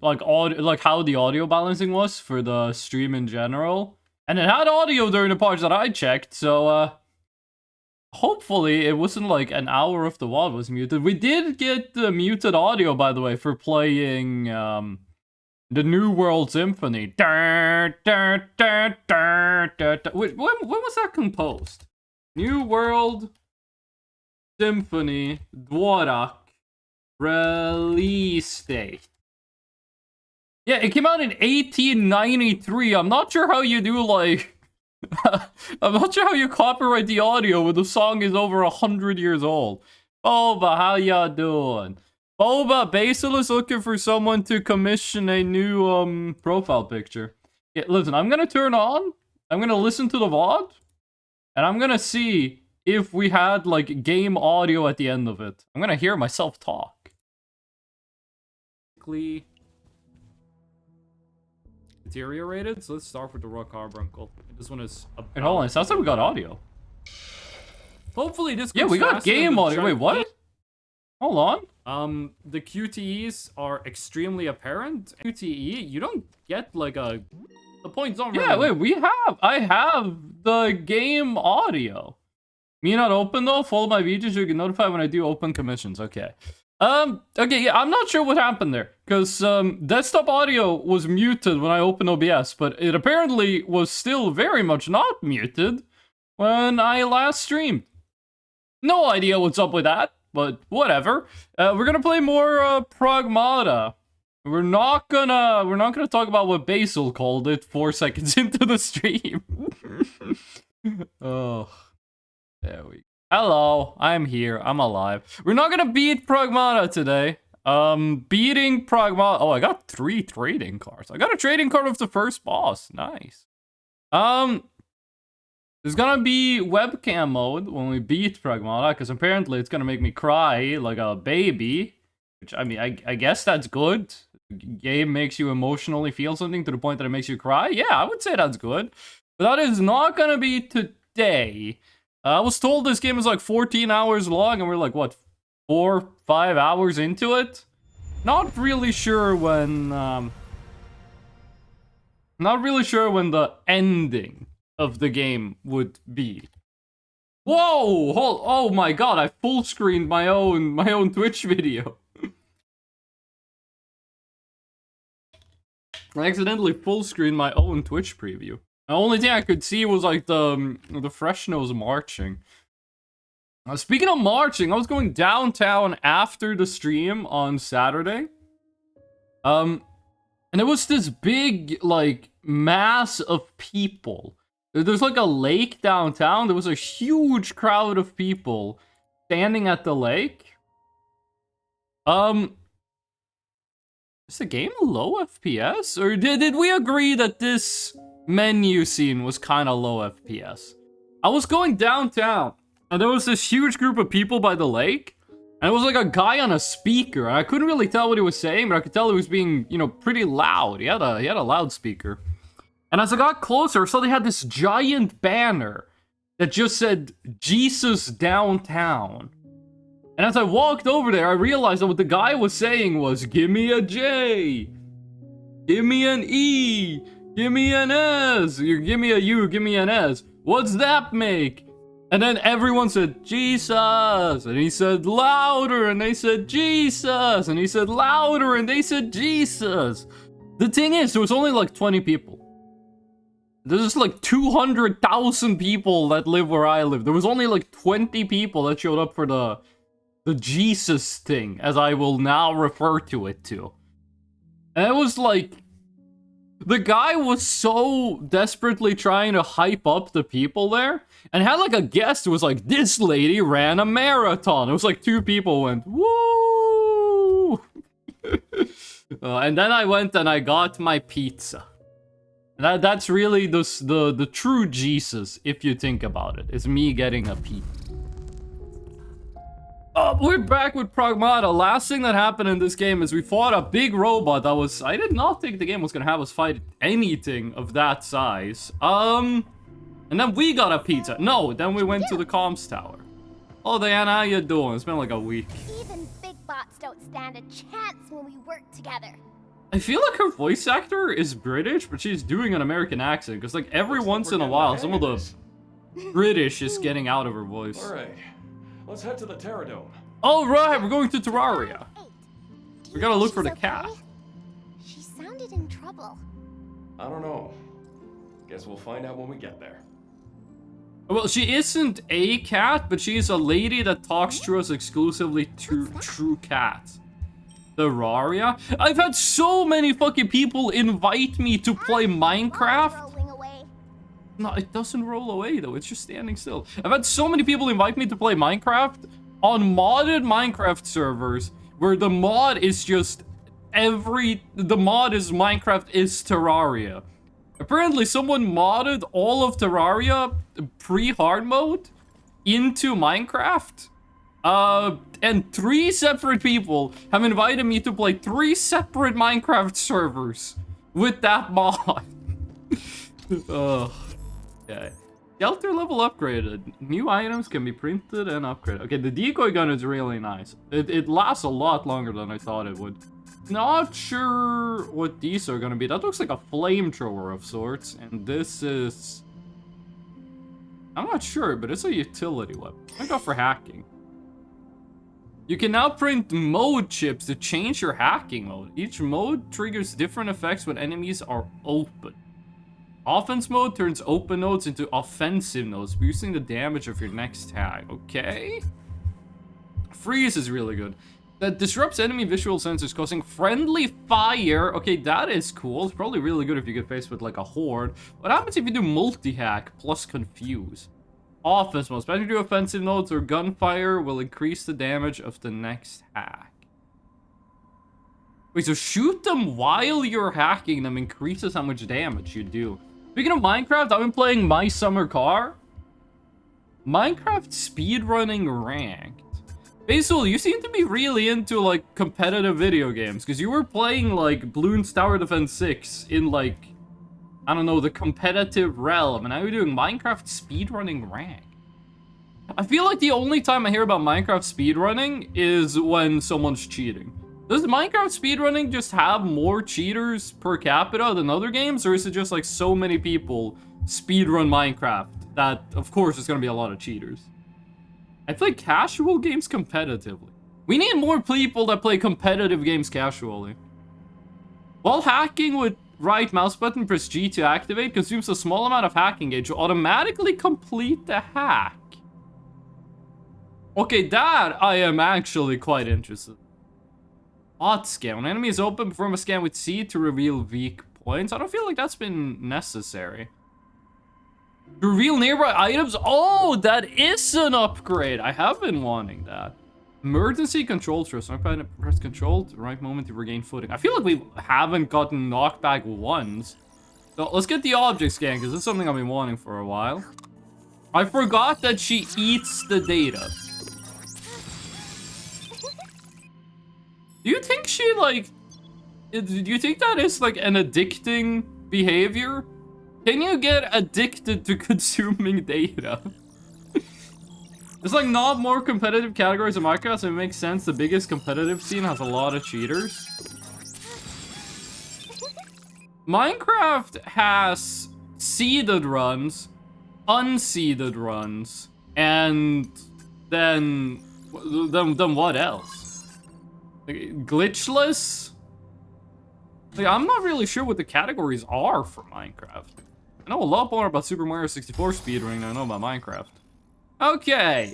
like how the audio balancing was for the stream in general, and it had audio during the parts that I checked. So hopefully it wasn't like an hour of the VOD was muted. We did get the muted audio, by the way, for playing the New World Symphony. Wait, when was that composed? New World Symphony Dvorak release date. Yeah, it came out in 1893. I'm not sure how you do, like... I'm not sure how you copyright the audio when the song is over 100 years old. Boba, how ya doing? Boba, Basil is looking for someone to commission a new, profile picture. Yeah, listen, I'm gonna turn on, I'm gonna listen to the VOD, and I'm gonna see if we had, like, game audio at the end of it. I'm gonna hear myself talk. Deteriorated, so let's start with the raw carbuncle. This one is... Wait, hold on, it sounds like we got audio. Hopefully this... Yeah, we got game audio. Wait, what? Hold on. The QTEs are extremely apparent. QTE, you don't get like a... The points don't really... Yeah, wait, I have the game audio. Me not open though, follow my videos, you get notified when I do open commissions, okay. Okay, yeah, I'm not sure what happened there, because, desktop audio was muted when I opened OBS, but it apparently was still very much not muted when I last streamed. No idea what's up with that. But whatever. We're gonna play more Pragmata. We're not gonna talk about what Basil called it 4 seconds into the stream. Oh, there we go. Hello, I'm here. I'm alive. We're not gonna beat Pragmata today. Beating Pragmata. Oh, I got 3 trading cards. I got a trading card of the first boss. Nice. There's gonna be webcam mode when we beat Pragmata, because apparently it's gonna make me cry like a baby. Which, I mean, I guess that's good. The game makes you emotionally feel something to the point that it makes you cry. Yeah, I would say that's good. But that is not gonna be today. I was told this game is like 14 hours long, and we're like, what, 4, 5 hours into it? Not really sure when, not really sure when the ending of the game would be. Whoa! Oh my god, I full screened my own Twitch video. I accidentally full screened my own Twitch preview. The only thing I could see was like the Freshnose marching. Speaking of marching, I was going downtown after the stream on Saturday. And there was this big, like, mass of people. There's like a lake downtown. There was a huge crowd of people standing at the lake. Is the game low FPS? Or did we agree that this menu scene was kind of low FPS? I was going downtown, and there was this huge group of people by the lake, and it was like a guy on a speaker, and I couldn't really tell what he was saying, but I could tell he was being, you know, pretty loud. He had a loudspeaker. And as I got closer, so they had this giant banner that just said, Jesus Downtown. And as I walked over there, I realized that what the guy was saying was, give me a J, give me an E, give me an S, you give me a U, give me an S. What's that make? And then everyone said, Jesus, and he said louder, and they said Jesus, and he said louder, and they said Jesus. The thing is, there was only like 20 people. There's like 200,000 people that live where I live. There was only like 20 people that showed up for the Jesus thing, as I will now refer to it to. And it was like, the guy was so desperately trying to hype up the people there, and had like a guest who was like, this lady ran a marathon. It was like 2 people went, woo! And then I went and I got my pizza. That's really the true Jesus, if you think about it. It's me getting a pizza. We're back with Pragmata. Last thing that happened in this game is we fought a big robot that was... I did not think the game was gonna have us fight anything of that size. And then we got a pizza. No, then we went to the comms tower. Oh, Diana, how you doing? It's been like a week. Even big bots don't stand a chance when we work together. I feel like her voice actor is British, but she's doing an American accent, because like every once in a while, some of the British is getting out of her voice. Alright, let's head to the Terradome. All right, we're going to Terraria. We gotta look for the cat. She sounded in trouble. I don't know. Guess we'll find out when we get there. Well, she isn't a cat, but she's a lady that talks to us exclusively to true cats. Terraria? I've had so many fucking people invite me to play Minecraft. No, it doesn't roll away though, it's just standing still. I've had so many people invite me to play Minecraft on modded Minecraft servers where the mod is just the mod is Minecraft is Terraria. Apparently someone modded all of Terraria pre-hard mode into Minecraft. And 3 separate people have invited me to play 3 separate Minecraft servers with that mod. Okay. Shelter level upgraded. New items can be printed and upgraded. Okay, the decoy gun is really nice. It lasts a lot longer than I thought it would. Not sure what these are gonna be. That looks like a flamethrower of sorts. And this is... I'm not sure, but it's a utility weapon. I go for hacking. You can now print mode chips to change your hacking mode. Each mode triggers different effects when enemies are open. Offense mode turns open nodes into offensive nodes, boosting the damage of your next tag. Okay. Freeze is really good. That disrupts enemy visual sensors, causing friendly fire. Okay, that is cool. It's probably really good if you get faced with like a horde. What happens if you do multi-hack plus confuse? Offense mode. Especially do offensive nodes or gunfire will increase the damage of the next hack. Wait, so shoot them while you're hacking them increases how much damage you do. Speaking of Minecraft, I've been playing My Summer Car. Minecraft speedrunning ranked. Basil, you seem to be really into like competitive video games because you were playing like Bloons Tower Defense 6 in like, I don't know, the competitive realm, and now you're doing Minecraft speedrunning rank. I feel like the only time I hear about Minecraft speedrunning is when someone's cheating. Does Minecraft speedrunning just have more cheaters per capita than other games, or is it just like so many people speedrun Minecraft that, of course, there's gonna be a lot of cheaters? I play casual games competitively. We need more people that play competitive games casually. While hacking with right mouse button, press G to activate, consumes a small amount of hacking gauge to automatically complete the hack. Okay, that I am actually quite interested. Odd scan. When enemy is open, perform a scan with C to reveal weak points. I don't feel like that's been necessary. To reveal nearby items? Oh, that is an upgrade. I have been wanting that. Emergency control trust. Press control at the right moment to regain footing. I feel like we haven't gotten knockback once. So let's get the object scan, because it's something I've been wanting for a while. I forgot that she eats the data. Do you think she, like... Do you think that is, like, an addicting behavior? Can you get addicted to consuming data? There's, like, not more competitive categories in Minecraft, so it makes sense the biggest competitive scene has a lot of cheaters. Minecraft has seeded runs, unseeded runs, and then what else? Like, glitchless? Like, I'm not really sure what the categories are for Minecraft. I know a lot more about Super Mario 64 speedrunning than I know about Minecraft. Okay.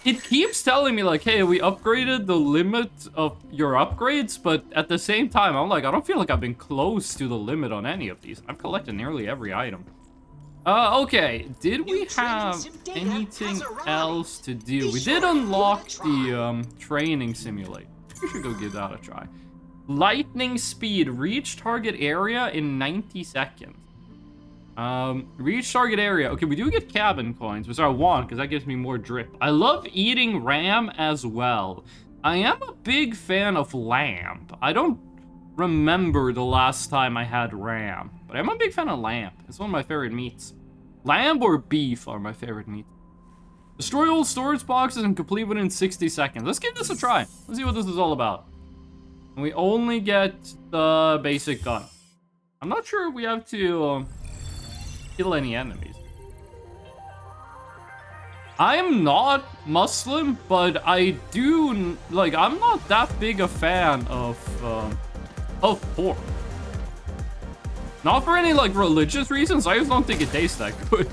It keeps telling me, like, hey, we upgraded the limit of your upgrades, but at the same time, I'm like, I don't feel like I've been close to the limit on any of these. I've collected nearly every item. Okay. Did we have anything else to do? We did unlock the training simulator. We should go give that a try. Lightning speed. Reach target area in 90 seconds. Reach target area. Okay, we do get cabin coins, which I want because that gives me more drip. I love eating ram as well. I am a big fan of lamb. I don't remember the last time I had ram, but I'm a big fan of lamb. It's one of my favorite meats. Lamb or beef are my favorite meats. Destroy all storage boxes and complete within 60 seconds. Let's give this a try. Let's see what this is all about. And we only get the basic gun. I'm not sure we have to kill any enemies. I am not Muslim, but I do, like, I'm not that big a fan of pork. Not for any, like, religious reasons, I just don't think it tastes that good.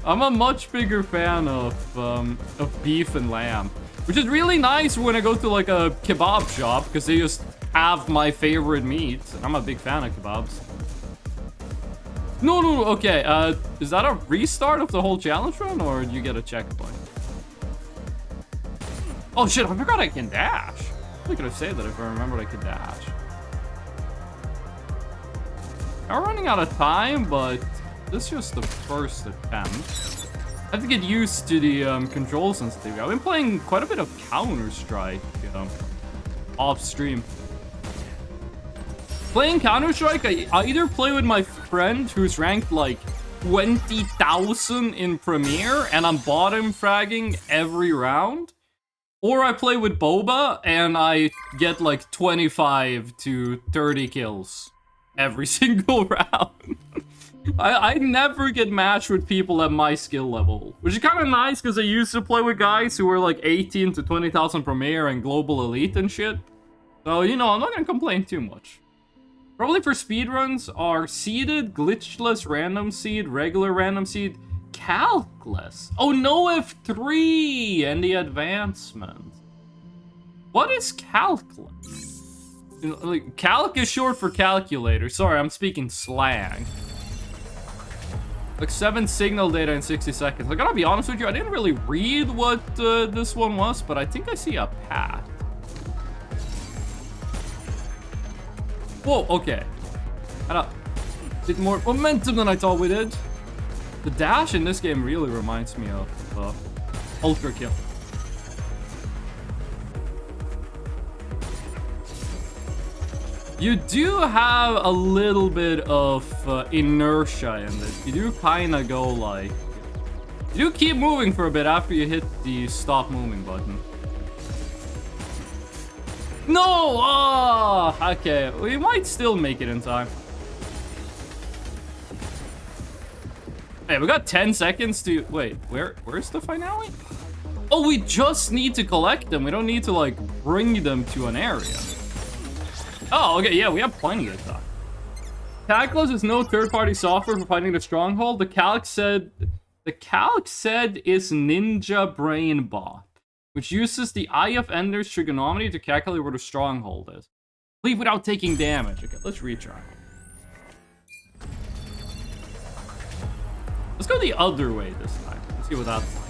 I'm a much bigger fan of beef and lamb. Which is really nice when I go to, like, a kebab shop, because they just have my favorite meat. I'm a big fan of kebabs. No, okay, is that a restart of the whole challenge run, or do you get a checkpoint? Oh shit, I forgot I can dash. I could have saved that if I remembered I could dash. I'm running out of time, but this is just the first attempt. I have to get used to the control sensitivity. I've been playing quite a bit of Counter-Strike off stream. Playing Counter-Strike, I either play with my friend who's ranked like 20,000 in Premiere and I'm bottom fragging every round, or I play with Boba and I get like 25 to 30 kills every single round. I never get matched with people at my skill level, which is kind of nice because I used to play with guys who were like 18 to 20,000 Premiere and Global Elite and shit. So, you know, I'm not gonna complain too much. Probably for speedruns are seeded, glitchless, random seed, regular random seed, calcless. Oh, no F3 and the advancement. What is calcless? Like, calc is short for calculator. Sorry, I'm speaking slang. Like 7 signal data in 60 seconds. I gotta be honest with you, I didn't really read what this one was, but I think I see a path. Whoa, okay. Had a bit more momentum than I thought we did. The dash in this game really reminds me of Ultra Kill. You do have a little bit of inertia in this. You do kind of go like... You do keep moving for a bit after you hit the stop moving button. No! Oh, okay. We might still make it in time. Hey, we got 10 seconds to... Wait, where's the finale? Oh, we just need to collect them. We don't need to, like, bring them to an area. Oh, okay, yeah, we have plenty of time. Calculus is no third-party software for finding the stronghold. The calc said is Ninja Brain Bot, which uses the Eye of Ender's trigonometry to calculate where the stronghold is. Leave without taking damage. Okay, let's retry. Let's go the other way this time. Let's see what that's like.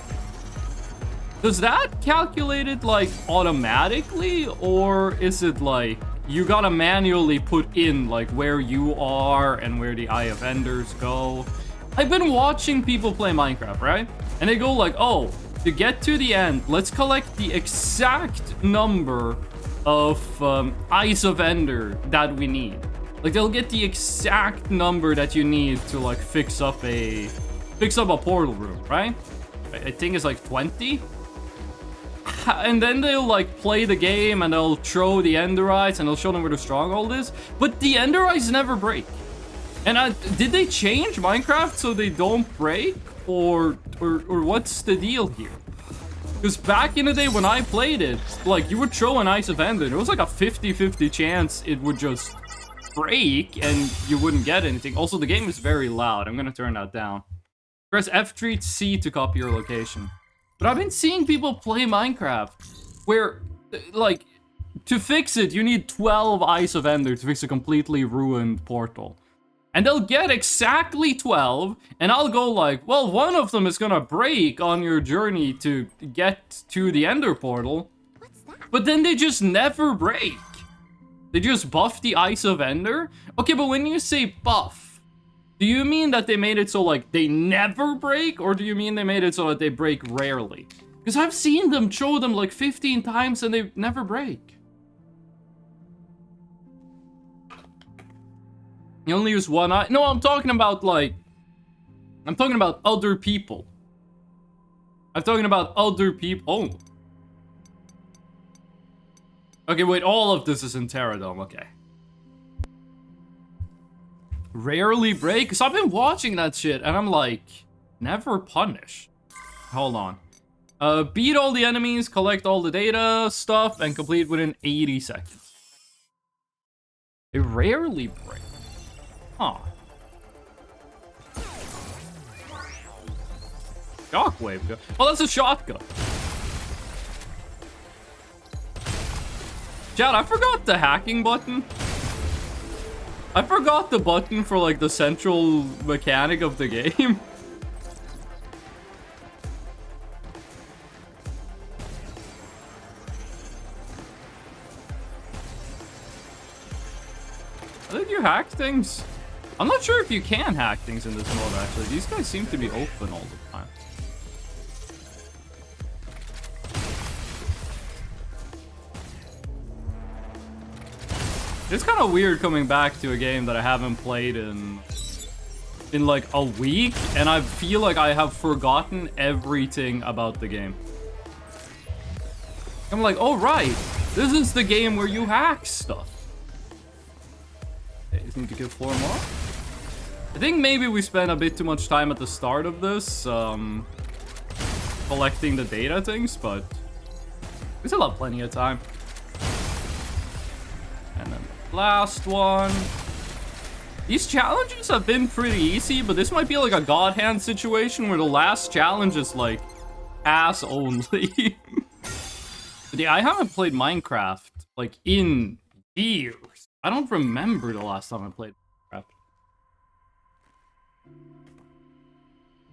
Does that calculate it, like, automatically? Or is it, like, you gotta manually put in, like, where you are and where the Eye of Enders go? I've been watching people play Minecraft, right? And they go like, oh, to get to the end, let's collect the exact number of Eyes of Ender that we need. Like, they'll get the exact number that you need to, like, fix up a portal room, right? I think it's like 20. And then they'll, like, play the game and they'll throw the Ender Eyes and they'll show them where the stronghold is. But the Ender Eyes never break. And did they change Minecraft so they don't break? Or what's the deal here? Because back in the day when I played it, like, you would throw an Ice of Ender. There was like a 50-50 chance it would just break and you wouldn't get anything. Also, the game is very loud. I'm gonna turn that down. Press F3C to copy your location. But I've been seeing people play Minecraft where, like, to fix it, you need 12 Eyes of Ender to fix a completely ruined portal. And they'll get exactly 12, and I'll go like, well, one of them is gonna break on your journey to get to the Ender portal. What's that? But then they just never break. They just buff the Ice of Ender? Okay, but when you say buff, do you mean that they made it so, like, they never break? Or do you mean they made it so that they break rarely? Because I've seen them throw them like 15 times and they never break. You only use one eye? No, I'm talking about, like... I'm talking about other people. I'm talking about other people. Oh. Okay, wait, all of this is in Terradome, okay. Rarely break? Because I've been watching that shit, and I'm like, never punish. Hold on. Beat all the enemies, collect all the data, stuff, and complete within 80 seconds. They rarely break. Huh. Shockwave. Oh, that's a shotgun. Chad, I forgot the hacking button. I forgot the button for, like, the central mechanic of the game. I think you hack things. I'm not sure if you can hack things in this mode, actually. These guys seem to be open all the time. It's kind of weird coming back to a game that I haven't played in like a week, and I feel like I have forgotten everything about the game. I'm like, oh right, this is the game where you hack stuff. Okay, just need to get 4 more. I think maybe we spent a bit too much time at the start of this, collecting the data things, but we still have plenty of time. And then last one. These challenges have been pretty easy, but this might be like a God Hand situation where the last challenge is like ass only. But yeah, I haven't played Minecraft like in years. I don't remember the last time I played Minecraft.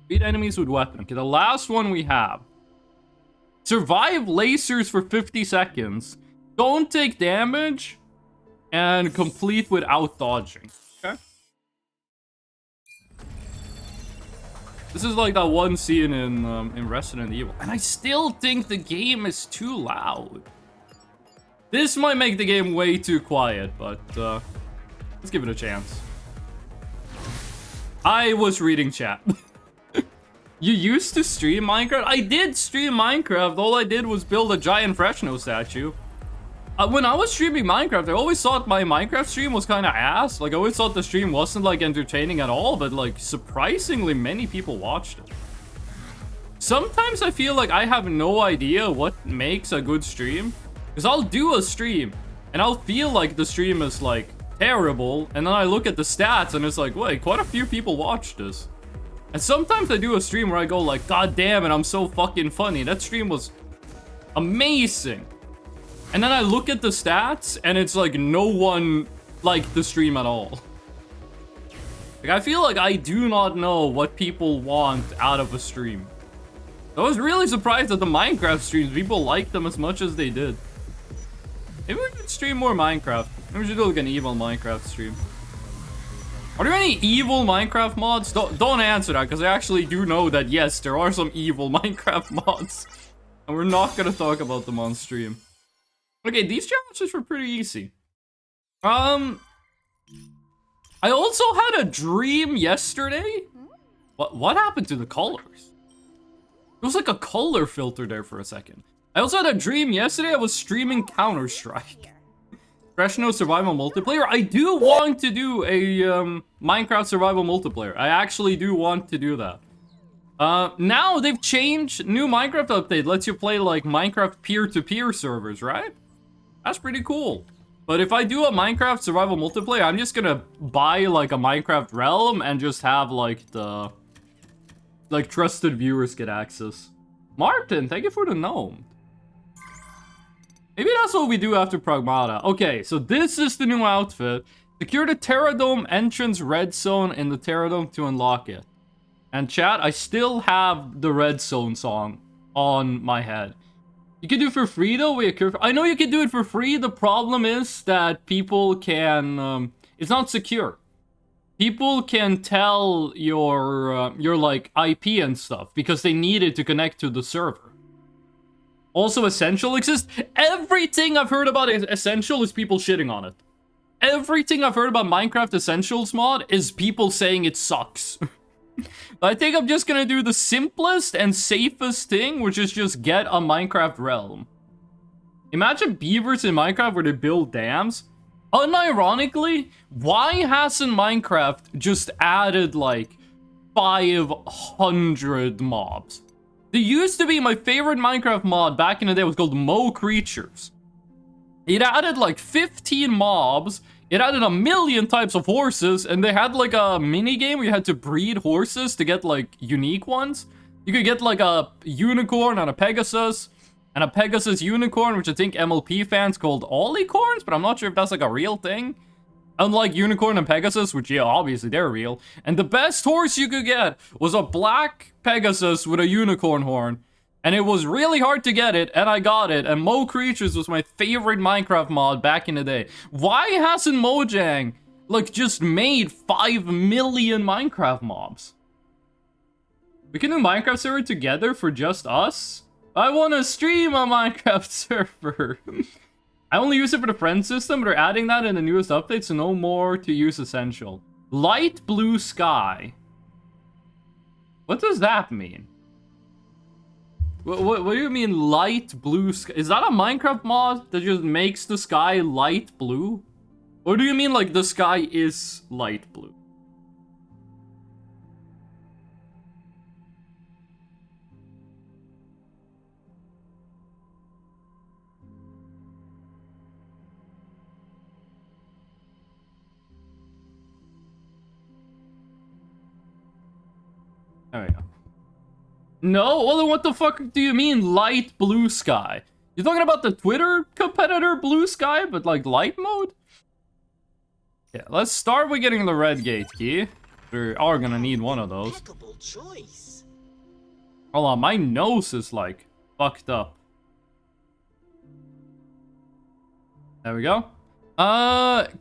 Beat enemies with weapon. Okay, the last one we have. Survive lasers for 50 seconds. Don't take damage. And complete without dodging. Okay. This is like that one scene in Resident Evil. And I still think the game is too loud. This might make the game way too quiet, but let's give it a chance. I was reading chat. You used to stream Minecraft? I did stream Minecraft. All I did was build a giant Fresno statue. When I was streaming Minecraft, I always thought my Minecraft stream was kind of ass. Like, I always thought the stream wasn't, like, entertaining at all, but, like, surprisingly many people watched it. Sometimes I feel like I have no idea what makes a good stream. Because I'll do a stream, and I'll feel like the stream is, like, terrible, and then I look at the stats, and it's like, wait, quite a few people watched this. And sometimes I do a stream where I go, like, God damn it, I'm so fucking funny. That stream was amazing. And then I look at the stats, and it's like no one liked the stream at all. Like, I feel like I do not know what people want out of a stream. I was really surprised that the Minecraft streams, people liked them as much as they did. Maybe we should stream more Minecraft. Maybe we should do like an evil Minecraft stream. Are there any evil Minecraft mods? Don't answer that, because I actually do know that, yes, there are some evil Minecraft mods. And we're not going to talk about them on stream. Okay, these challenges were pretty easy. I also had a dream yesterday. What happened to the colors? There was like a color filter there for a second. I also had a dream yesterday. I was streaming Counter-Strike. Fresno Survival Multiplayer. I do want to do a Minecraft Survival Multiplayer. I actually do want to do that. Now they've changed. New Minecraft update lets you play like Minecraft peer-to-peer servers, right? That's pretty cool. But if I do a Minecraft Survival Multiplayer, I'm just gonna buy like a Minecraft realm and just have like the trusted viewers get access. Martin, thank you for the gnome. Maybe that's what we do after Pragmata. Okay, so this is the new outfit. Secure the Terradome entrance red zone in the Terradome to unlock it. And chat, I still have the red zone song on my head. You can do it for free though. Wait, I know you can do it for free. The problem is that people can, it's not secure. People can tell your like IP and stuff because they need it to connect to the server. Also, Essential exists. Everything I've heard about Essential is people shitting on it. Everything I've heard about Minecraft Essentials mod is people saying it sucks. I think I'm just gonna do the simplest and safest thing, which is just get a Minecraft realm. Imagine beavers in Minecraft where they build dams. Unironically, why hasn't Minecraft just added like 500 mobs? There used to be my favorite Minecraft mod back in the day was called Mo Creatures. It added like 15 mobs. It added a million types of horses, and they had like a mini game where you had to breed horses to get like unique ones. You could get like a unicorn and a Pegasus, and a Pegasus unicorn, which I think MLP fans called Ollicorns, but I'm not sure if that's like a real thing. Unlike Unicorn and Pegasus, which, yeah, obviously they're real. And the best horse you could get was a black Pegasus with a unicorn horn. And it was really hard to get it, and I got it. And Mo Creatures was my favorite Minecraft mod back in the day. Why hasn't Mojang, like, just made 5 million Minecraft mobs? We can do Minecraft server together for just us? I want to stream a Minecraft server. I only use it for the friend system, but they're adding that in the newest update, so no more to use essential. Light blue sky. What does that mean? What do you mean light blue sky? Is that a Minecraft mod that just makes the sky light blue? Or do you mean like the sky is light blue? There we go. No? Well, then what the fuck do you mean light blue sky? You're talking about the Twitter competitor blue sky, but like light mode? Yeah, let's start with getting the red gate key. We are gonna need one of those. Choice. Hold on, my nose is like fucked up. There we go.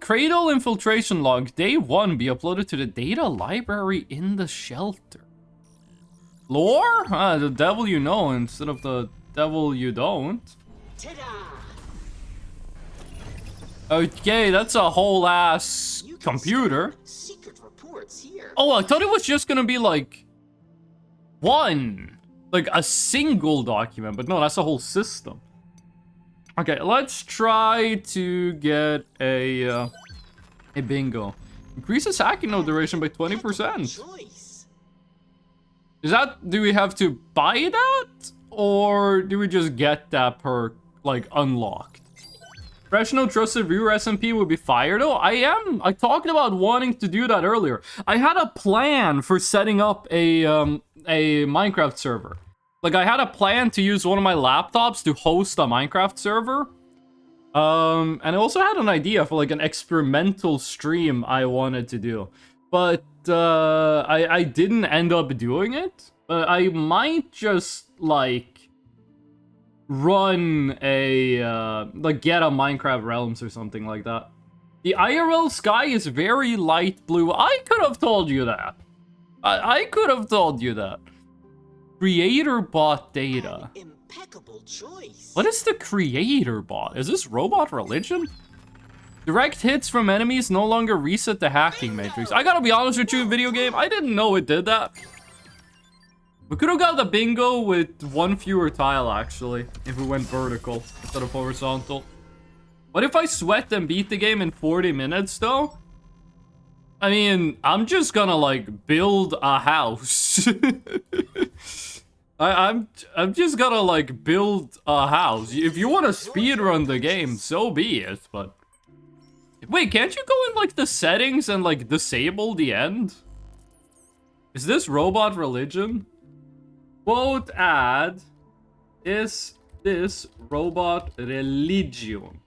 Cradle infiltration log, day 1 be uploaded to the data library in the shelter. Lore? The devil you know instead of the devil you don't. Okay, that's a whole ass computer. Secret reports here. Oh, I thought it was just gonna be like one, like a single document, but no, that's a whole system. Okay, let's try to get a bingo. Increases hacking node duration by 20%. Is that, do we have to buy that? Or do we just get that perk, like, unlocked? Rational trusted viewer SMP would be fire though. I talked about wanting to do that earlier. I had a plan for setting up a Minecraft server. Like, I had a plan to use one of my laptops to host a Minecraft server. And I also had an idea for, like, an experimental stream I wanted to do. But, I didn't end up doing it. But I might just, like, run a, like, get a Minecraft Realms or something like that. The IRL sky is very light blue. I could have told you that. I could have told you that. Creator bot data. Impeccable choice. What is the creator bot? Is this robot religion? Direct hits from enemies no longer reset the hacking matrix. I gotta be honest with you, video game, I didn't know it did that. We could have got the bingo with one fewer tile, actually, if we went vertical instead of horizontal. What if I sweat and beat the game in 40 minutes, though? I mean, I'm just gonna, like, build a house. I'm just gonna, like, build a house. If you want to speedrun the game, so be it, but... Wait, can't you go in, like, the settings and, like, disable the end? Is this robot religion? Quote ad, is this robot religion?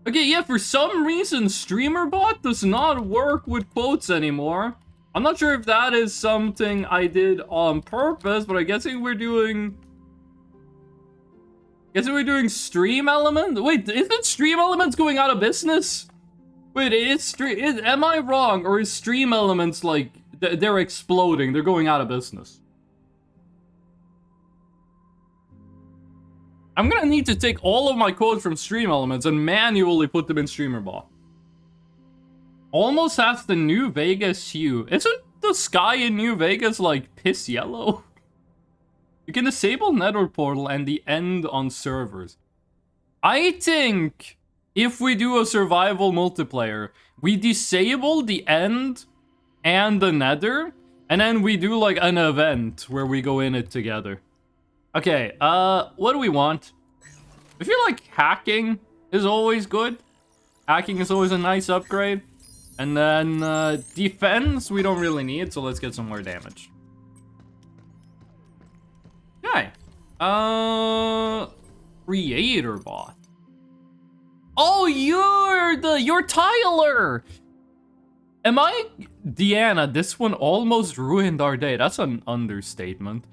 Okay, yeah, for some reason, StreamerBot does not work with quotes anymore. I'm not sure if that is something I did on purpose, but I'm guessing we're doing... Stream Element? Wait, isn't Stream Elements going out of business? Wait, am I wrong? Or is Stream Elements, like, they're exploding, they're going out of business? I'm gonna need to take all of my quotes from Stream Elements and manually put them in StreamerBot. Almost has the New Vegas hue. Isn't the sky in New Vegas, like, piss yellow? You can disable nether portal and the end on servers. I think if we do a survival multiplayer, we disable the end and the nether, and then we do like an event where we go in it together. Okay, what do we want? I feel like hacking is always good. Hacking is always a nice upgrade. And then defense we don't really need, so let's get some more damage. Okay. Creator bot. Oh, you're Tyler! Am I... Deanna, this one almost ruined our day. That's an understatement.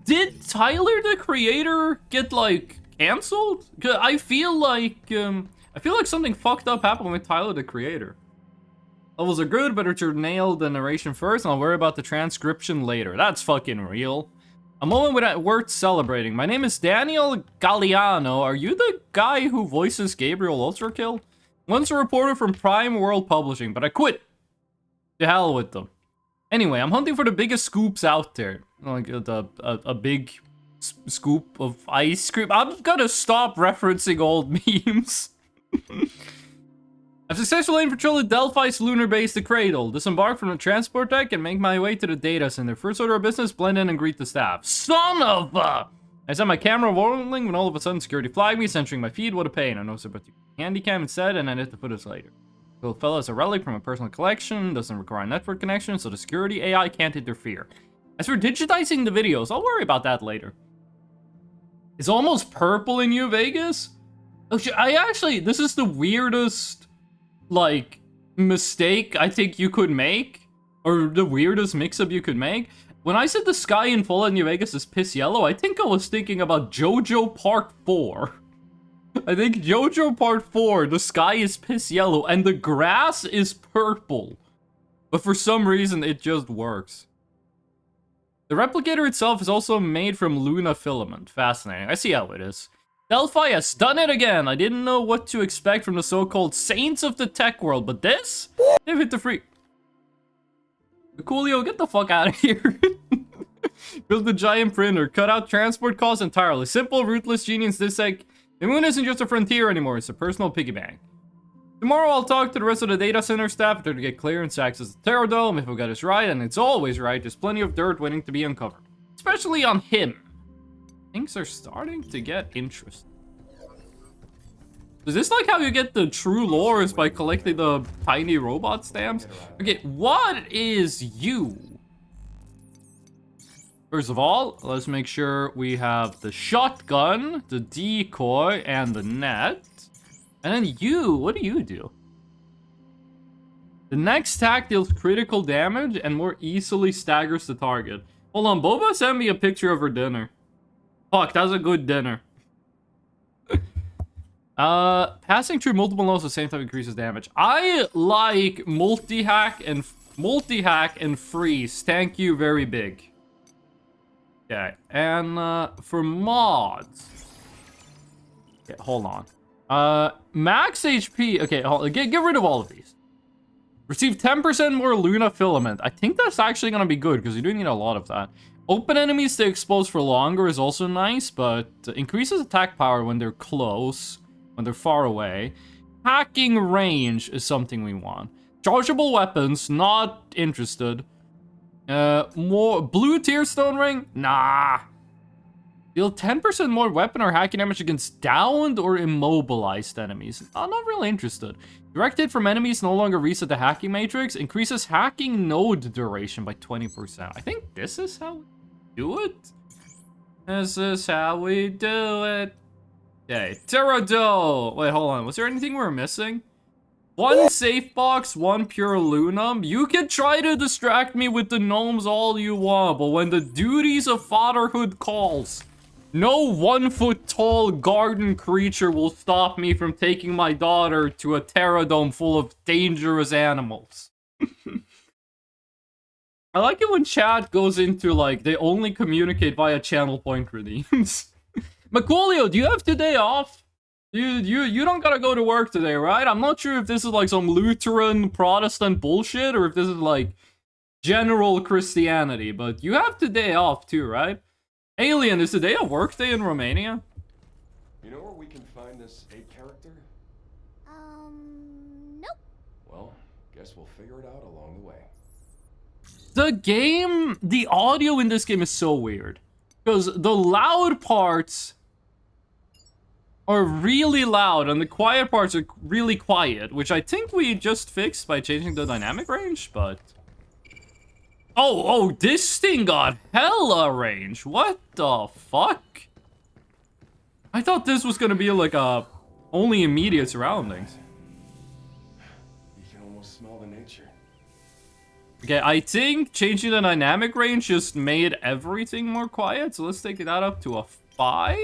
Did Tyler the creator get, like, cancelled? I feel like something fucked up happened with Tyler the creator. Levels are good, better to nail the narration first, and I'll worry about the transcription later. That's fucking real. A moment worth celebrating. My name is Daniel Galliano. Are you the guy who voices Gabriel Ultrakill? Once a reporter from Prime World Publishing, but I quit. To hell with them. Anyway, I'm hunting for the biggest scoops out there. Like a big scoop of ice cream. I'm gonna stop referencing old memes. I've successfully infiltrated Delphi's lunar base, the Cradle. Disembark from the transport deck and make my way to the data center. First order of business, blend in and greet the staff. Son of a... I set my camera rolling when all of a sudden security flagged me, censoring my feed. What a pain. I noticed about the handy cam instead, and I hit the footage later. The little fella is a relic from a personal collection, doesn't require a network connection, so the security AI can't interfere. As for digitizing the videos, I'll worry about that later. It's almost purple in New Vegas? Oh shit, this is the weirdest, like, mistake I think you could make, or the weirdest mix-up you could make. When I said the sky in Fallout New Vegas is piss yellow, I think I was thinking about JoJo Part 4. I think JoJo Part 4, the sky is piss yellow, and the grass is purple. But for some reason, it just works. The replicator itself is also made from Luna filament. Fascinating. I see how it is. Delphi has done it again. I didn't know what to expect from the so-called saints of the tech world, but this? They've hit the free... Coolio, get the fuck out of here. Build the giant printer. Cut out transport costs entirely. Simple, ruthless genius. This egg. The moon isn't just a frontier anymore. It's a personal piggy bank. Tomorrow I'll talk to the rest of the data center staff to get clearance to access the Terror Dome. If we got this right, and it's always right, there's plenty of dirt waiting to be uncovered. Especially on him. Things are starting to get interesting. Is this like how you get the true lore is by collecting the tiny robot stamps? Okay, what is you? First of all, let's make sure we have the shotgun, the decoy, and the net. And then you, what do you do? The next attack deals critical damage and more easily staggers the target. Hold on, Boba sent me a picture of her dinner. Fuck, that's a good dinner. Passing through multiple nodes at the same time increases damage. I like multi-hack and freeze. Thank you very big. Okay, and for mods. Okay, hold on. Max HP. Okay, get rid of all of these. Receive 10% more Luna filament. I think that's actually gonna be good because you do need a lot of that. Open enemies to expose for longer is also nice, but increases attack power when they're close, when they're far away. Hacking range is something we want. Chargeable weapons, not interested. More blue tier stone ring? Nah. Deal 10% more weapon or hacking damage against downed or immobilized enemies. I'm not really interested. Direct hit from enemies no longer reset the hacking matrix. Increases hacking node duration by 20%. I think this is how we do it. This is how we do it. Okay, Pterado. Wait, hold on. Was there anything we're missing? One safe box, one pure lunum. You can try to distract me with the gnomes all you want, but when the duties of fatherhood calls, no 1 foot tall garden creature will stop me from taking my daughter to a terradome full of dangerous animals. I like it when chat goes into like, they only communicate via channel point redeems. Macaulio, do you have today off? You don't gotta go to work today, right? I'm not sure if this is like some Lutheran Protestant bullshit or if this is like general Christianity, but you have today off too, right? Alien, is today a work day in Romania? You know where we can find this ape character? Nope. Well, guess we'll figure it out along the way. The audio in this game is so weird. Because the loud parts are really loud and the quiet parts are really quiet, which I think we just fixed by changing the dynamic range, but... Oh, this thing got hella range. What the fuck? I thought this was gonna be like only immediate surroundings. You can almost smell the nature. Okay, I think changing the dynamic range just made everything more quiet, so let's take that up to a 5.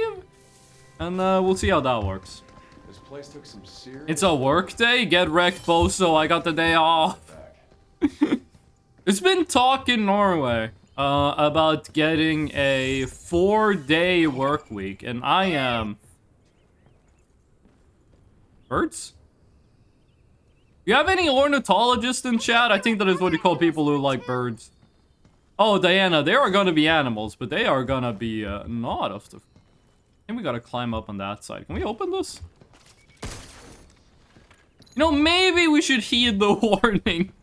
And we'll see how that works. This place took some serious... It's a work day? Get wrecked, Boso. I got the day off. It's been talk in Norway about getting a 4-day work week, and I am... Birds? You have any ornithologists in chat? I think that is what you call people who like birds. Oh, Diana, they are gonna be animals, but they are gonna be not of the... I think we gotta climb up on that side. Can we open this? You know, maybe we should heed the warning.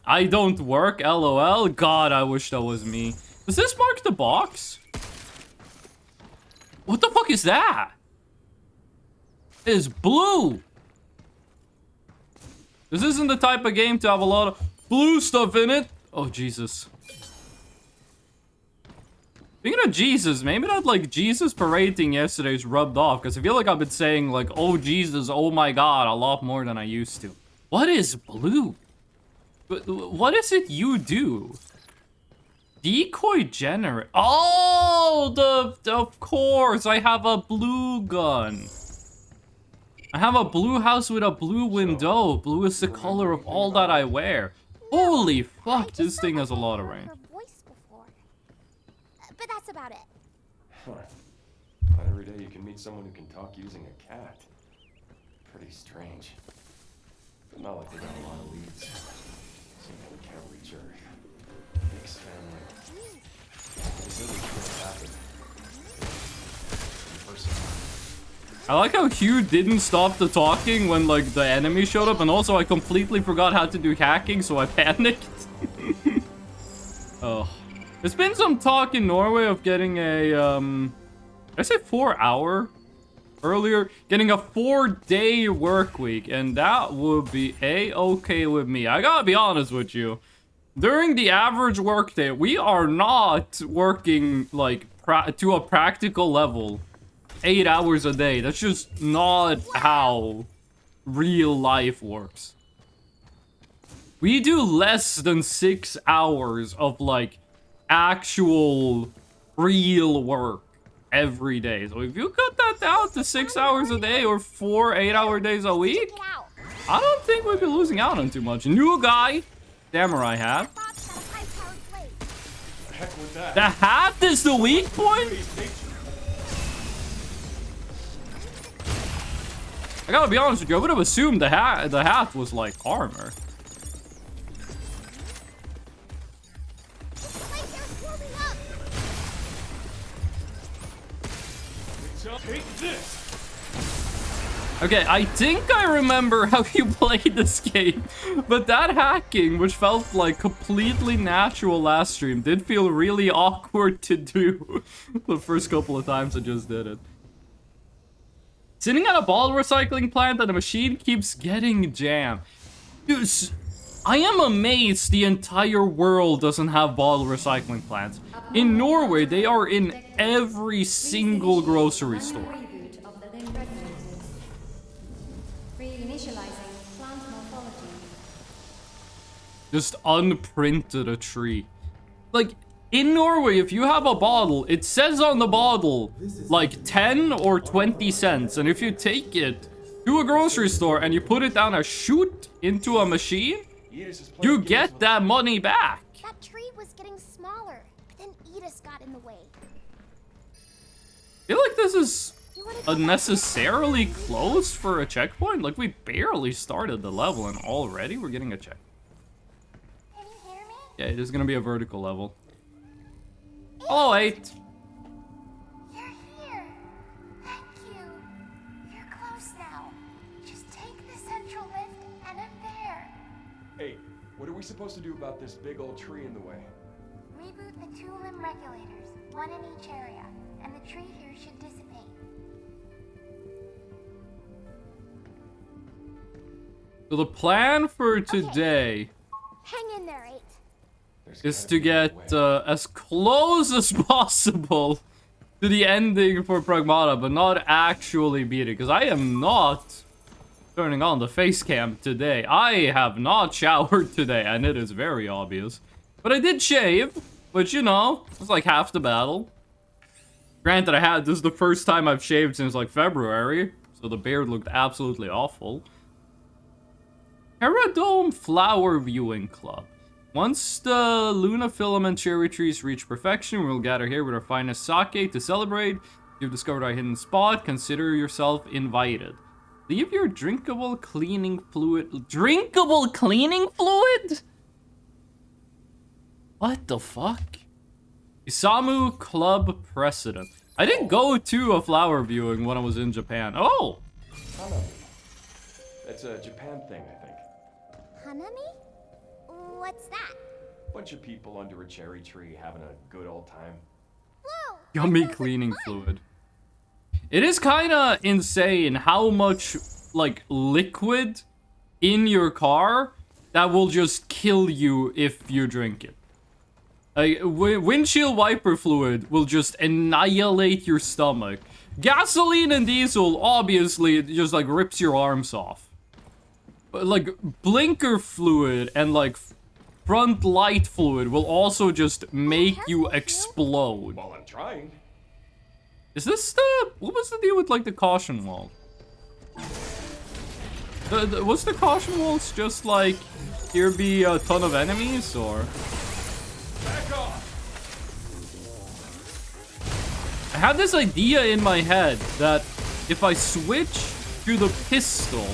I don't work, LOL. God, I wish that was me. Does this mark the box? What the fuck is that? It's blue. This isn't the type of game to have a lot of blue stuff in it. Oh, Jesus. Speaking of Jesus, maybe that, like, Jesus parading yesterday's rubbed off, because I feel like I've been saying, like, oh, Jesus, oh my God, a lot more than I used to. What is blue? What is it you do? Decoy generator. Oh, of course, I have a blue gun. I have a blue house with a blue window. Blue is the color of all that I wear. Holy fuck, this thing has a lot of range. But that's about it. Not every day you can meet someone who can talk using a cat. Pretty strange. But not like they got a lot of leads. Seems like we can't reach her. Nick's family. They said it can't happen. In person. I like how Hugh didn't stop the talking when, like, the enemy showed up, and also I completely forgot how to do hacking, so I panicked. Oh. There's been some talk in Norway of getting a, did I say 4-hour? Earlier, getting a 4-day work week, and that would be a-okay with me. I gotta be honest with you. During the average work day, we are not working, like, to a practical level 8 hours a day. That's just not how real life works. We do less than 6 hours of, like, actual real work every day. So if you cut that down to 6 hours a day or 4 8-hour days a week, I don't think we'd be losing out on too much. New guy, samurai hat. Heck with that. The hat is the weak point? I gotta be honest with you, I would have assumed the hat was like armor. Take this. Okay, I think I remember how you played this game, but that hacking, which felt like completely natural last stream, did feel really awkward to do the first couple of times I just did it. Sitting at a ball recycling plant and the machine keeps getting jammed. Dude, I am amazed the entire world doesn't have bottle recycling plants. In Norway, they are in every single grocery store. Just unprinted a tree. Like, in Norway, if you have a bottle, it says on the bottle, like 10 or 20 cents. And if you take it to a grocery store and you put it down a chute into a machine, you get that money back. That tree was getting smaller, but then Edis got in the way. I feel like this is unnecessarily close for a checkpoint. Like, we barely started the level and already we're getting a check. Can you hear me? Yeah, it is gonna be a vertical level. Oh, 8. You're here. Thank you. You're close now. Just take the central lift and I'm there. Hey, what are we supposed to do about this big old tree in the way? Reboot the 2 limb regulators, one in each area, and the tree here should dissipate. So the plan for today Hang in there, 8. is to get as close as possible to the ending for Pragmata, but not actually beat it, because I am not turning on the face cam today. I have not showered today, and it is very obvious. But I did shave, which, you know, it's like half the battle. Granted, this is the first time I've shaved since like February, so the beard looked absolutely awful. Herodome Flower Viewing Club. Once the Luna Filament cherry trees reach perfection, we'll gather here with our finest sake to celebrate. If you've discovered our hidden spot, consider yourself invited. Leave your drinkable cleaning fluid... Drinkable cleaning fluid? What the fuck? Isamu Club President. I didn't go to a flower viewing when I was in Japan. Oh! Hanami. That's a Japan thing, I think. Hanami? What's that? Bunch of people under a cherry tree having a good old time. Whoa! Yummy cleaning fluid. It is kind of insane how much, like, liquid in your car that will just kill you if you drink it. Like, windshield wiper fluid will just annihilate your stomach. Gasoline and diesel, obviously, it just, like, rips your arms off. But, like, blinker fluid and, like, front light fluid will also just make you explode. Well, I'm trying. Is this the... What was the deal with, like, the caution wall? Was the caution walls just, like, here be a ton of enemies, or... Back off! I had this idea in my head that if I switch to the pistol,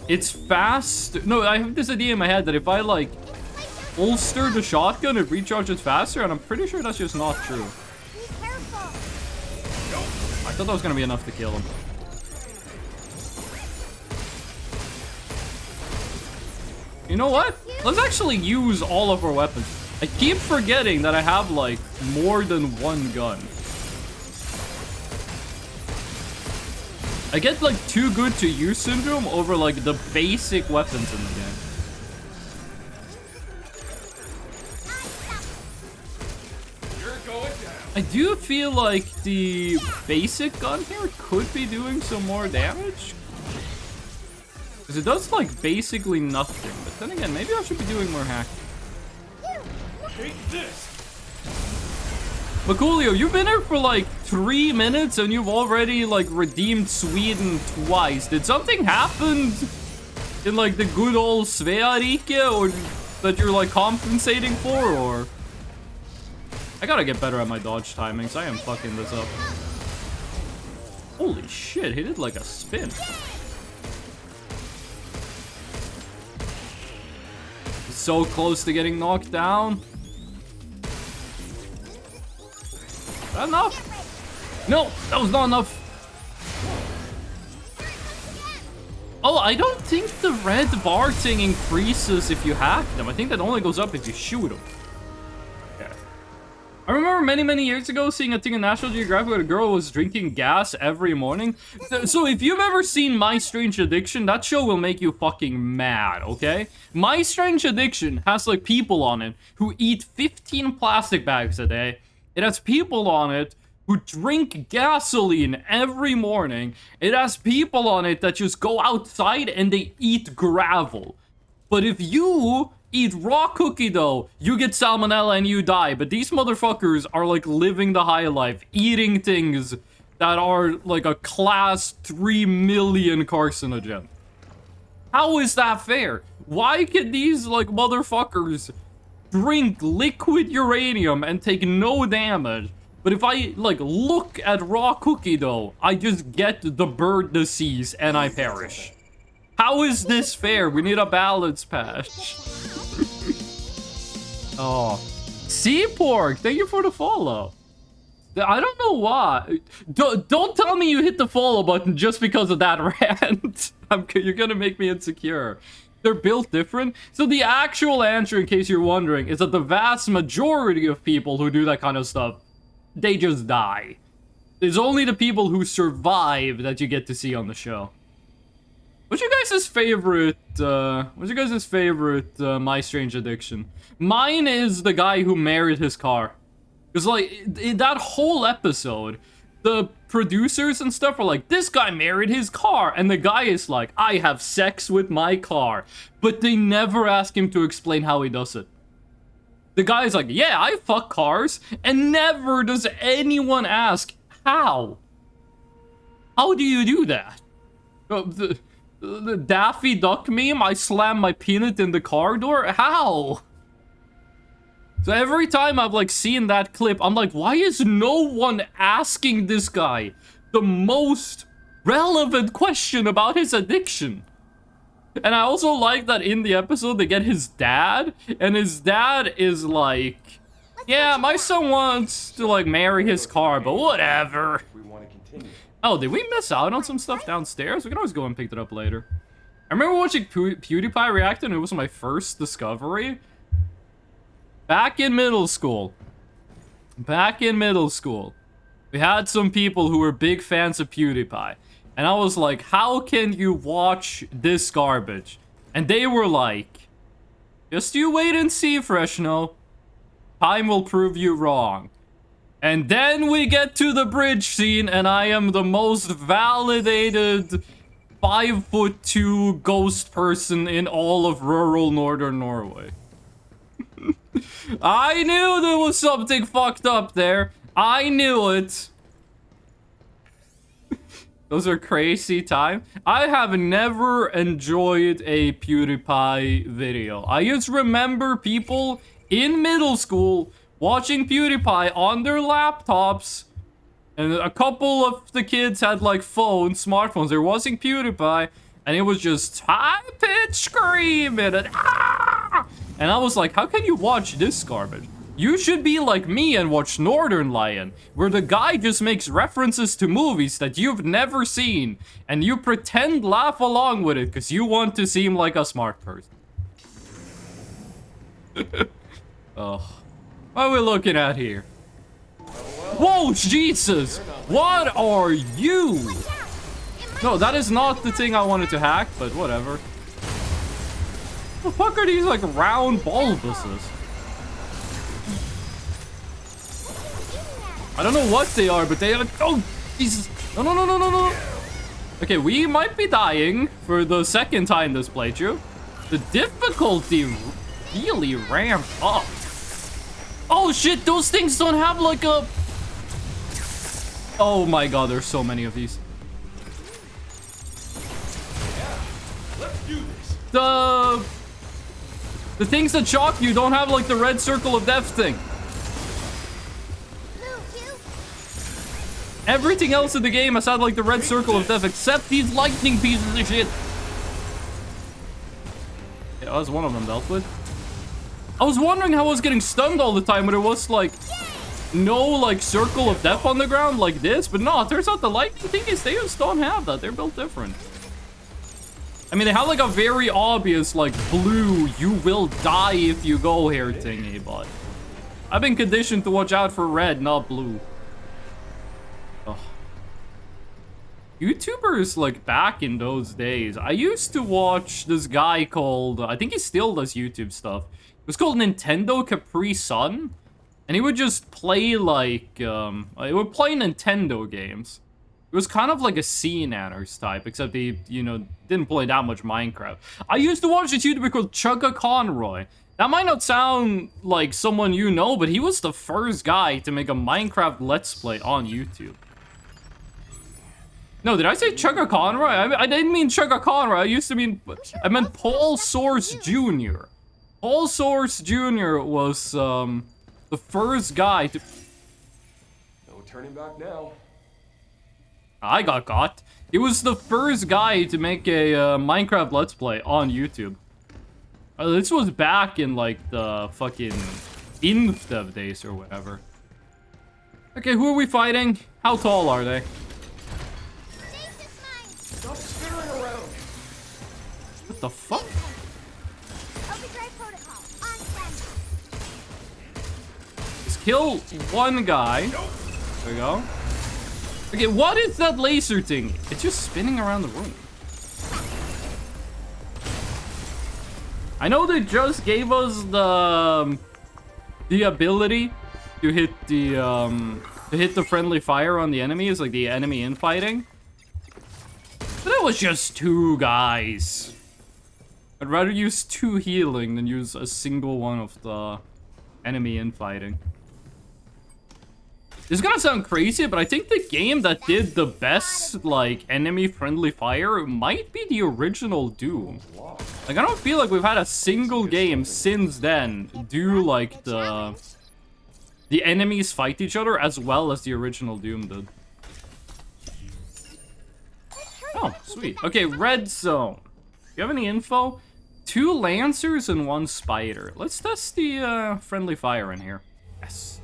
it's fast. No, I have this idea in my head that if I, like, holster the shotgun, it recharges faster, and I'm pretty sure that's just not true. Be careful. I thought that was gonna be enough to kill him. You know what? Let's actually use all of our weapons. I keep forgetting that I have, like, more than one gun. I get, like, too good to use syndrome over, like, the basic weapons in the game. You're going down. I do feel like the basic gun here could be doing some more damage. Because it does, like, basically nothing. But then again, maybe I should be doing more hacking. Take this! Baculio, you've been here for like 3 minutes and you've already like redeemed Sweden twice. Did something happen in like the good old Svea Rike, or that you're like compensating for, or? I gotta get better at my dodge timings. I am fucking this up. Holy shit, he did like a spin. So close to getting knocked down. That enough? No, that was not enough. Oh, I don't think the red bar thing increases if you hack them. I think that only goes up if you shoot them. Yeah. I remember many years ago seeing a thing in National Geographic where a girl was drinking gas every morning. So if you've ever seen My Strange Addiction, that show will make you fucking mad, okay? My Strange Addiction has like people on it who eat 15 plastic bags a day. It has people on it who drink gasoline every morning. It has people on it that just go outside and they eat gravel. But if you eat raw cookie dough, you get salmonella and you die. But these motherfuckers are like living the high life, eating things that are like a class 3 million carcinogen. How is that fair? Why can these like motherfuckers drink liquid uranium and take no damage, but if I like look at raw cookie dough, I just get the bird disease and I perish? How is this fair? We need a balance patch. Oh, Seapork, thank you for the follow. I don't know why. Don't tell me you hit the follow button just because of that rant. You're gonna make me insecure. They're built different. So the actual answer, in case you're wondering, is that the vast majority of people who do that kind of stuff, they just die. It's only the people who survive that you get to see on the show. What's your guys' favorite, My Strange Addiction? Mine is the guy who married his car. Because, like, in that whole episode, the producers and stuff are like, this guy married his car. And the guy is like, I have sex with my car. But they never ask him to explain how he does it. The guy is like, yeah, I fuck cars. And never does anyone ask, how? How do you do that? The Daffy Duck meme, I slam my peanut in the car door? How? So every time I've, like, seen that clip, I'm like, why is no one asking this guy the most relevant question about his addiction? And I also like that in the episode, they get his dad, and his dad is like, yeah, my son wants to, like, marry his car, but whatever. We want to continue. Oh, did we miss out on some stuff downstairs? We can always go and pick it up later. I remember watching PewDiePie react, and it was my first discovery. Back in middle school, we had some people who were big fans of PewDiePie. And I was like, how can you watch this garbage? And they were like, just you wait and see, Freshno. Time will prove you wrong. And then we get to the bridge scene, and I am the most validated 5'2" ghost person in all of rural northern Norway. I knew there was something fucked up there. I knew it. Those are crazy times. I have never enjoyed a PewDiePie video. I just remember people in middle school watching PewDiePie on their laptops. And a couple of the kids had, like, smartphones. They were watching PewDiePie. And it was just high-pitched screaming and ah! And I was like, how can you watch this garbage? You should be like me and watch Northern Lion, where the guy just makes references to movies that you've never seen, and you pretend laugh along with it because you want to seem like a smart person. Oh, what are we looking at here? Whoa, Jesus! What are you? No, that is not the thing I wanted to hack, but whatever. What the fuck are these, like, round bulbuses? I don't know what they are, but they are... Oh, Jesus. No. Okay, we might be dying for the second time this playthrough. The difficulty really ramped up. Oh, shit, those things don't have, like, a... Oh, my God, there's so many of these. Let's do this. The things that shock you don't have, like, the red circle of death thing. Everything else in the game has had, like, the red circle of death, except these lightning pieces of shit. Yeah, that was one of them dealt with. I was wondering how I was getting stunned all the time when there was, like, no, like, circle of death on the ground like this. But no, it turns out the lightning thingies, they just don't have that. They're built different. I mean, they have, like, a very obvious, like, blue, you will die if you go here thingy, but I've been conditioned to watch out for red, not blue. Oh. YouTubers, like, back in those days, I used to watch this guy called, I think he still does YouTube stuff. It was called Nintendo Capri Sun, and he would just play, like, he would play Nintendo games. It was kind of like a Sea-Nanners type, except he, you know, didn't play that much Minecraft. I used to watch this YouTuber called Chugga Conroy. That might not sound like someone you know, but he was the first guy to make a Minecraft Let's Play on YouTube. No, did I say Chugga Conroy? I didn't mean Chugga Conroy. I meant Paul Source Jr. Paul Source Jr. was the first guy to... No turning back now. I got caught. He was the first guy to make a Minecraft Let's Play on YouTube. This was back in, like, the fucking Inf-dev days or whatever. Okay, who are we fighting? How tall are they? Stop skittering around. What the fuck? Overdrive protocol on standby. Just kill one guy. There we go. Okay, what is that laser thing? It's just spinning around the room. I know they just gave us the ability to hit the friendly fire on the enemies, like the enemy infighting. But that was just 2 guys. I'd rather use 2 healing than use a single one of the enemy infighting. It's gonna sound crazy, but I think the game that did the best, like, enemy-friendly fire might be the original Doom. Like, I don't feel like we've had a single game since then do, like, the enemies fight each other as well as the original Doom did. Oh, sweet. Okay, red zone. Do you have any info? 2 Lancers and 1 Spider. Let's test the friendly fire in here. Yes.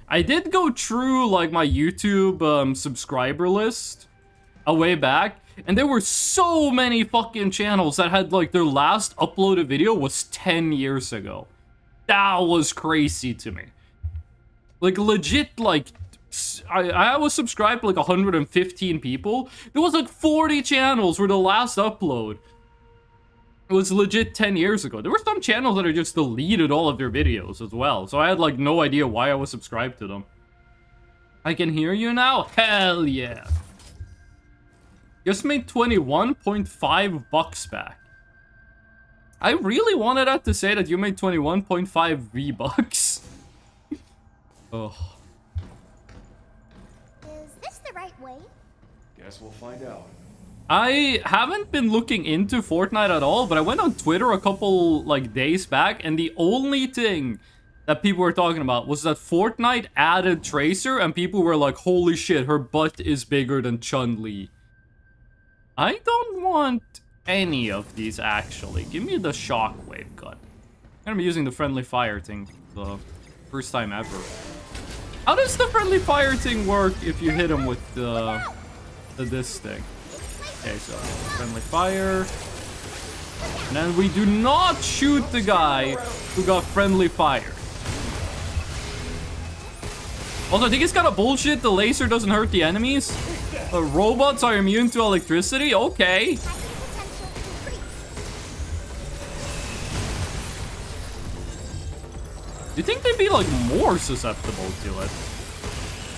I did go through, like, my YouTube subscriber list a way back, and there were so many fucking channels that had, like, their last uploaded video was 10 years ago. That was crazy to me. Like, legit, like, I was subscribed to, like, 115 people. There was, like, 40 channels where the last upload was legit 10 years ago. There were some channels that are just deleted all of their videos as well. So I had, like, no idea why I was subscribed to them. I can hear you now? Hell yeah. Just made 21.5 bucks back. I really wanted that to say that you made 21.5 V-Bucks. Oh. Is this the right way? Guess we'll find out. I haven't been looking into Fortnite at all, but I went on Twitter a couple, like, days back, and the only thing that people were talking about was that Fortnite added Tracer, and people were like, holy shit, her butt is bigger than Chun-Li. I don't want any of these, actually. Give me the shockwave gun. I'm gonna be using the friendly fire thing for the first time ever. How does the friendly fire thing work if you hit him with this thing? Okay, so friendly fire. And then we do not shoot the guy who got friendly fire. Also, I think it's kind of bullshit. The laser doesn't hurt the enemies. The robots are immune to electricity. Okay. Do you think they'd be, like, more susceptible to it?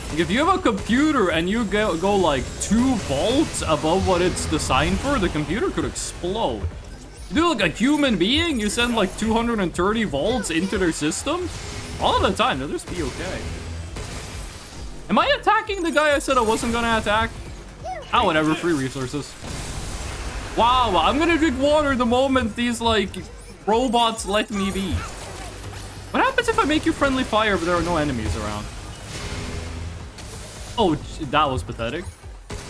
Like, if you have a computer and you go like 2 volts above what it's designed for, the computer could explode. You do like a human being, you send like 230 volts into their system, all the time, they'll just be okay. Am I attacking the guy I said I wasn't gonna attack? Ah, whatever, free resources. Wow, I'm gonna drink water the moment these, like, robots let me be. What happens if I make you friendly fire but there are no enemies around? Oh, that was pathetic.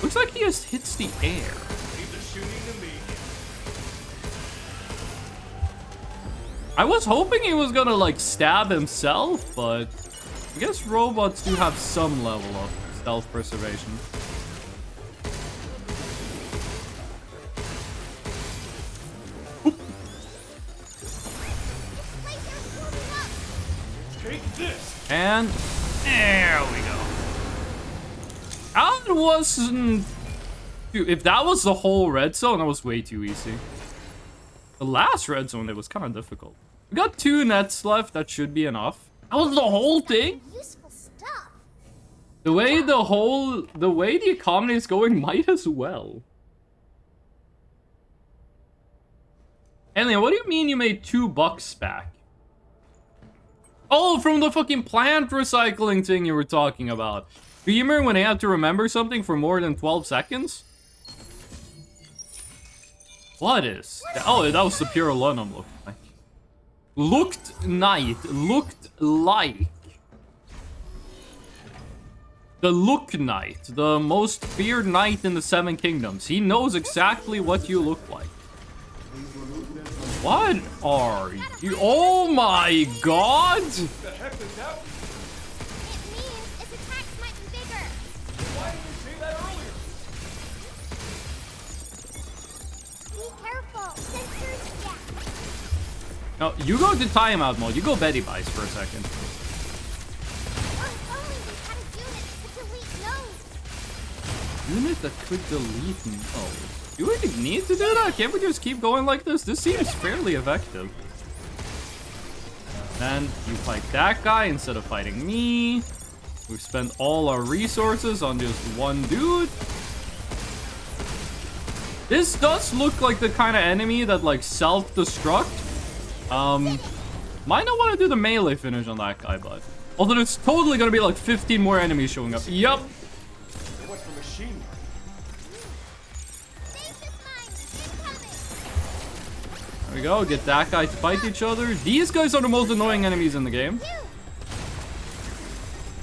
Looks like he just hits the air. I was hoping he was gonna, like, stab himself, but I guess robots do have some level of stealth preservation. Take this. And there we go. That wasn't... Dude, if that was the whole red zone, that was way too easy. The last red zone, it was kind of difficult. We got 2 nets left. That should be enough. That was the whole thing? Useful stuff. The way the economy is going, might as well. Alien, what do you mean you made $2 back? Oh, from the fucking plant recycling thing you were talking about. Do you remember when I had to remember something for more than 12 seconds? What is that? Oh, that was the pure aluminum look like. Looked like. The Look Knight, the most feared knight in the 7 kingdoms. He knows exactly what you look like. What are you? Oh my god! The heck is that? It means its attacks might be bigger. Why didn't you say that earlier? Be careful. Sensors, yeah. No, you go to timeout mode. You go Betty Bice for a second. Or if only we had a unit to delete nodes. Unit that could delete nodes. Do we need to do that? Can't we just keep going like this? This seems fairly effective. Then you fight that guy instead of fighting me. We've spent all our resources on just one dude. This does look like the kind of enemy that like self-destruct. Might not want to do the melee finish on that guy, but although there's totally gonna be like 15 more enemies showing up. Yup. What's the machine? There we go. Get that guy to fight each other. These guys are the most annoying enemies in the game.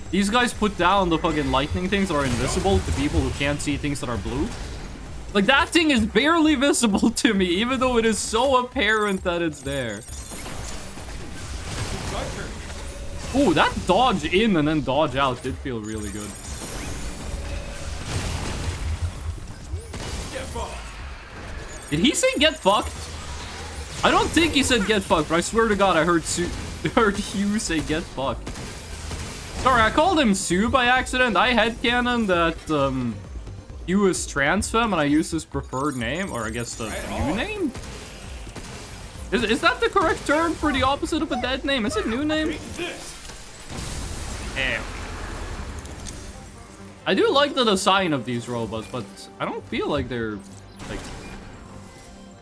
These guys put down the fucking lightning things that are invisible to people who can't see things that are blue. Like, that thing is barely visible to me, even though it is so apparent that it's there. Ooh, that dodge in and then dodge out did feel really good. Did he say get fucked? I don't think he said get fucked, but I swear to God I heard you say get fucked. Sorry, I called him Sue by accident. I headcanon that he was trans femme and I used his preferred name, or I guess the new name? Is that the correct term for the opposite of a dead name? Is it new name? Ew. I do like the design of these robots, but I don't feel like they're like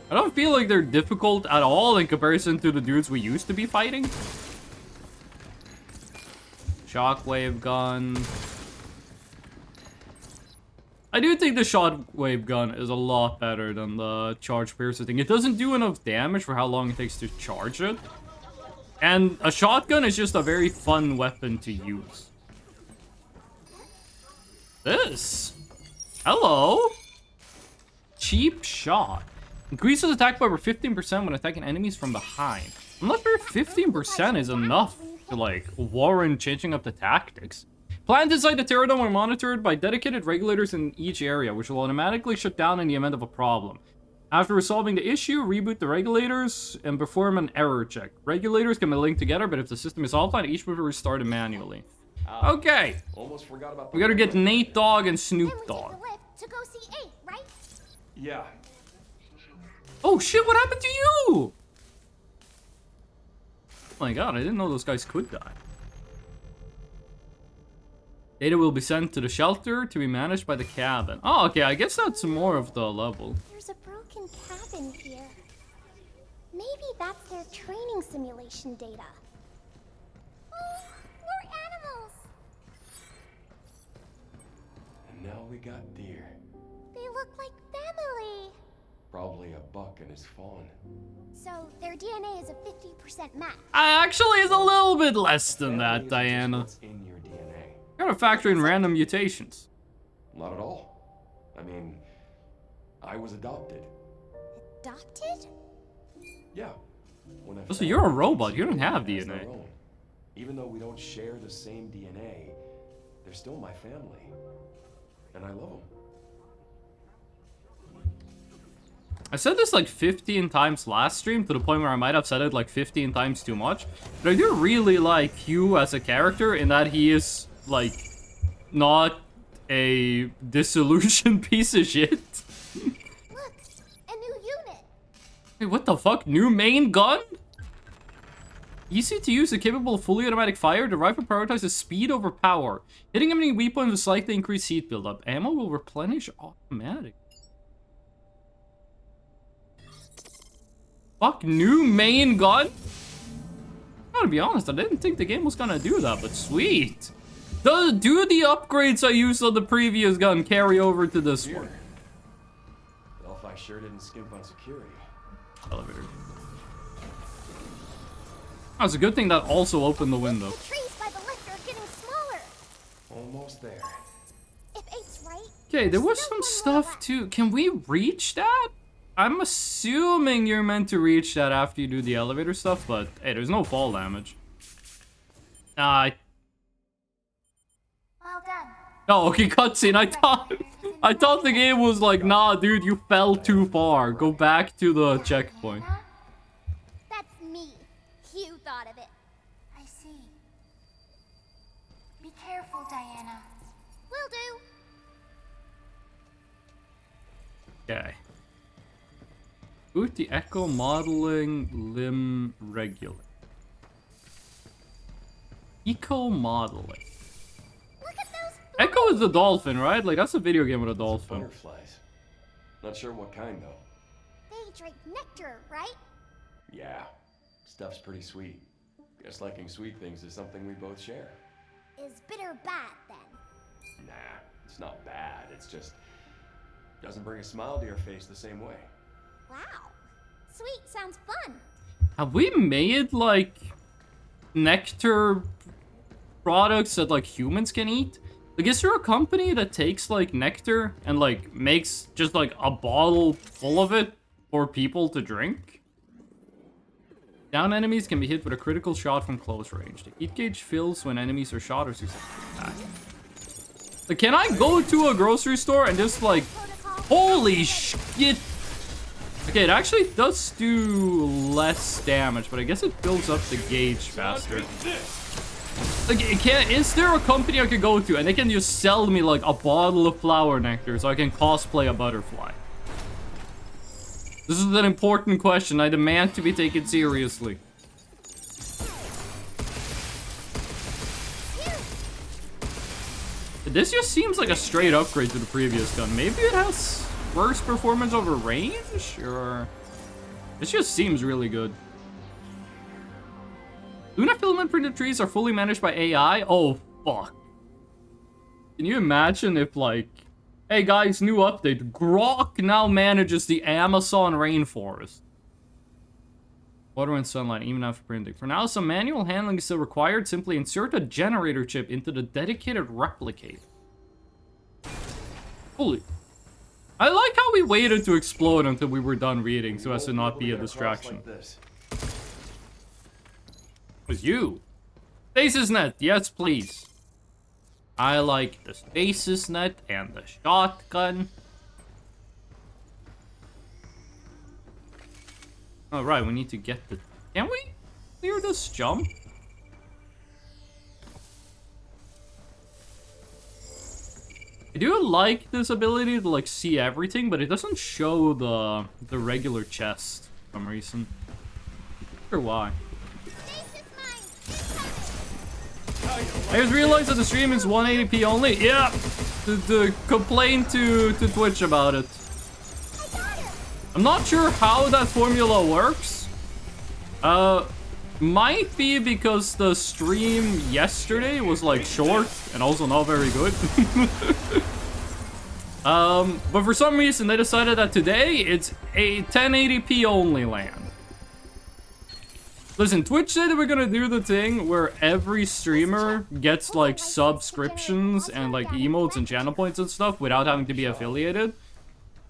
I don't feel like they're difficult at all in comparison to the dudes we used to be fighting. Shockwave gun. I do think the shockwave gun is a lot better than the charge piercer thing. It doesn't do enough damage for how long it takes to charge it. And a shotgun is just a very fun weapon to use. This. Hello. Cheap shot. Increases attack by over 15% when attacking enemies from behind. I'm not sure if 15% is enough to, like, warrant changing up the tactics. Plants inside the Terradome are monitored by dedicated regulators in each area, which will automatically shut down in the event of a problem. After resolving the issue, reboot the regulators and perform an error check. Regulators can be linked together, but if the system is offline, each will be restarted manually. Okay. Almost forgot about. We gotta get Nate Dogg and Snoop Dogg. To go see 8, right? Yeah. Oh shit, what happened to you? Oh my god, I didn't know those guys could die. Data will be sent to the shelter to be managed by the cabin. Oh, okay, I guess that's more of the level. There's a broken cabin here. Maybe that's their training simulation data. Oh, more animals! And now we got deer. They look like family. Probably a buck and his fawn. So their DNA is a 50% match. Actually, it's a little bit less than that, Diana. What's in your DNA? Gotta factor in random mutations. Not at all. I mean, I was adopted. Adopted? Yeah. When a So you're a family robot, takes you don't have as their DNA. own. Even though we don't share the same DNA, they're still my family. And I love them. I said this like 15 times last stream, to the point where I might have said it like 15 times too much. But I do really like Hugh as a character in that he is, like, not a disillusioned piece of shit. Look, a new unit. Wait, what the fuck? New main gun? Easy to use and capable of fully automatic fire, the rifle prioritizes speed over power. Hitting enemy weapons will slightly increase heat buildup. Ammo will replenish automatic. Fuck, new main gun? I gotta be honest, I didn't think the game was gonna do that, but sweet. Do the upgrades I used on the previous gun carry over to this one? Delphi sure didn't skimp on security. Elevator. Oh, it's a good thing that also opened the window. The trees by the lift are getting smaller. Almost there. If 8's right. Okay, there there's was still some one more stuff left. too. Can we reach that? I'm assuming you're meant to reach that after you do the elevator stuff, but hey, there's no fall damage. Well done. Oh, okay, cutscene. I thought the game was like, nah, dude, you fell too far. Go back to the checkpoint. Diana? That's me. You thought of it. I see. Be careful, Diana. Will do. Okay. Boot the Echo Modeling Limb Regulator. Eco Modeling. Look at those. Echo is the dolphin, right? Like, that's a video game with a dolphin. Butterflies. Not sure what kind though. They drink nectar, right? Yeah, stuff's pretty sweet. Guess liking sweet things is something we both share. Is bitter bad then? Nah, it's not bad. It's just doesn't bring a smile to your face the same way. Wow. Sweet sounds fun. Have we made, like, nectar products that, like, humans can eat? Like, is there a company that takes, like, nectar and, like, makes just, like, a bottle full of it for people to drink? Down enemies can be hit with a critical shot from close range. The heat gauge fills when enemies are shot or successfully attacked. Like, can I go to a grocery store and just, like, holy shit. Okay, it actually does do less damage, but I guess it builds up the gauge faster. Like, is there a company I could go to and they can just sell me like a bottle of flower nectar so I can cosplay a butterfly? This is an important question. I demand to be taken seriously. This just seems like a straight upgrade to the previous gun. Maybe it has worse performance over range, or this just seems really good. Luna filament printed trees are fully managed by AI. Oh fuck! Can you imagine if, like, hey guys, new update. Grok now manages the Amazon rainforest. Water and sunlight, even after printing. For now, some manual handling is still required. Simply insert a generator chip into the dedicated replicator. Holy. I like how we waited to explode until we were done reading so as to not be a distraction. Like this. It was you. Stasis net, yes please. I like the stasis net and the shotgun. Alright, we need to get the... Can we clear this jump? I do like this ability to, like, see everything, but it doesn't show the regular chest for some reason. Not sure why. I just realized that the stream is 180p only. Yeah, to complain to Twitch about it. I'm not sure how that formula works. Might be because the stream yesterday was, like, short and also not very good. But for some reason they decided that today it's a 1080p only land. Listen, Twitch said that we're gonna do the thing where every streamer gets, like, subscriptions and, like, emotes and channel points and stuff without having to be affiliated.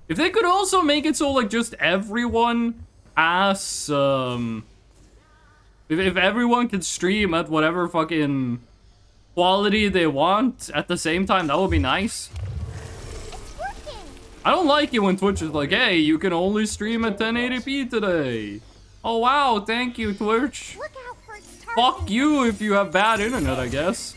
If they could also make it so, like, just everyone has, if everyone can stream at whatever fucking quality they want at the same time, that would be nice. I don't like it when Twitch is like, hey, you can only stream at 1080p today. Oh, wow, thank you, Twitch. Look out for its Fuck you if you have bad internet, I guess.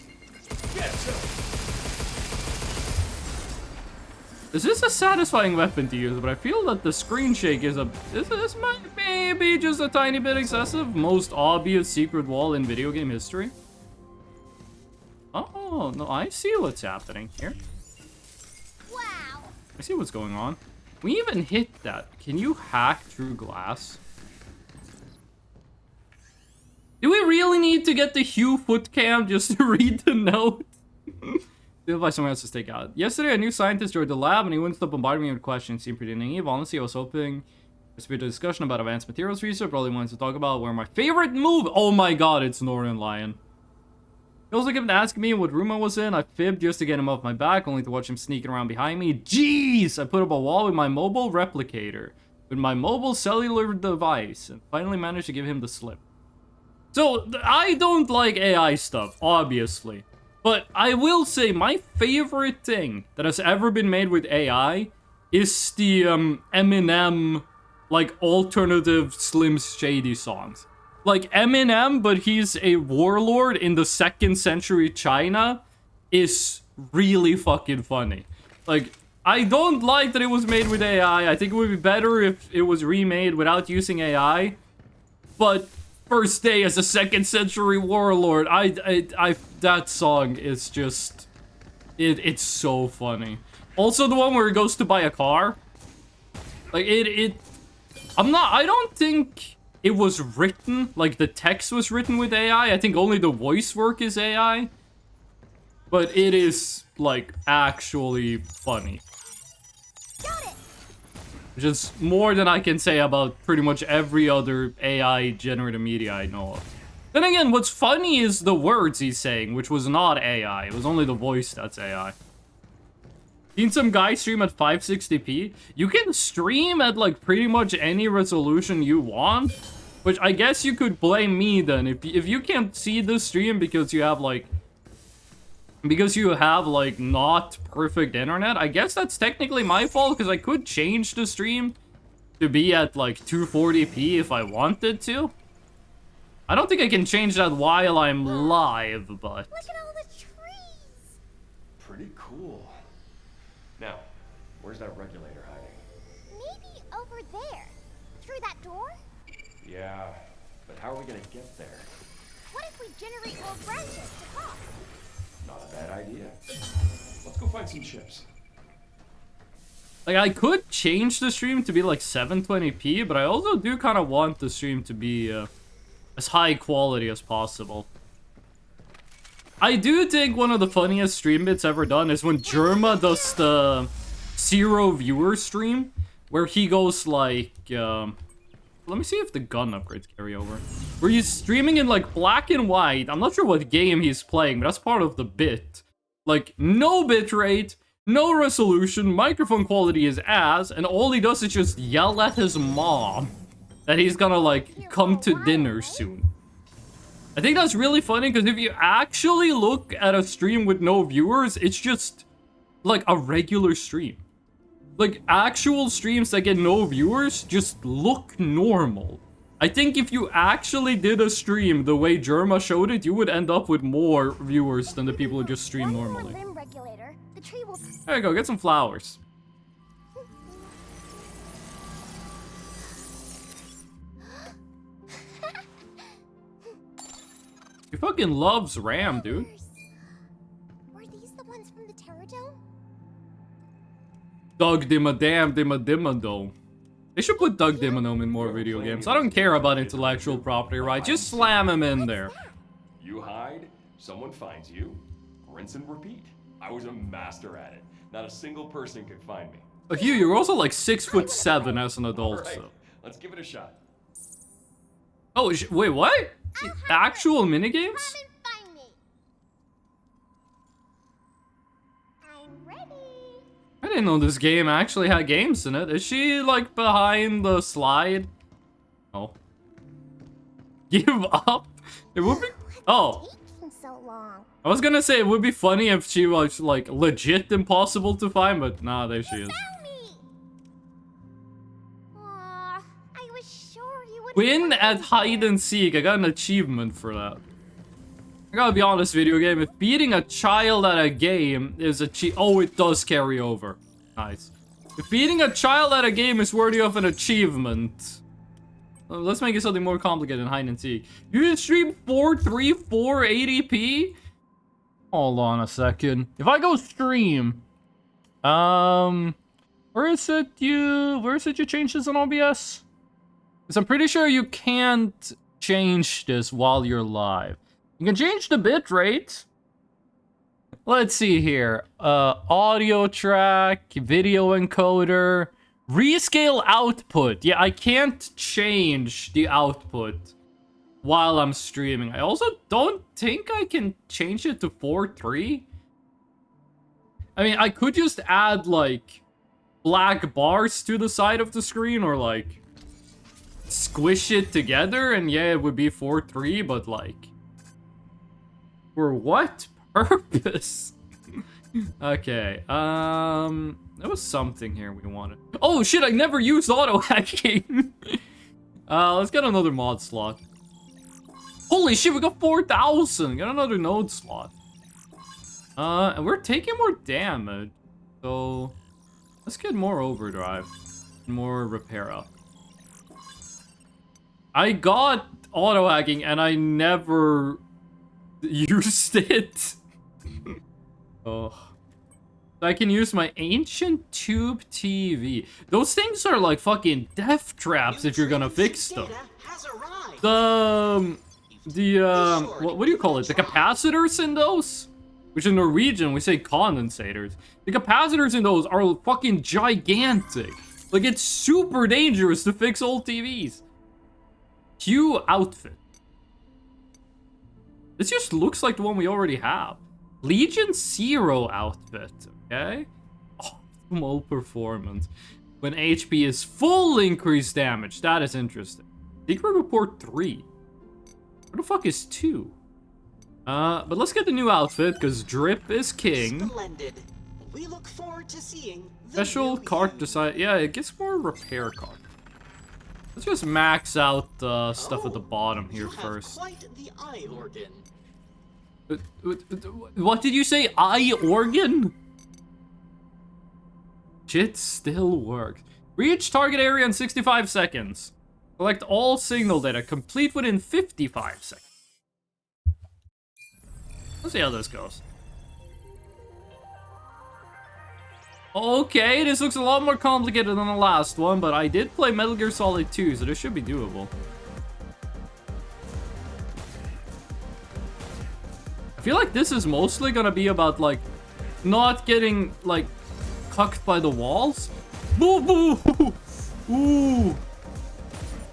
This is a satisfying weapon to use, but I feel that the screen shake is this might maybe just a tiny bit excessive. Most obvious secret wall in video game history. Oh, no, I see what's happening here. Wow. I see what's going on. We even hit that. Can you hack through glass? Do we really need to get the Hugh foot cam just to read the note? Feel by someone else's takeout. Yesterday, a new scientist joined the lab and he wouldn't stop bombarding me with questions. Seemed pretty naive. Honestly, I was hoping there's a discussion about advanced materials research. Probably wanted to talk about where my favorite move. Oh my god, it's Northern Lion. He also kept asking me what room I was in. I fibbed just to get him off my back, only to watch him sneaking around behind me. Jeez! I put up a wall with my mobile replicator. with my mobile cellular device and finally managed to give him the slip. So, I don't like AI stuff, obviously. But I will say my favorite thing that has ever been made with AI is the Eminem, like, alternative Slim Shady songs. Like, Eminem, but he's a warlord in the 2nd century China, is really fucking funny. Like, I don't like that it was made with AI. I think it would be better if it was remade without using AI. But first day as a 2nd century warlord, that song is just, it's so funny. Also the one where he goes to buy a car. Like, I don't think it was written, like the text was written with AI. I think only the voice work is AI. But it is, like, actually funny. Got it. Which is more than I can say about pretty much every other AI generated media I know of. Then again, what's funny is the words he's saying, which was not AI. It was only the voice that's AI. Seen some guy stream at 560p? You can stream at, like, pretty much any resolution you want. Which I guess you could blame me then. If you can't see the stream because you have, like, not perfect internet, I guess that's technically my fault, because I could change the stream to be at, like, 240p if I wanted to. I don't think I can change that while I'm live, but... Look at all the trees. Pretty cool. Now, where's that regulator hiding? Maybe over there. Through that door? Yeah, but how are we gonna get there? What if we generate more branches to cross? Not a bad idea. Let's go find some chips. Like, I could change the stream to be, like, 720p, but I also do kind of want the stream to be as high quality as possible. I do think one of the funniest stream bits ever done is when Germa does the 0 viewer stream, where he goes, like, let me see if the gun upgrades carry over. Where he's streaming in, like, black and white. I'm not sure what game he's playing, but that's part of the bit. Like, no bitrate, no resolution, microphone quality is ass, and all he does is just yell at his mom that he's gonna, like, come to dinner soon. I think that's really funny, because if you actually look at a stream with no viewers, it's just, like, a regular stream. Like, actual streams that get no viewers just look normal. I think if you actually did a stream the way Germa showed it, you would end up with more viewers than the people who just stream normally. Limb regulator. The tree will... There you go, get some flowers. He fucking loves Ram, dude. Were these the ones from the Terradome? Doug Dimmadome. They should put Doug Dimmadome in more video games. I don't care about intellectual property rights. Just slam him in there. You hide, someone finds you, rinse and repeat. I was a master at it. Not a single person could find me. But Hugh, you're also like 6'7" as an adult, Alright, so. let's give it a shot. Oh, wait, what? Actual minigames? Come and find me. I'm ready. I didn't know this game actually had games in it. Is she, like, behind the slide? Oh. Give up? It would be... Oh. Taking so long. I was gonna say it would be funny if she was, like, legit impossible to find, but nah, there she is. Found me. Aw, I was sure you would Win find at me. hide and seek. I got an achievement for that. I gotta be honest, video game. If beating a child at a game is oh, it does carry over. Nice. If beating a child at a game is worthy of an achievement, let's make it something more complicated than hide and seek. You can stream 434 80p. Hold on a second. If I go stream, where is it you change this on OBS? Because I'm pretty sure you can't change this while you're live. You can change the bitrate. Let's see here. Audio track, video encoder, rescale output. Yeah, I can't change the output while I'm streaming. I also don't think I can change it to 4:3. I mean, I could just add, like, black bars to the side of the screen or like squish it together and yeah, it would be 4-3, but like for what purpose? Okay, there was something here we wanted. Oh shit, I never used auto hacking. Let's get another mod slot. Holy shit, we got 4,000. Got another node slot. And we're taking more damage. So let's get more overdrive. More repair up. I got auto hacking and I never used it. Oh. So I can use my ancient tube TV. Those things are like fucking death traps if you're gonna fix them. What do you call it? The capacitors in those? Which in Norwegian we say condensators. The capacitors in those are fucking gigantic. Like it's super dangerous to fix old TVs. Q outfit. This just looks like the one we already have. Legion Zero outfit, okay? Optimal performance. When HP is full increased damage. That is interesting. Secret Report 3. Where the fuck is 2? But let's get the new outfit, because drip is king. Splendid. We look forward to seeing Special cart decide. Yeah, it gets more repair cart. Let's just max out stuff at the bottom here first. Quite the eye organ. What did you say? Eye organ? Shit still works. Reach target area in 65 seconds. Collect all signal data. Complete within 55 seconds. Let's see how this goes. Okay, this looks a lot more complicated than the last one, but I did play Metal Gear Solid 2, so this should be doable. I feel like this is mostly gonna be about, like, not getting, like, cucked by the walls. Boo boo! Ooh!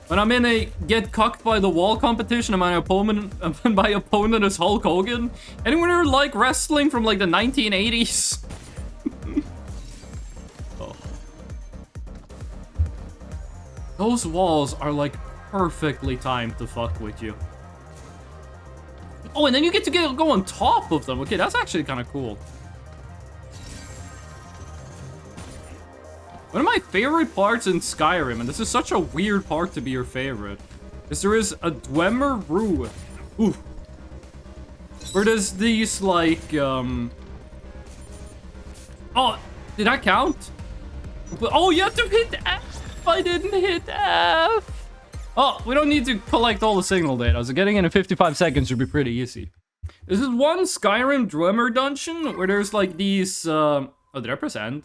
When I'm in a get cucked by the wall competition and my opponent is Hulk Hogan. Anyone ever like wrestling from, like, the 1980s? Oh. Those walls are, like, perfectly timed to fuck with you. Oh, and then you get to go on top of them. Okay, that's actually kind of cool. One of my favorite parts in Skyrim, and this is such a weird part to be your favorite, is there is a Dwemer Rue. Ooh. Where there's these, like, Oh, did that count? Oh, you have to hit F! I didn't hit F! Oh, we don't need to collect all the signal data, so getting in 55 seconds should be pretty easy. This is one Skyrim Dwemer dungeon where there's, like, these, Oh, did I press end?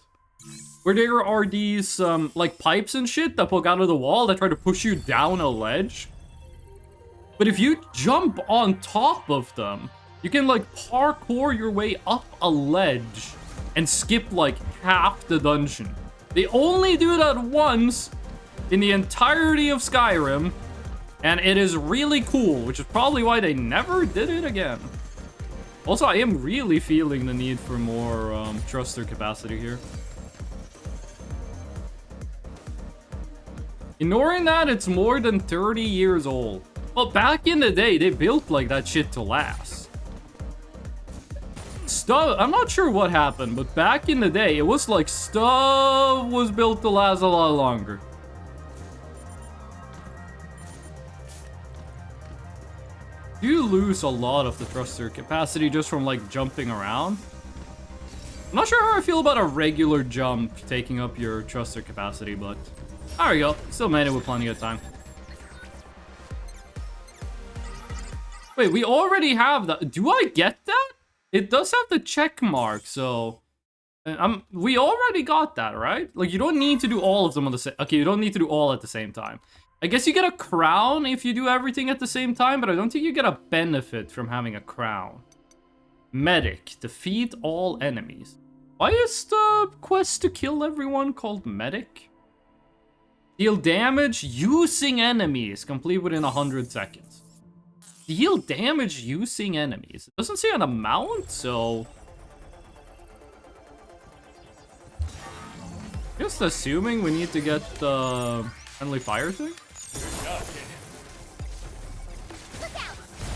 Where there are these, like, pipes and shit that poke out of the wall that try to push you down a ledge. But if you jump on top of them, you can, like, parkour your way up a ledge and skip, like, half the dungeon. They only do that once in the entirety of Skyrim, and it is really cool, which is probably why they never did it again. Also, I am really feeling the need for more, thruster capacity here. Ignoring that, it's more than 30 years old. Well, back in the day, they built like that shit to last. Stuff, I'm not sure what happened, but back in the day, it was like stuff was built to last a lot longer. You lose a lot of the thruster capacity just from like jumping around. I'm not sure how I feel about a regular jump taking up your thruster capacity, but there we go. Still made it with plenty of time. Wait, we already have that. Do I get that? It does have the check mark, so we already got that, right? Like, you don't need to do all of them on the same. Okay, you don't need to do all at the same time. I guess you get a crown if you do everything at the same time, but I don't think you get a benefit from having a crown. Medic. Defeat all enemies. Why is the quest to kill everyone called Medic? Deal damage using enemies. Complete within 100 seconds. Deal damage using enemies. It doesn't say an amount, so... Just assuming we need to get the friendly fire thing.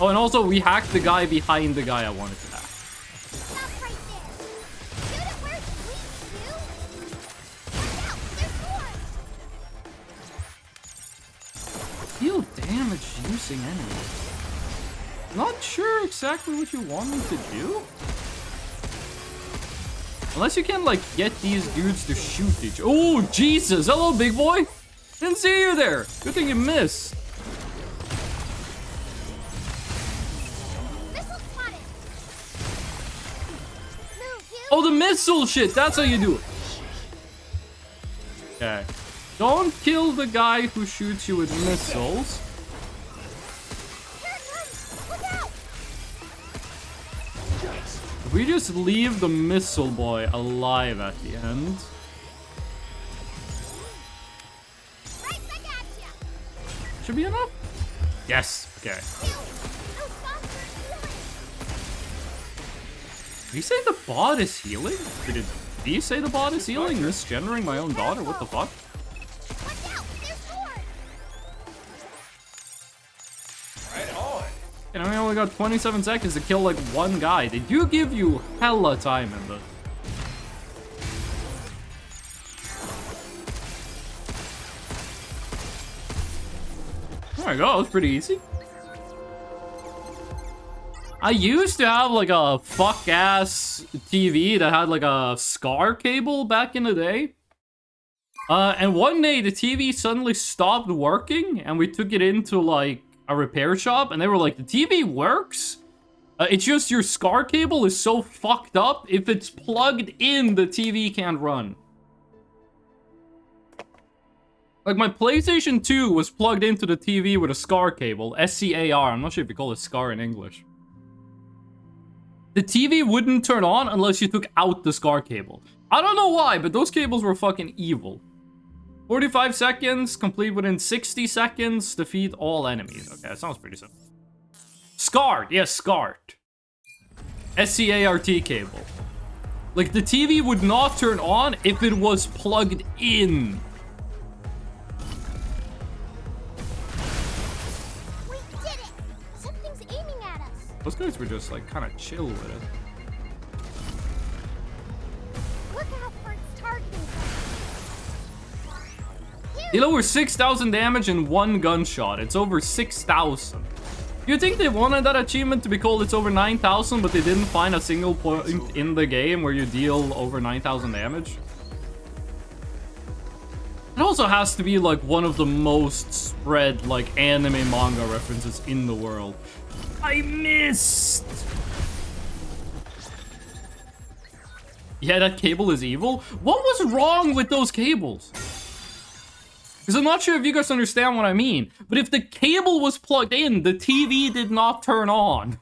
Oh, and also we hacked the guy behind the guy I wanted to hack. Stop right there. Shoot it where it's weak, you. Watch out, there's more. Deal damage using enemies. Not sure exactly what you want me to do. Unless you can, like, get these dudes to shoot each. Oh, Jesus. Hello, big boy. Didn't see you there. Good thing you missed. Missile spotted. Move, you. Oh, the missile shit. That's how you do it. Okay. Don't kill the guy who shoots you with missiles. Look out. If we just leave the missile boy alive at the end. Right back at ya. Should be enough. Yes. Okay. Those bombs are healing. Did he say the bot is healing? Did he say the bot is healing? Misgendering my own daughter? What the fuck? Watch out, there's more. Right on. And we only got 27 seconds to kill like one guy. They do give you hella time in this. There we go, that was pretty easy. I used to have like a fuck ass TV that had like a SCAR cable back in the day. And one day the TV suddenly stopped working and we took it into like a repair shop and they were like, the TV works? It's just your SCAR cable is so fucked up. If it's plugged in, the TV can't run. Like my PlayStation 2 was plugged into the TV with a SCAR cable, SCAR. I'm not sure if you call it SCAR in English. The TV wouldn't turn on unless you took out the SCAR cable. I don't know why, but those cables were fucking evil. 45 seconds, complete within 60 seconds, defeat all enemies. Okay, that sounds pretty simple. Scarred, yes, scarred. SCART cable. Like, the TV would not turn on if it was plugged in. We did it. Something's aiming at us. Those guys were just, like, kind of chill with it. Look out for its targeting. Deal over 6,000 damage in one gunshot. It's over 6,000. You think they wanted that achievement to be called It's Over 9,000, but they didn't find a single point in the game where you deal over 9,000 damage? It also has to be like one of the most spread like anime manga references in the world. I missed! Yeah, that cable is evil? What was wrong with those cables? Because I'm not sure if you guys understand what I mean, but if the cable was plugged in, the TV did not turn on.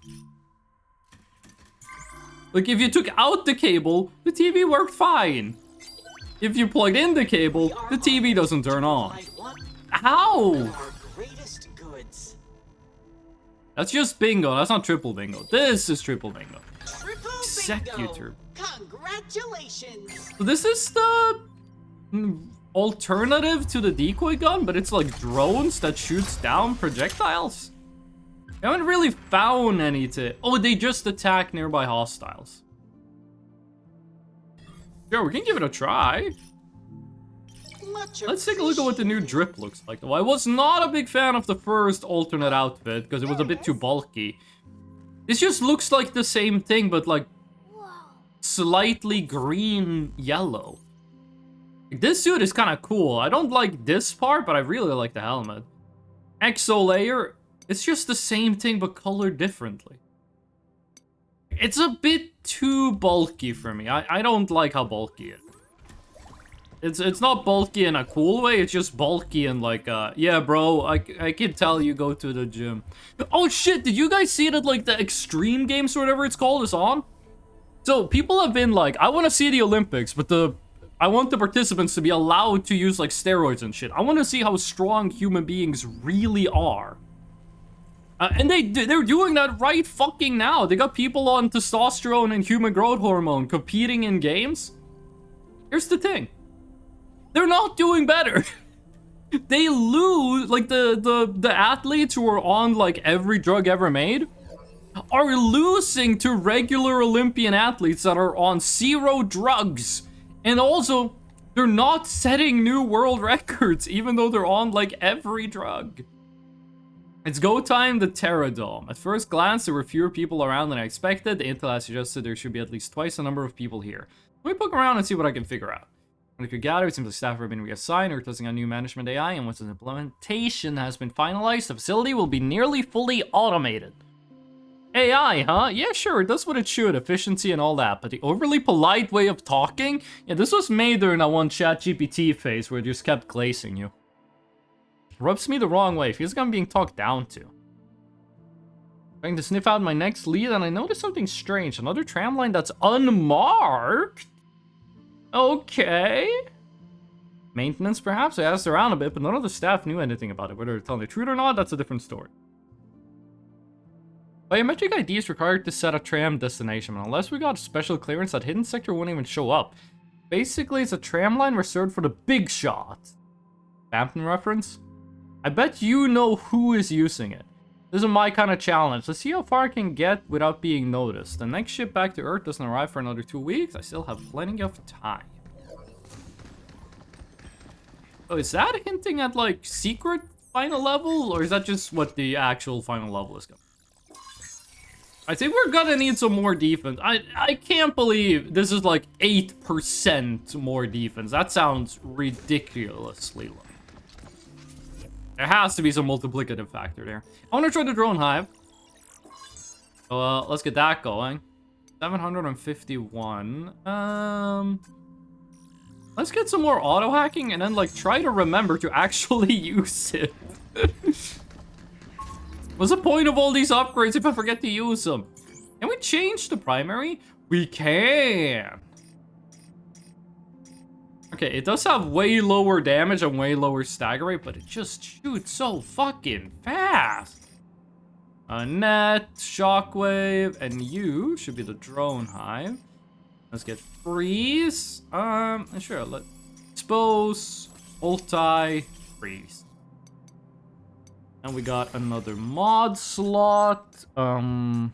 Like, if you took out the cable, the TV worked fine. If you plugged in the cable, the TV doesn't turn on. How? Our greatest goods. That's just bingo, that's not triple bingo. This is triple bingo. Triple Executor. bingo. Congratulations. So this is the alternative to the decoy gun, but it's like drones that shoots down projectiles. I haven't really found any to... Oh, they just attack nearby hostiles. Sure, we can give it a try. Let's take a look at what the new drip looks like. Though I was not a big fan of the first alternate outfit because it was a bit too bulky. This just looks like the same thing, but like slightly green yellow. This suit is kind of cool. I don't like this part, but I really like the helmet. Exo layer, it's just the same thing but colored differently. It's a bit too bulky for me. I don't like how bulky it is. It's not bulky in a cool way, it's just bulky and like, yeah, bro, I can tell you go to the gym. Oh shit, did you guys see that like the extreme games or whatever it's called is on? So people have been like, I want to see the Olympics, but I want the participants to be allowed to use like steroids and shit. I want to see how strong human beings really are. And they're doing that right fucking now. They got people on testosterone and human growth hormone competing in games. Here's the thing. they're not doing better. They lose, like the athletes who are on like every drug ever made are losing to regular Olympian athletes that are on 0 drugs. And also, they're not setting new world records, even though they're on like every drug. It's go time, the Terradome. At first glance, there were fewer people around than I expected. The intel has suggested there should be at least twice the number of people here. Let me poke around and see what I can figure out. When it could gather, it seems the staff have been reassigned or testing on new management AI, and once its implementation has been finalized, the facility will be nearly fully automated. AI, huh? Yeah, sure, it does what it should, efficiency and all that, but the overly polite way of talking? Yeah, this was made during that one ChatGPT phase where it just kept glazing you. Rubs me the wrong way, feels like I'm being talked down to. Trying to sniff out my next lead, and I noticed something strange. Another tram line that's unmarked? Okay. Maintenance, perhaps? I asked around a bit, but none of the staff knew anything about it. Whether they're telling the truth or not, that's a different story. Biometric ID is required to set a tram destination, but unless we got special clearance, that hidden sector wouldn't even show up. Basically, it's a tram line reserved for the big shot. Bampton reference? I bet you know who is using it. This is my kind of challenge. Let's see how far I can get without being noticed. The next ship back to Earth doesn't arrive for another 2 weeks. I still have plenty of time. Oh, is that hinting at, like, secret final level? Or is that just what the actual final level is going to be? I think we're gonna need some more defense. I can't believe this is, like, 8% more defense. That sounds ridiculously low. There has to be some multiplicative factor there. I want to try the drone hive. So, let's get that going. 751. Let's get some more auto hacking and then like try to remember to actually use it. What's the point of all these upgrades if I forget to use them? Can we change the primary? We can. Okay, it does have way lower damage and way lower stagger rate, but it just shoots so fucking fast. Net, shockwave, and you should be the drone hive. Let's get freeze. Sure, let's expose, multi, freeze. And we got another mod slot. No.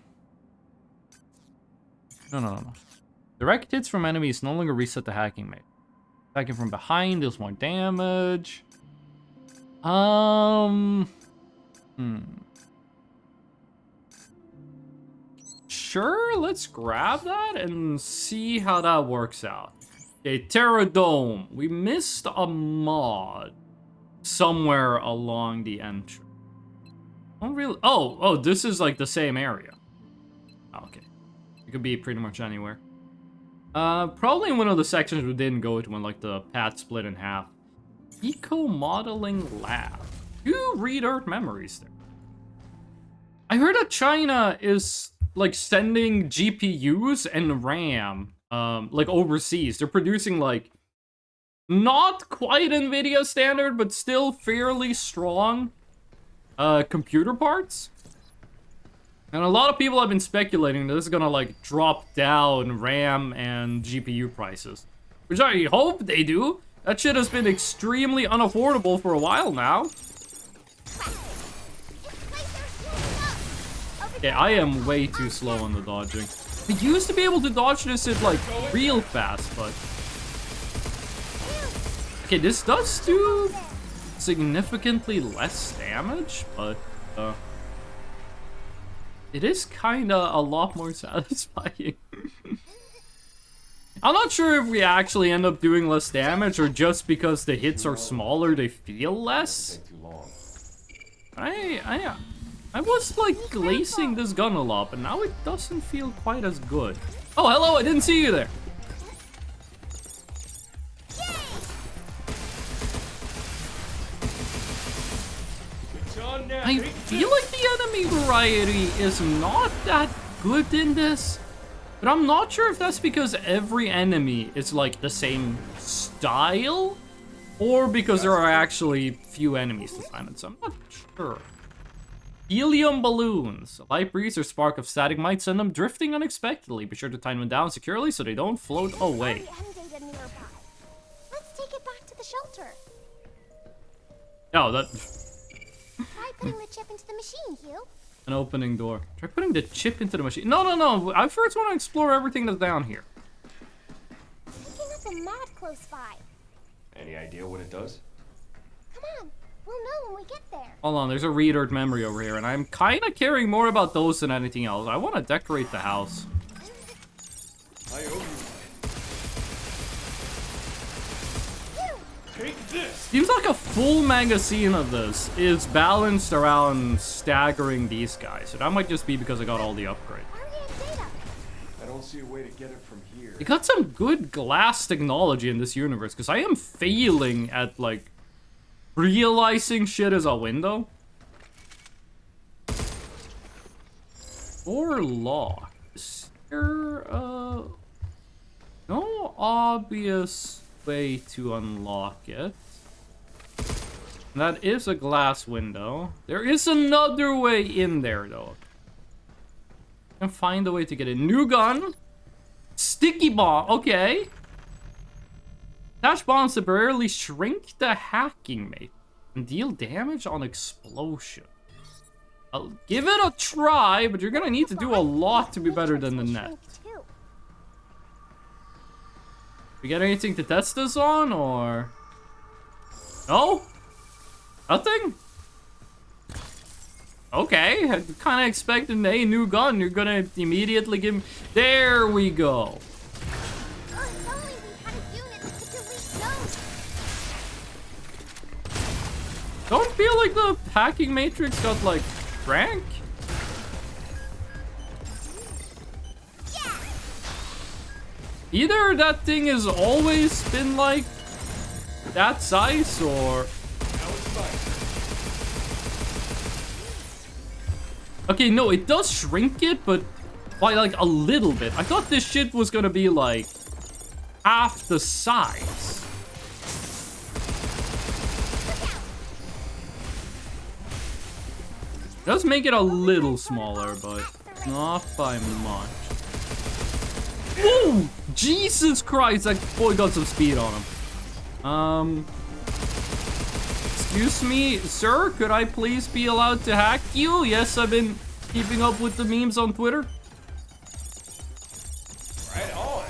Direct hits from enemies no longer reset the hacking mate. Attacking from behind deals more damage. Sure, let's grab that and see how that works out. Okay, Terradome. We missed a mod somewhere along the entrance. Oh, really? Oh, this is like the same area. Okay. It could be pretty much anywhere. Probably in one of the sections we didn't go to when like the path split in half. Eco Modeling Lab. You read Earth memories there. I heard that China is like sending GPUs and RAM like overseas. They're producing like not quite NVIDIA standard, but still fairly strong computer parts. And a lot of people have been speculating that this is gonna like drop down RAM and GPU prices, which I hope they do. That shit has been extremely unaffordable for a while now. Okay, I am way too slow on the dodging. I used to be able to dodge this at like real fast, but okay, this does do significantly less damage, but it is kinda a lot more satisfying. I'm not sure if we actually end up doing less damage or just because the hits are smaller, they feel less. I was like glazing this gun a lot, but now it doesn't feel quite as good. Oh, hello, I didn't see you there. I feel like the enemy variety is not that good in this, but I'm not sure if that's because every enemy is like the same style or because there are actually few enemies this time, so I'm not sure. Helium balloons. A light breeze or spark of static might send them drifting unexpectedly. Be sure to tie them down securely so they don't float away. Let's take it back to the the shelter. Oh, that... Try putting the chip into the machine, Hugh. An opening door. Try putting the chip into the machine. No, no, no. I first want to explore everything that's down here. Picking up a mod close by. Any idea what it does? Come on, we'll know when we get there. Hold on, there's a reader memory over here, and I'm kind of caring more about those than anything else. I want to decorate the house. I owe you. Take this! Seems like a full magazine of this is balanced around staggering these guys. So that might just be because I got all the upgrades. Why are we getting data? I don't see a way to get it from here. You got some good glass technology in this universe, because I am failing at, like, realizing shit as a window. Or lock. Is there, no obvious way to unlock it. That is a glass window. There is another way in there, though. I can find a way to get a new gun. Sticky bomb. Okay. Attach bombs temporarily shrink the hacking mate and deal damage on explosion. I'll give it a try, but you're gonna need to do a lot to be better than the net. We got anything to test this on, or... No? Nothing? Okay, I kind of expected a new gun. You're gonna immediately give me... There we go. If only we had a unit that could delete nodes. Don't feel like the hacking matrix got, like, rank? Either that thing has always been, like, that size, or... Okay, no, it does shrink it, but by, like, a little bit. I thought this shit was gonna be, like, half the size. It does make it a little smaller, but not by much. Whoa! Jesus Christ, that boy got some speed on him. Excuse me, sir, could I please be allowed to hack you? Yes, I've been keeping up with the memes on Twitter. Right on.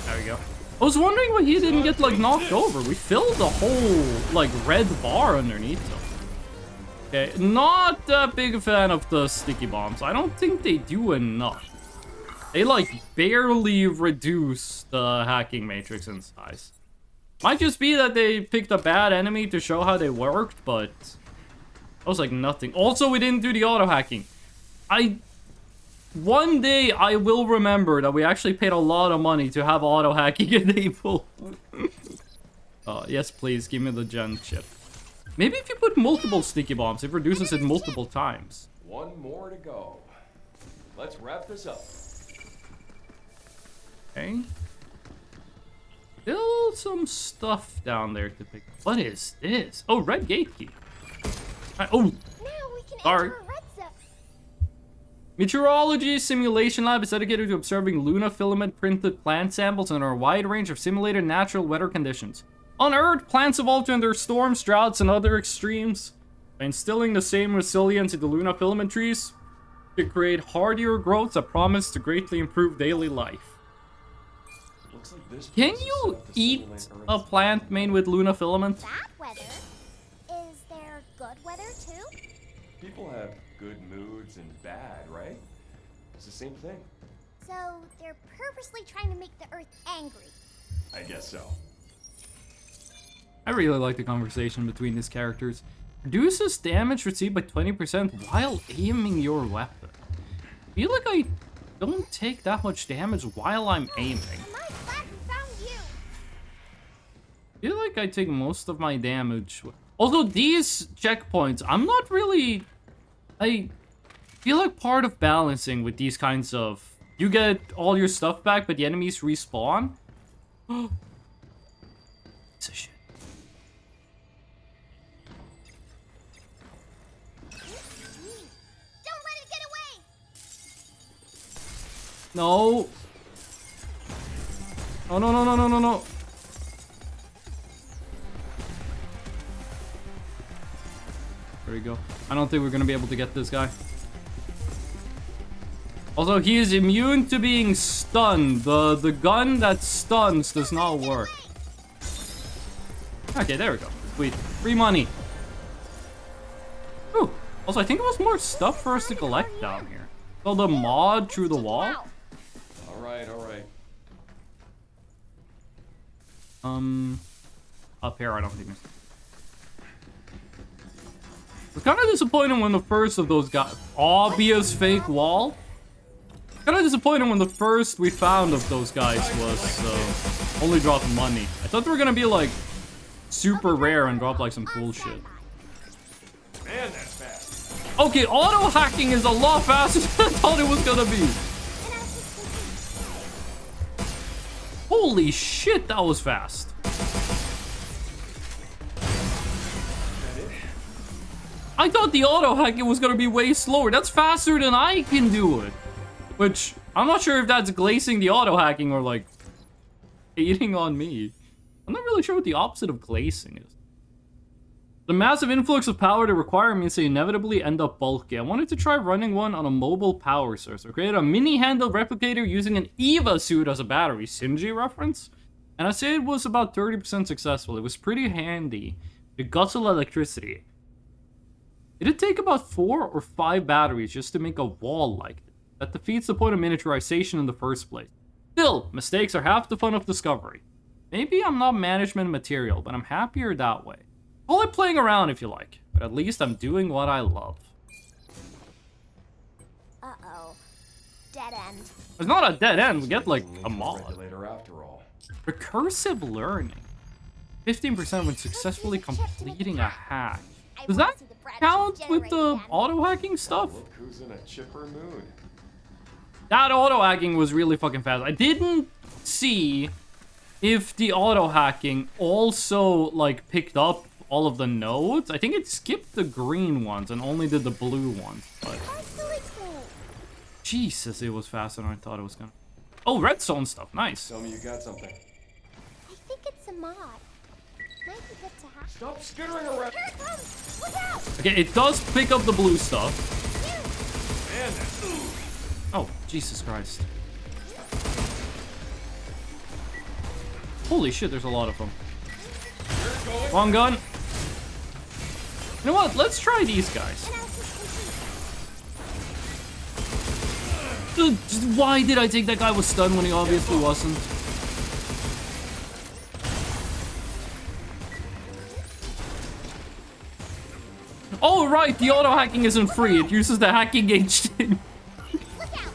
There we go. I was wondering why he didn't get, like, knocked over. We filled the whole, like, red bar underneath him. Okay, not that big a fan of the sticky bombs. I don't think they do enough. They, like, barely reduce the hacking matrix in size. Might just be that they picked a bad enemy to show how they worked, but... that was, like, nothing. Also, we didn't do the auto-hacking. One day, I will remember that we actually paid a lot of money to have auto-hacking enabled. Yes, please, give me the gen chip. Maybe if you put multiple sticky bombs, it reduces it multiple times. One more to go. Let's wrap this up. Okay. Still some stuff down there to pick. What is this? Oh, red gate key. Oh, Now we can sorry. enter a red zone. Meteorology Simulation Lab is dedicated to observing Luna filament printed plant samples under a wide range of simulated natural weather conditions. On Earth, plants evolve to endure storms, droughts, and other extremes. By instilling the same resilience into Luna filament trees, to create hardier growths that promise to greatly improve daily life. Looks like this Can place is you set up to eat simulate a Earth's- plant made with Luna filament? Bad weather. Is there good weather too? People have good moods and bad, right? It's the same thing. So they're purposely trying to make the Earth angry. I guess so. I really like the conversation between these characters. Reduces damage received by 20% while aiming your weapon. I feel like I don't take that much damage while I'm aiming. Am I glad we found you? I feel like I take most of my damage. Although these checkpoints, I'm not really... I feel like part of balancing with these kinds of... You get all your stuff back, but the enemies respawn. It's a shit. Don't let No. Oh, no, no, no, no, no, no. There we go. I don't think we're gonna be able to get this guy. Also, he is immune to being stunned. The gun that stuns does not work. Okay, there we go. Sweet. Free money. Ooh. Also, I think it was more stuff for us to collect down here. So the mod through the wall? All right, all right. Up here, I don't think. It's kind of disappointing when the first of those got obvious fake wall. Kind of disappointing when the first we found of those guys was only drop money. I thought they were gonna be like super rare and drop like some cool shit. Man, that's fast. Okay, auto hacking is a lot faster than I thought it was gonna be. Holy shit, that was fast. I thought the auto hacking was gonna be way slower. That's faster than I can do it. Which, I'm not sure if that's glazing the auto hacking or like hating on me. I'm not really sure what the opposite of glazing is. The massive influx of power they require means they inevitably end up bulky. I wanted to try running one on a mobile power source. I created a mini-handled replicator using an EVA suit as a battery. Shinji reference? And I'd say it was about 30% successful. It was pretty handy. It guzzled electricity. It'd take about 4 or 5 batteries just to make a wall like it. That defeats the point of miniaturization in the first place. Still, mistakes are half the fun of discovery. Maybe I'm not management material, but I'm happier that way. Call it playing around if you like, but at least I'm doing what I love. Uh-oh. Dead end. It's not a dead end, we get like a mod. Regulator after all. Recursive learning. 15% when successfully completing a hack. Does that count with the auto hacking stuff? Look who's in a chipper mood. That auto hacking was really fucking fast. I didn't see if the auto hacking also like picked up all of the nodes. I think it skipped the green ones and only did the blue ones. But Jesus, it was faster than I thought it was gonna. Oh, redstone stuff. Nice. Tell me you got something. I think it's a mod. Might be good to have. Stop skittering around. Here it comes! Look out! Okay, it does pick up the blue stuff. Man, that's... Oh, Jesus Christ. Holy shit, there's a lot of them. Wrong gun. You know what? Let's try these guys. Why did I think that guy was stunned when he obviously wasn't? Oh, right, the auto-hacking isn't free. It uses the hacking gauge thing.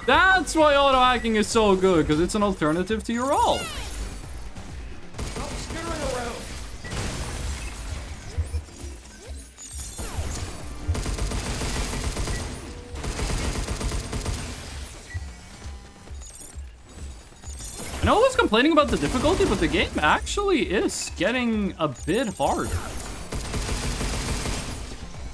That's why auto-hacking is so good, because it's an alternative to your ult. Stop skittering around. I know I was complaining about the difficulty, but the game actually is getting a bit harder.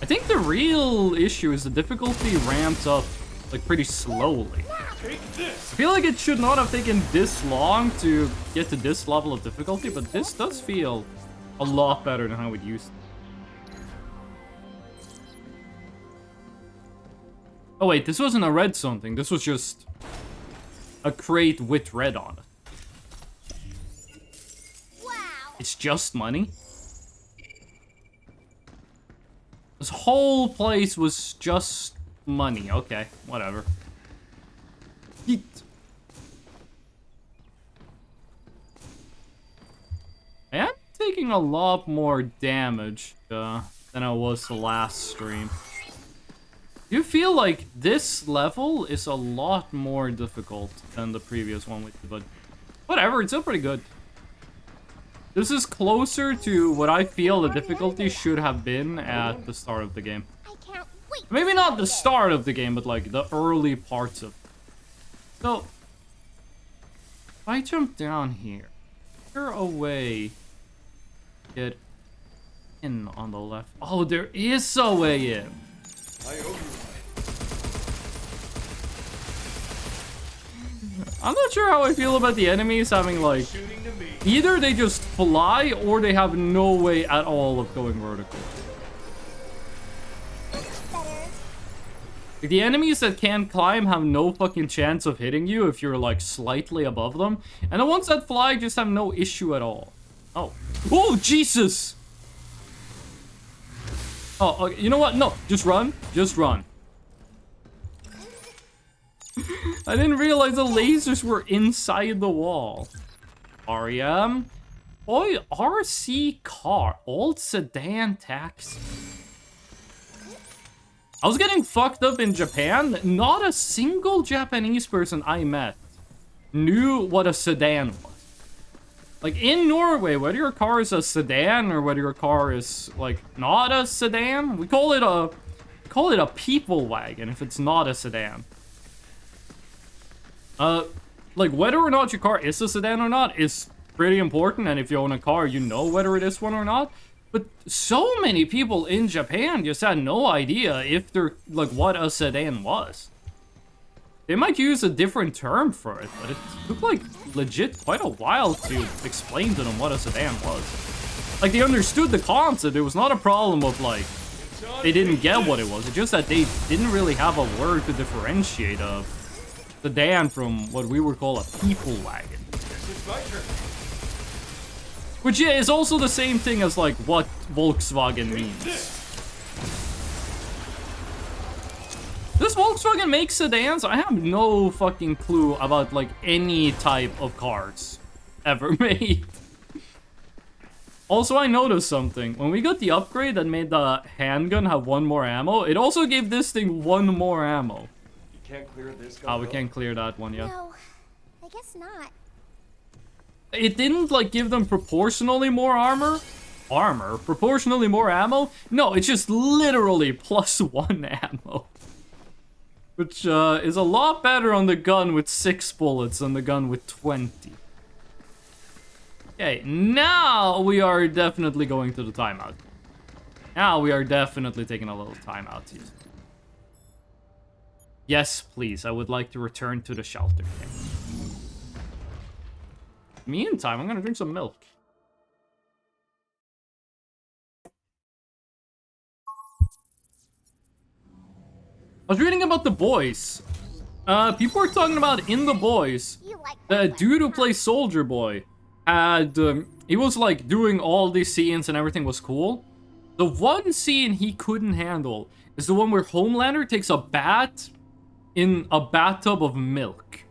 I think the real issue is the difficulty ramps up like pretty slowly. Take this. I feel like it should not have taken this long to get to this level of difficulty, but this does feel a lot better than how it used to. Oh wait, this wasn't a redstone thing. This was just a crate with red on it. Wow. It's just money. This whole place was just money. Okay, whatever. Yeet. I am taking a lot more damage than I was the last stream. You feel like this level is a lot more difficult than the previous one, but whatever, it's still pretty good. This is closer to what I feel the difficulty should have been at the start of the game. I can't wait. Maybe not the start of the game, but like the early parts of it. So, if I jump down here, is there a way to get in on the left? Oh, there is a way in. I owe you. I'm not sure how I feel about the enemies having, like... Either they just fly, or they have no way at all of going vertical. Better. The enemies that can't climb have no fucking chance of hitting you if you're, like, slightly above them. And the ones that fly just have no issue at all. Oh. Oh, Jesus! Oh, okay. You know what? No, just run. Just run. I didn't realize the lasers were inside the wall. REM. Oi, RC car. Old sedan taxi. I was getting fucked up in Japan. Not a single Japanese person I met knew what a sedan was. Like, in Norway, whether your car is a sedan or whether your car is, like, not a sedan, we call it a people wagon if it's not a sedan. Like, whether or not your car is a sedan or not is pretty important, and if you own a car, you know whether it is one or not. But so many people in Japan just had no idea if they're, like, what a sedan was. They might use a different term for it, but it took, like, legit quite a while to explain to them what a sedan was. Like, they understood the concept. It was not a problem of, like, they didn't get what it was. It's just that they didn't really have a word to differentiate a sedan from what we would call a people wagon. Which, yeah, is also the same thing as, like, what Volkswagen means. Does Volkswagen make sedans? I have no fucking clue about, like, any type of cars ever made. Also, I noticed something. When we got the upgrade that made the handgun have 1 more ammo, it also gave this thing 1 more ammo. You can't clear this gun. Oh, we can't clear that one yet. No, I guess not. It didn't, like, give them proportionally more armor? Proportionally more ammo? No, it's just literally +1 ammo. Which, is a lot better on the gun with 6 bullets than the gun with 20. Okay, now we are definitely going to the timeout. Now we are definitely taking a little timeout here. Yes, please, I would like to return to the shelter. Okay. Meantime, I'm gonna drink some milk. I was reading about The Boys. People were talking about in The Boys, You like the that dude who one, huh? plays Soldier Boy had, he was like doing all these scenes and everything was cool. The one scene he couldn't handle is the one where Homelander takes a bath in a bathtub of milk.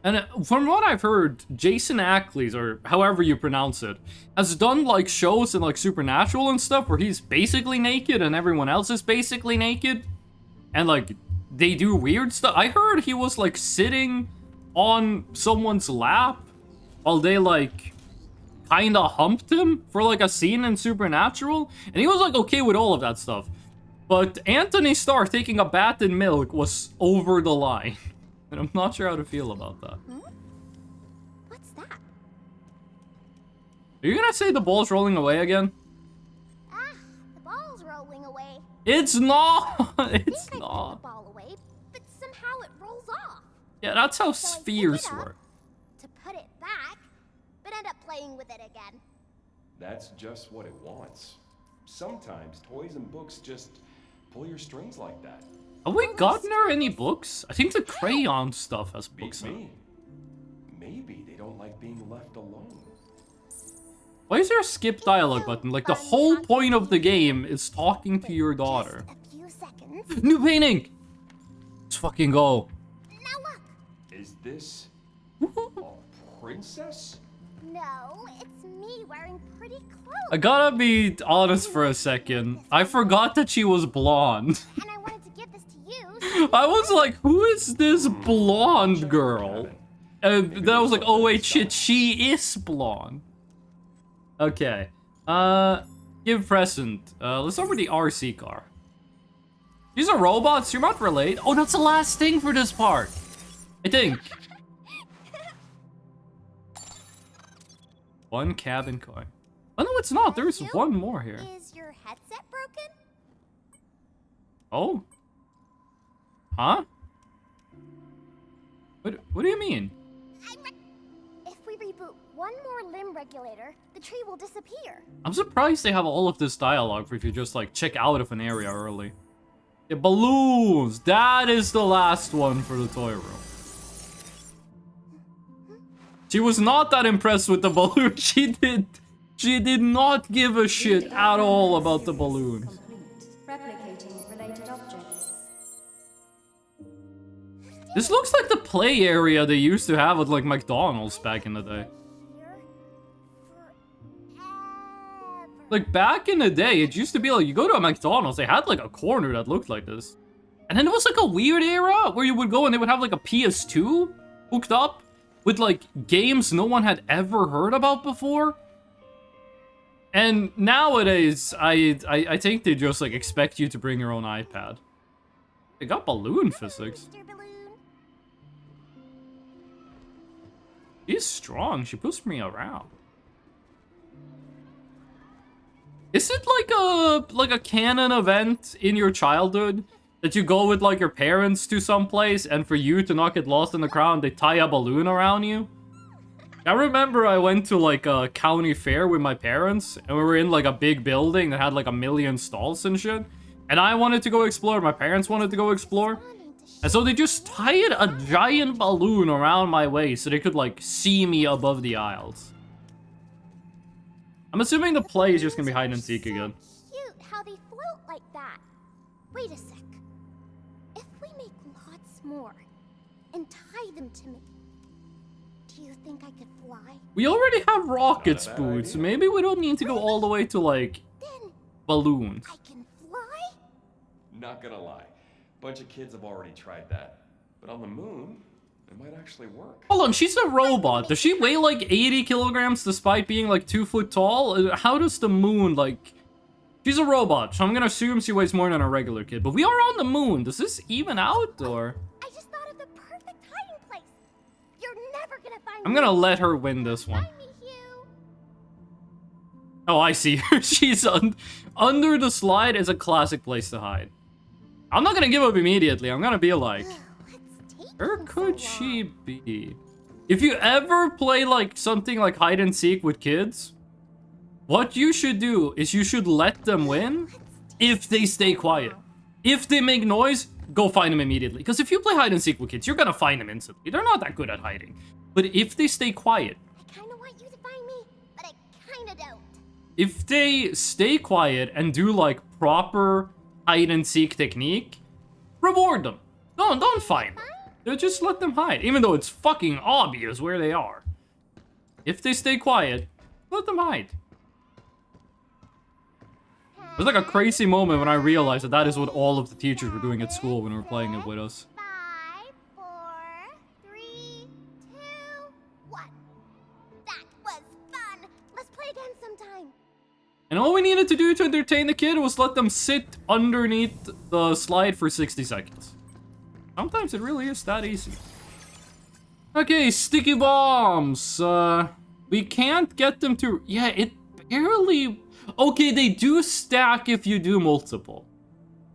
And from what I've heard, Jason Ackles, or however you pronounce it, has done like shows in like Supernatural and stuff where he's basically naked and everyone else is basically naked. And like, they do weird stuff. I heard he was like sitting on someone's lap while they like kinda humped him for like a scene in Supernatural. And he was like okay with all of that stuff. But Anthony Starr taking a bath in milk was over the line. And I'm not sure how to feel about that. What's that? Are you gonna say the ball's rolling away again? Ah, the ball's rolling away. It's not! It's I threw not. the ball away, but somehow it rolls off. Yeah, that's how So I pick spheres it up work. to put it back, but end up playing with it again. That's just what it wants. Sometimes toys and books just pull your strings like that. Have we gotten her any books? I think the crayon stuff has Beats books in it. me. Maybe they don't like being left alone. Why is there a skip dialogue button? Like, the whole point of the game is talking to your daughter. Just a few seconds. New painting! Let's fucking go. Now look. Is this a princess? No, it's me wearing pretty clothes. I gotta be honest for a second. I forgot that she was blonde. And I wanted to give this to you. I was like, who is this blonde girl? And then I was like, oh wait, shit, she is blonde. Okay. Give present. Let's start with the RC car. These are robots, you're not related. Oh, that's the last thing for this part. I think. 1 cabin coin. Oh no, it's not. There's You? one more here. Is your headset broken? Oh. Huh? What do you mean? If we reboot one more limb regulator, the tree will disappear. I'm surprised they have all of this dialogue for if you just like check out of an area early. Yeah, balloons! That is the last one for the toy room. She was not that impressed with the balloon. She did not give a shit at all about the balloons. Replicating related objects. This looks like the play area they used to have at like McDonald's back in the day. Here forever. Like back in the day, it used to be like you go to a McDonald's, they had like a corner that looked like this. And then there was like a weird era where you would go and they would have like a PS2 hooked up with like games no one had ever heard about before. And nowadays, I think they just like expect you to bring your own iPad. They got balloon physics. Mr. Balloon. She's strong. She pushed me around. Is it like a canon event in your childhood that you go with like your parents to some place and for you to not get lost in the crowd, they tie a balloon around you? I remember I went to like a county fair with my parents and we were in like a big building that had like 1 million stalls and shit. And I wanted to go explore. My parents wanted to go explore. And so they just tied a giant balloon around my waist so they could like see me above the aisles. I'm assuming the play is just gonna be hide and seek again. Cute how they float like that. Wait a sec. If we make lots more and tie them to me, do you think I could fly? We already have rocket Not a bad boots. idea. Maybe we don't need to go all the way to like Then balloons. I can fly? Not gonna lie. Bunch of kids have already tried that. But on the moon, it might actually work. Hold on, she's a robot. Does she weigh like 80 kilograms despite being like 2 foot tall? How does the moon like... She's a robot, so I'm gonna assume she weighs more than a regular kid. But we are on the moon. Does this even out or... I just thought of the perfect hiding place. You're never gonna find I'm me. gonna let her win this one. Find me, Hugh. Oh, I see her. She's under the slide is a classic place to hide. I'm not gonna give up immediately. I'm gonna be like... What's taking Where so could long? she be? If you ever play like something like hide and seek with kids, what you should do is you should let them win if they stay quiet. If they make noise, go find them immediately. Because if you play hide and seek with kids, you're gonna find them instantly. They're not that good at hiding. But if they stay quiet, I kinda want you to find me, but I kinda don't. if they stay quiet and do like proper hide and seek technique, reward them. Don't find them. Just let them hide, even though it's fucking obvious where they are. If they stay quiet, let them hide. It was like a crazy moment when I realized that that is what all of the teachers were doing at school when we were playing it with us. 5, 4, 3, 2, 1. That was fun. Let's play again sometime. And all we needed to do to entertain the kid was let them sit underneath the slide for 60 seconds. Sometimes it really is that easy. Okay, sticky bombs. We can't get them to... Yeah, it barely... Okay, they do stack if you do multiple.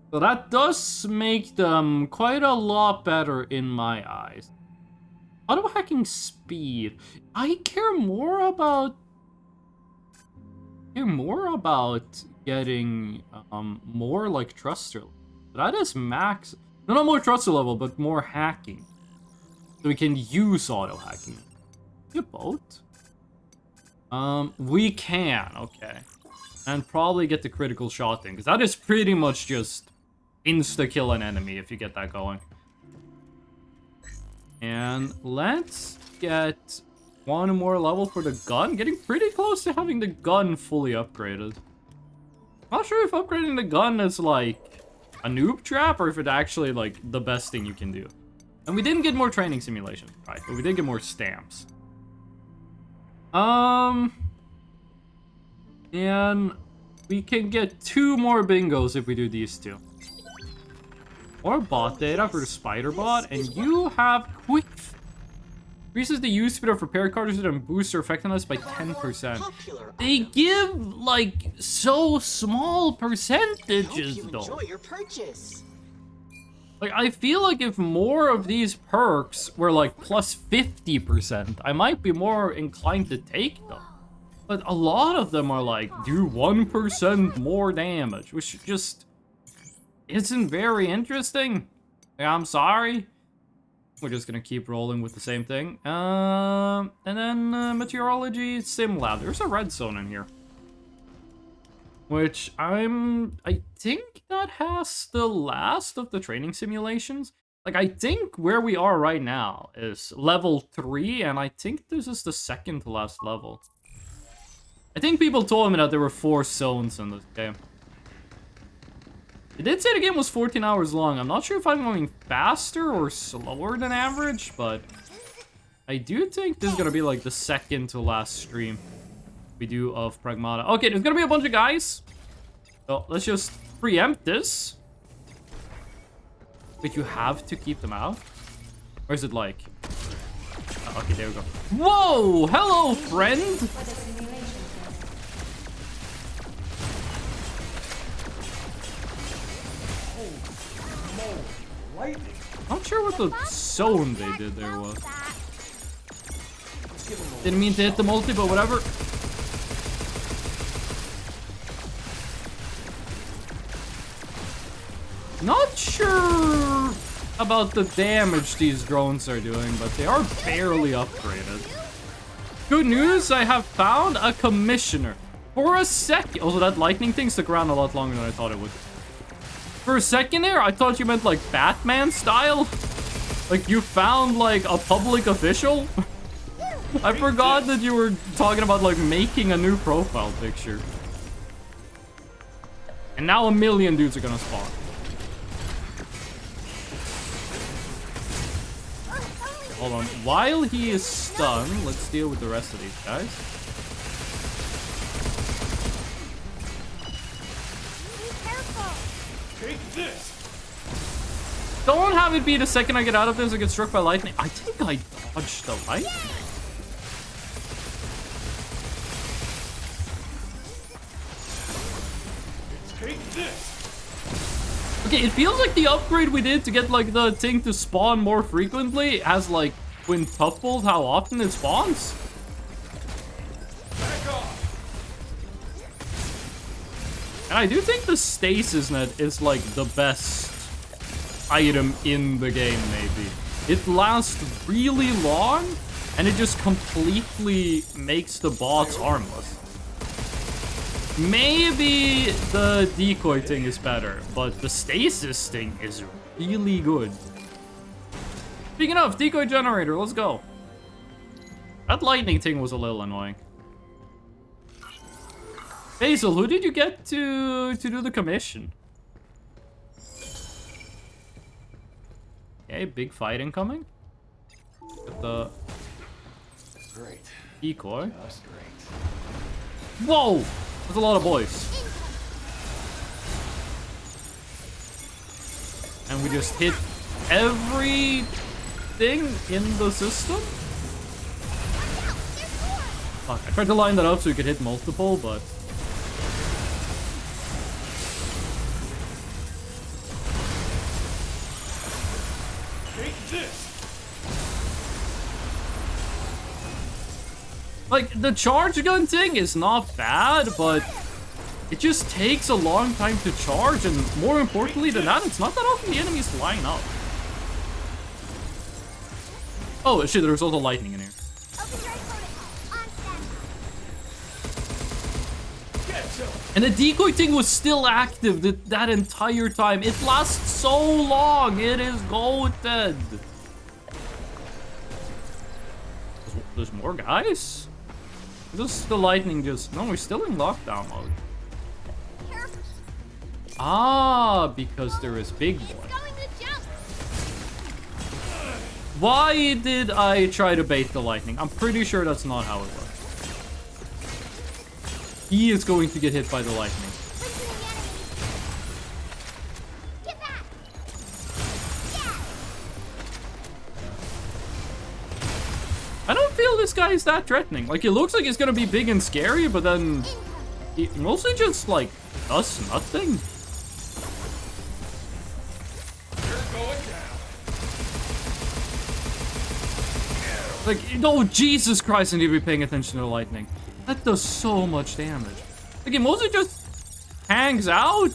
So that does make them quite a lot better in my eyes. Auto hacking speed. I care more about getting more like thruster. That is max. No, not more thruster level, but more hacking. So we can use auto hacking. You both? We can. Okay. And probably get the critical shot thing, because that is pretty much just insta-kill an enemy if you get that going. And let's get one more level for the gun. Getting pretty close to having the gun fully upgraded. Not sure if upgrading the gun is like a noob trap or if it's actually like the best thing you can do. And we didn't get more training simulation, right? But we did get more stamps. And we can get 2 more bingos if we do these 2. More bot data for the spider bot, and you have quick. Increases the use speed of repair cartridges and boosts their effectiveness by 10%. They give like so small Hope percentages you though. enjoy your purchase. Like, I feel like if more of these perks were like plus 50%, I might be more inclined to take them. But a lot of them are like, do 1% more damage, which just isn't very interesting. Yeah, I'm sorry. We're just gonna keep rolling with the same thing. And then Meteorology Sim Lab. There's a red zone in here. Which I think that has the last of the training simulations. Like, I think where we are right now is level 3, and I think this is the second to last level. I think people told me that there were 4 zones in this game. It did say the game was 14 hours long. I'm not sure if I'm going faster or slower than average, but I do think this is gonna be like the second to last stream we do of Pragmata. Okay, there's gonna be a bunch of guys. So let's just preempt this. But you have to keep them out? Or is it like... Oh, okay, there we go. Whoa! Hello, friend! Not sure what the zone they did there was. Didn't mean to hit the multi, but whatever. Not sure about the damage these drones are doing, but they are barely upgraded. Good news, I have found a commissioner. For a second... Also, that lightning thing stuck around a lot longer than I thought it would. For a second there, I thought you meant like Batman style. Like you found like a public official. I forgot that you were talking about like making a new profile picture. And now a million dudes are gonna spawn. Hold on. While he is stunned, let's deal with the rest of these guys. Take this! Don't have it be the second I get out of this, I get struck by lightning. I think I dodged the lightning. Take this! Okay, it feels like the upgrade we did to get like the thing to spawn more frequently has like quintupled how often it spawns. Back off! And I do think the stasis net is like the best item in the game, maybe. It lasts really long, and it just completely makes the bots harmless. Maybe the decoy thing is better, but the stasis thing is really good. Speaking of, decoy generator, let's go. That lightning thing was a little annoying. Basil, who did you get to do the commission? Okay, big fight incoming. Get the Great. decoy. Just great. Whoa! That's a lot of boys. And we just hit everything in the system? Fuck, I tried to line that up so we could hit multiple, but... Take this! Like, the charge gun thing is not bad, but it just takes a long time to charge, and more importantly than that, it's not that often the enemies line up. Oh shit, there's also lightning in here. And the decoy thing was still active that entire time. It lasts so long. It is goated. There's more guys? Just the lightning just... No, we're still in lockdown mode. Ah, because there is big boy. Why did I try to bait the lightning? I'm pretty sure that's not how it works. He is going to get hit by the lightning. I don't feel this guy is that threatening. Like, it looks like he's gonna be big and scary, but then he mostly just, like, does nothing. You're going Like, oh, Jesus Christ, I need to be paying attention to the lightning. That does so much damage. Like, it mostly just hangs out.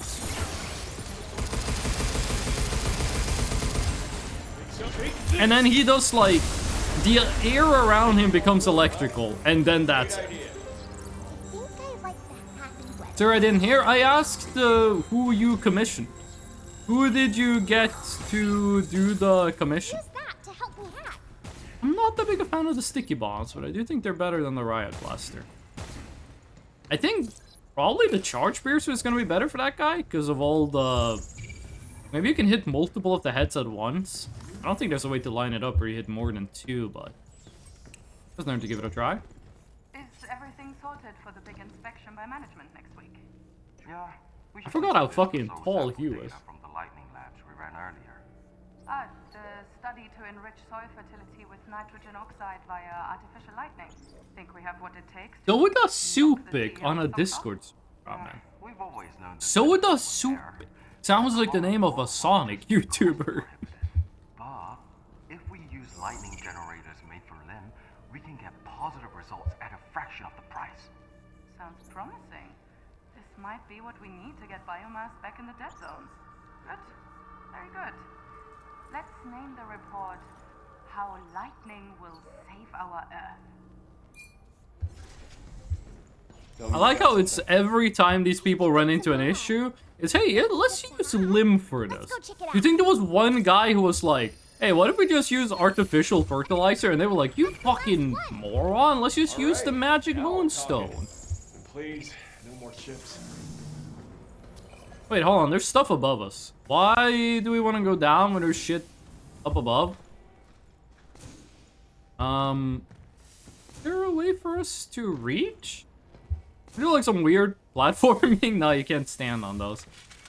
And then he does, like, the air around him becomes electrical, and then that's it. Sir, I didn't hear. I asked who you commissioned. Who did you get to do the commission? I'm not that big a fan of the sticky bombs, but I do think they're better than the riot blaster. I think probably the charge piercer is going to be better for that guy because of all the... Maybe you can hit multiple of the heads at once. I don't think there's a way to line it up where you hit more than 2, but... Just learn to give it a try. Is everything sorted for the big inspection by management next week? Yeah. I forgot how fucking tall he was. From the lightning labs we ran earlier. The study to enrich soil fertility with nitrogen oxide via artificial lightning. Think we have what it takes? Soda Supic on a Discord. Oh man. We've always known Soda Supic. Sounds like the name of a Sonic YouTuber. But if we use lightning generators made for Lim, we can get positive results at a fraction of the price. Sounds promising. This might be what we need to get biomass back in the dead zones. Good. Very good. Let's name the report How Lightning Will Save Our Earth. I like how it's every time these people run into an issue, it's, hey, let's use Lim for this. You think there was one guy who was like, hey, what if we just use artificial fertilizer? And they were like, you fucking moron, let's just use the magic moonstone. Please, no more ships. Wait, hold on, there's stuff above us. Why do we want to go down when there's shit up above? Is there a way for us to reach? I feel like some weird platforming. No, you can't stand on those.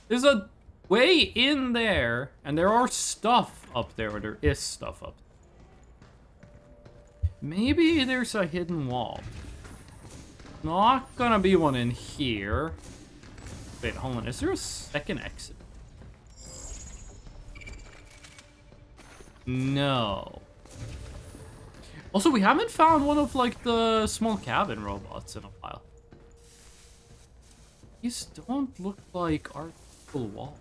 There's a way in there, and there are stuff up there, or there is stuff up there. Maybe there's a hidden wall. Not gonna be one in here. Wait, hold on. Is there a second exit? No. Also, we haven't found one of, like, the small cabin robots in a while. These don't look like artificial wall.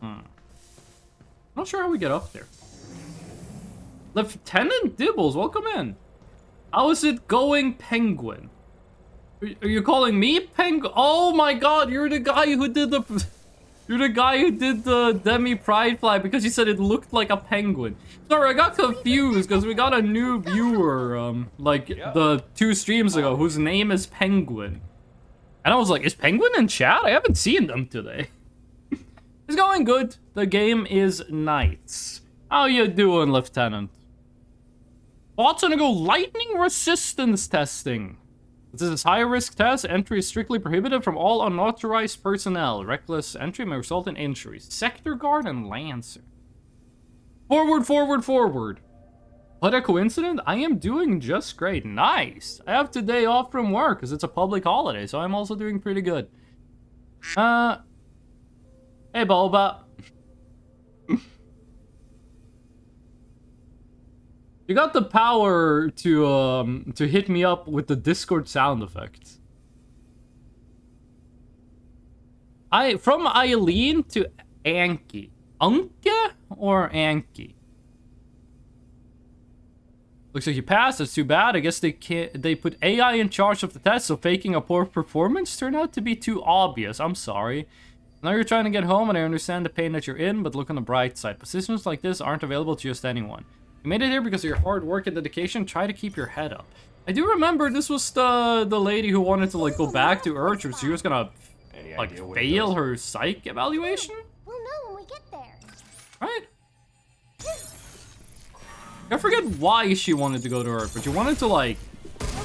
Not sure how we get up there. Lieutenant Dibbles, welcome in. How is it going, Penguin? Are you calling me Penguin? Oh my god, you're the guy who did the... You're the guy who did the Demi Pride flag because you said it looked like a penguin. Sorry, I got confused because we got a new viewer, the 2 streams ago, whose name is Penguin. And I was like, is Penguin in chat? I haven't seen them today. It's going good. The game is Knights. How you doing, Lieutenant? Bots gonna go lightning resistance testing. This is a high-risk test. Entry is strictly prohibited from all unauthorized personnel. Reckless entry may result in injuries. Sector Guard and Lancer. Forward, forward, forward. What a coincidence. I am doing just great. Nice. I have today off from work because it's a public holiday, so I'm also doing pretty good. Hey, Boba. You got the power to hit me up with the Discord sound effects. From Eileen to Anki. Anke or Anki? Looks like you passed. That's too bad. I guess they put AI in charge of the test, so faking a poor performance turned out to be too obvious. I'm sorry. Now you're trying to get home, and I understand the pain that you're in, but look on the bright side. Positions like this aren't available to just anyone. You made it here because of your hard work and dedication. Try to keep your head up. I do remember this was the lady who wanted to, like, go back to Earth, or she was gonna, like, fail her psych evaluation? We'll know when we get there. Right? I forget why she wanted to go to Earth, but she wanted to, like,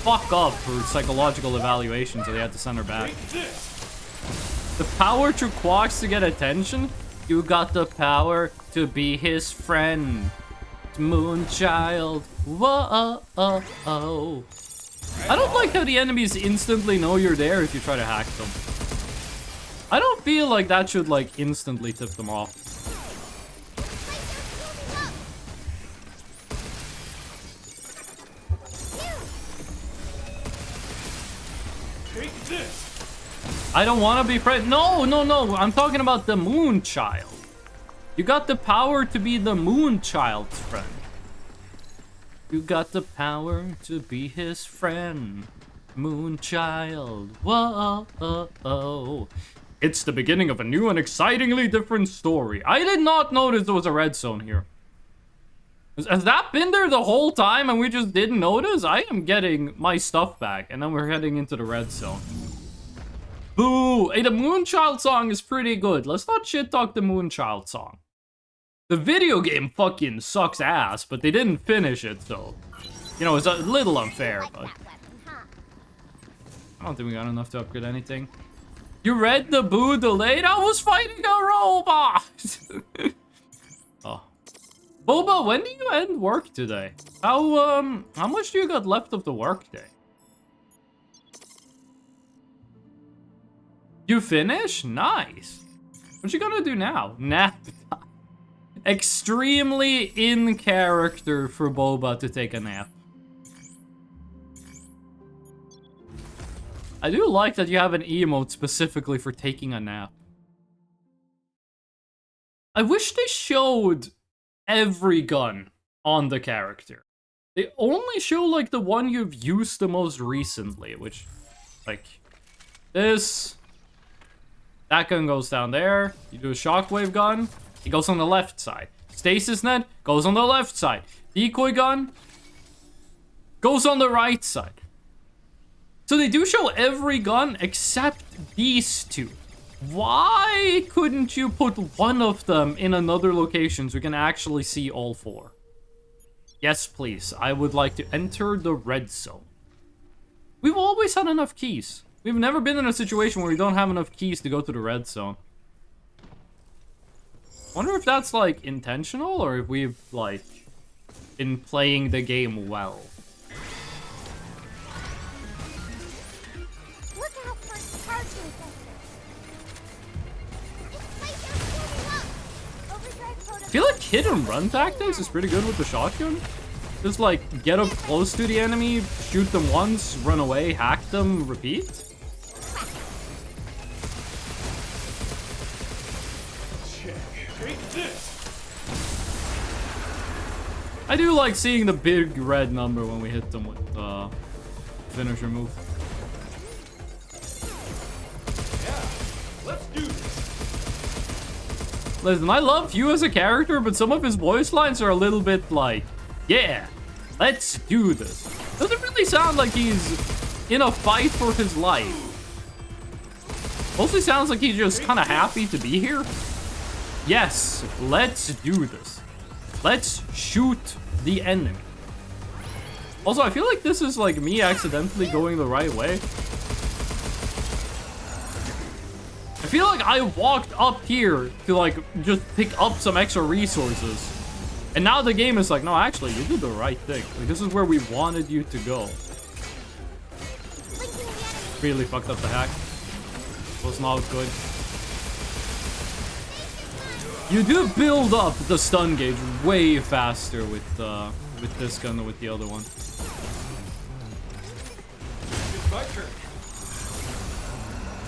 fuck up her psychological evaluation, so they had to send her back. The power to Quax to get attention? You got the power to be his friend. Moonchild. Whoa. I don't like how the enemies instantly know you're there if you try to hack them. I don't feel like that should, like, instantly tip them off. I don't want to be friend. No, no, no. I'm talking about the moon child. You got the power to be the moon child's friend. You got the power to be his friend. Moon child. Whoa. It's the beginning of a new and excitingly different story. I did not notice there was a red zone here. Has that been there the whole time and we just didn't notice? I am getting my stuff back and then we're heading into the red zone. Boo! Hey, the Moonchild song is pretty good. Let's not shit talk the Moonchild song. The video game fucking sucks ass, but they didn't finish it, so... You know, it's a little unfair, but... I don't think we got enough to upgrade anything. You read the Boo delayed? I was fighting a robot! Oh. Boba, when do you end work today? How much do you got left of the work day? You finish? Nice. What you gonna do now? Nap time. Extremely in character for Boba to take a nap. I do like that you have an emote specifically for taking a nap. I wish they showed every gun on the character. They only show like the one you've used the most recently, which like this. That gun goes down there. You do a shockwave gun, it goes on the left side. Stasis net goes on the left side. Decoy gun goes on the right side. So they do show every gun except these two. Why couldn't you put one of them in another location so we can actually see all four? Yes, please. I would like to enter the red zone. We've always had enough keys. We've never been in a situation where we don't have enough keys to go to the red zone. Wonder if that's, like, intentional or if we've, like, been playing the game well. Look out for charging sensors. I feel like hit and run tactics is pretty good with the shotgun. Just, like, get up close to the enemy, shoot them once, run away, hack them, repeat. I do like seeing the big red number when we hit them with the finisher move. Yeah, let's do this. Listen, I love you as a character, but some of his voice lines are a little bit like, yeah, let's do this. Doesn't really sound like he's in a fight for his life. Mostly sounds like he's just kind of happy to be here. Yes, let's do this. Let's shoot the enemy. Also, I feel like this is like me accidentally going the right way. I feel like I walked up here to like just pick up some extra resources. And now the game is like, no, actually, you did the right thing. Like, this is where we wanted you to go. Really fucked up the hack. Was not good. You do build up the stun gauge way faster with this gun than with the other one. It's my turn.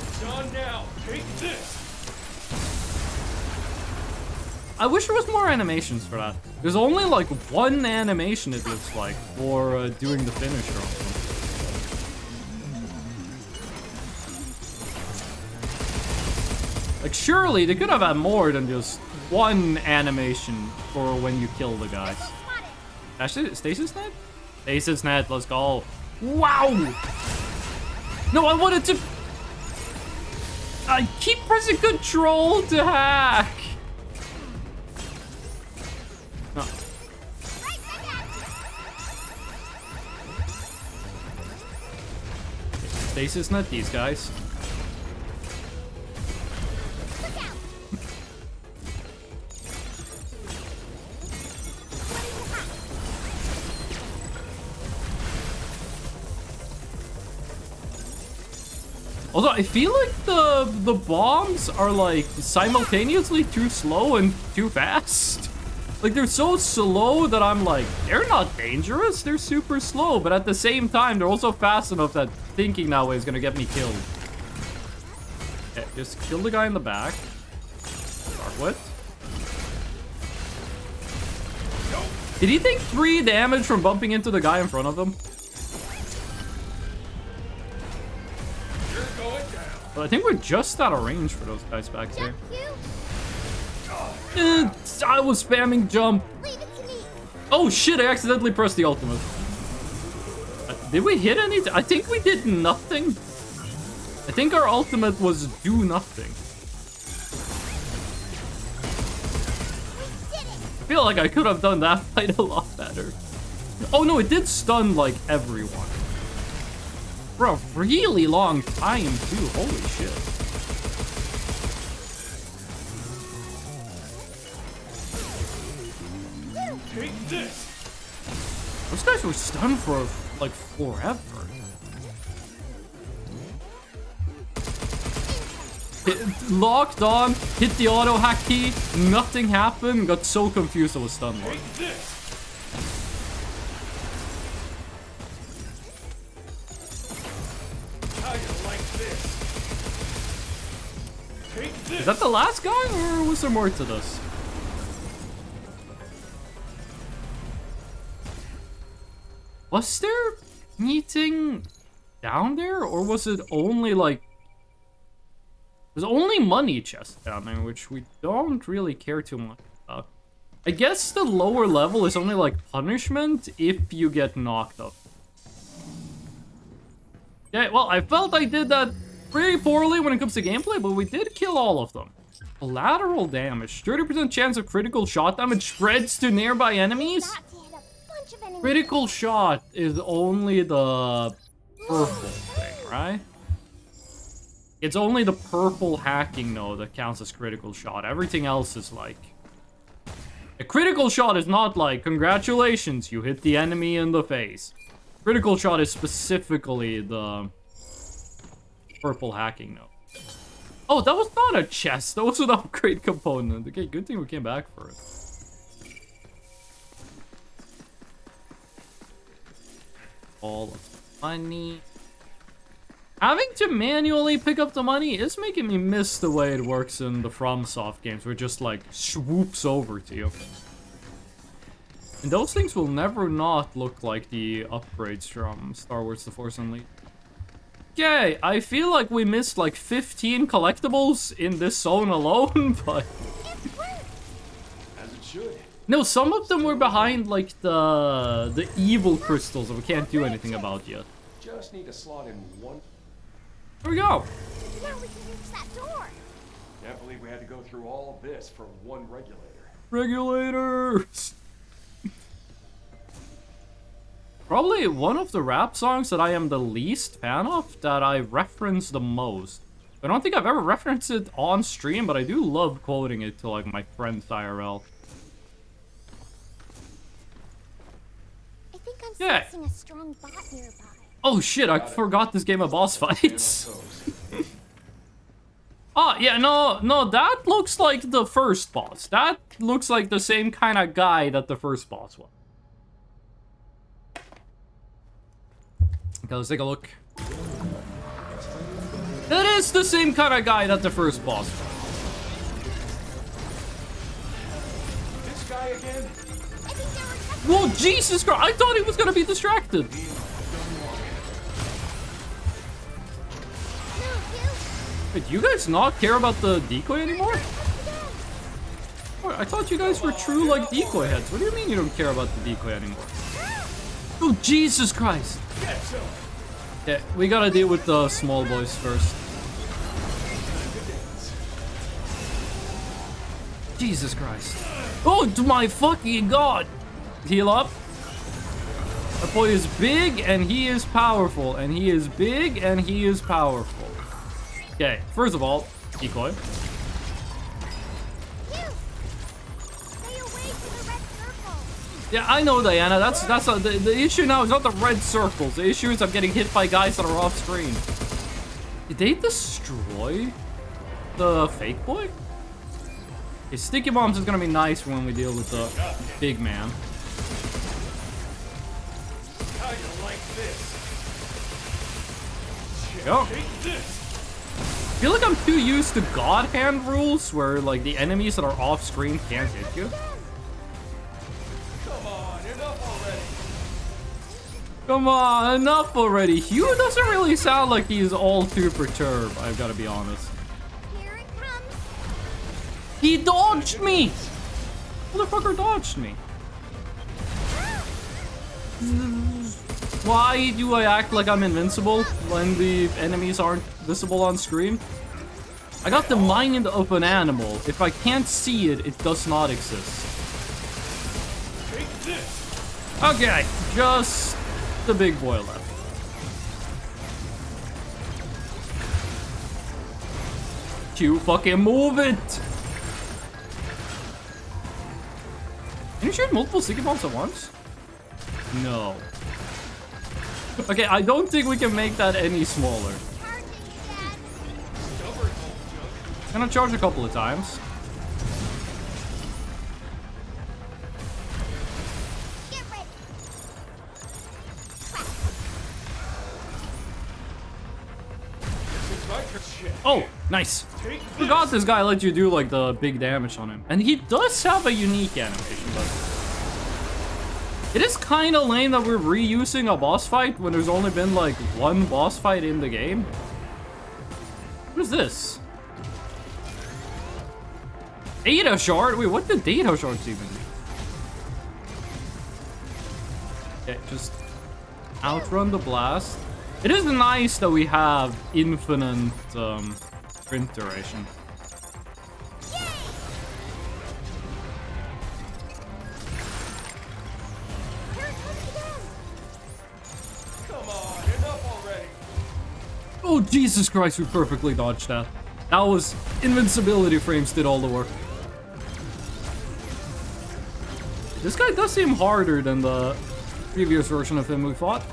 It's on now. Take this. I wish there was more animations for that. There's only like one animation, it looks like, for doing the finisher. Like, surely they could have had more than just one animation for when you kill the guys. Actually, Stasis net? Stasis net, let's go. Wow! No, I wanted to... I keep pressing control to hack. No. Stasis net, these guys. Although I feel like the bombs are like simultaneously too slow and too fast. Like they're so slow that I'm like, they're not dangerous, they're super slow, but at the same time they're also fast enough that thinking that way is gonna get me killed. Just kill the guy in the back. Start with. Did he take 3 damage from bumping into the guy in front of him? But I think we're just out of range for those guys back there. I was spamming jump. Oh shit, I accidentally pressed the ultimate. Did we hit any? I think we did nothing. I think our ultimate was do nothing. I feel like I could have done that fight a lot better. Oh no, it did stun like everyone. For a really long time too, holy shit. Take this. Those guys were stunned for like forever. Locked on, hit the auto hack key, nothing happened, got so confused I was stunned. Take this. How you like this? Take this. Is that the last guy or was there more to this? Was there anything down there or was it only like... There's only money chests down there, which we don't really care too much about. I guess the lower level is only like punishment if you get knocked up. Okay, well, I felt I did that pretty poorly when it comes to gameplay, but we did kill all of them. Collateral damage, 30% chance of critical shot damage spreads to nearby enemies. Critical shot is only the purple thing, right? It's only the purple hacking node that counts as critical shot. Everything else is like... A critical shot is not like, congratulations, you hit the enemy in the face. Critical shot is specifically the purple hacking node. Oh, that was not a chest. That was an upgrade component. Okay, good thing we came back for it. All of the money. Having to manually pick up the money is making me miss the way it works in the FromSoft games, where it just like swoops over to you. And those things will never not look like the upgrades from Star Wars The Force Unleashed. Okay, I feel like we missed like 15 collectibles in this zone alone, but... As it should. No, some of them were behind like the evil crystals that we can't do anything about yet. Just need to slot in one. Here we go. Now we can reach that door. Can't believe we had to go through all this for one regulator. Regulators. Probably one of the rap songs that I am the least fan of, that I reference the most. I don't think I've ever referenced it on stream, but I do love quoting it to like my friends IRL. I think I'm Yeah. sensing a strong bot nearby. Oh shit, I forgot this game of boss fights. Oh, yeah, no, that looks like the first boss. That looks like the same kind of guy that the first boss was. Okay, let's take a look. That is the same kind of guy that the first boss was. This guy again? Whoa, Jesus Christ, I thought he was gonna be distracted. Wait, do you guys not care about the decoy anymore? I thought you guys were true, like, decoy heads. What do you mean you don't care about the decoy anymore? Oh, Jesus Christ. Yeah, we gotta deal with the small boys first. Jesus Christ. Oh, my fucking God. Heal up. Our boy is big, and he is powerful. And he is big, and he is powerful. Okay, first of all, decoy. Yeah, I know, Diana. That's the issue now is not the red circles. The issue is I'm getting hit by guys that are off screen. Did they destroy the fake boy? Okay, sticky bombs is gonna be nice when we deal with the big man. How you like this? Go. Take this. I feel like I'm too used to God Hand rules, where like the enemies that are off screen can't hit you. Come on, enough already. Come on, enough already. Hugh doesn't really sound like he's all too perturbed, I've got to be honest. Here it comes. He dodged me! Motherfucker dodged me. Why do I act like I'm invincible when the enemies aren't visible on screen? I got the mind of an animal. If I can't see it, it does not exist. Take this. Okay, just the big boy left. You fucking move it! Can you shoot multiple sticky bombs at once? No. Okay, I don't think we can make that any smaller. I'm gonna charge a couple of times. Get ready. It's my turn. Shit. Oh, nice. Take Forgot this guy let you do like the big damage on him. And he does have a unique animation, but it is kind of lame that we're reusing a boss fight when there's only been like one boss fight in the game. What is this? Data shard? Wait, what did data shards even do? Okay, just outrun the blast. It is nice that we have infinite sprint duration. Come on, enough already. Oh, Jesus Christ, we perfectly dodged that. That was invincibility frames did all the work. This guy does seem harder than the previous version of him we fought.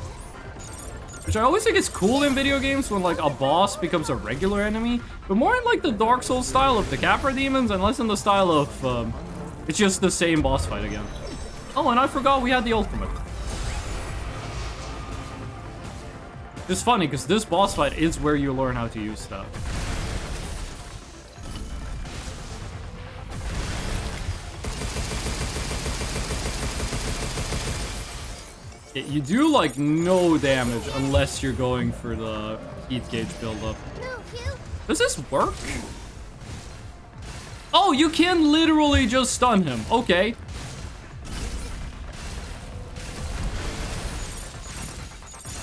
Which I always think is cool in video games when like a boss becomes a regular enemy. But more in like the Dark Souls style of the Capra demons and less in the style of it's just the same boss fight again. Oh, and I forgot we had the ultimate. It's funny because this boss fight is where you learn how to use stuff. Yeah, you do like no damage unless you're going for the heat gauge buildup. Does this work? Oh, you can literally just stun him. Okay.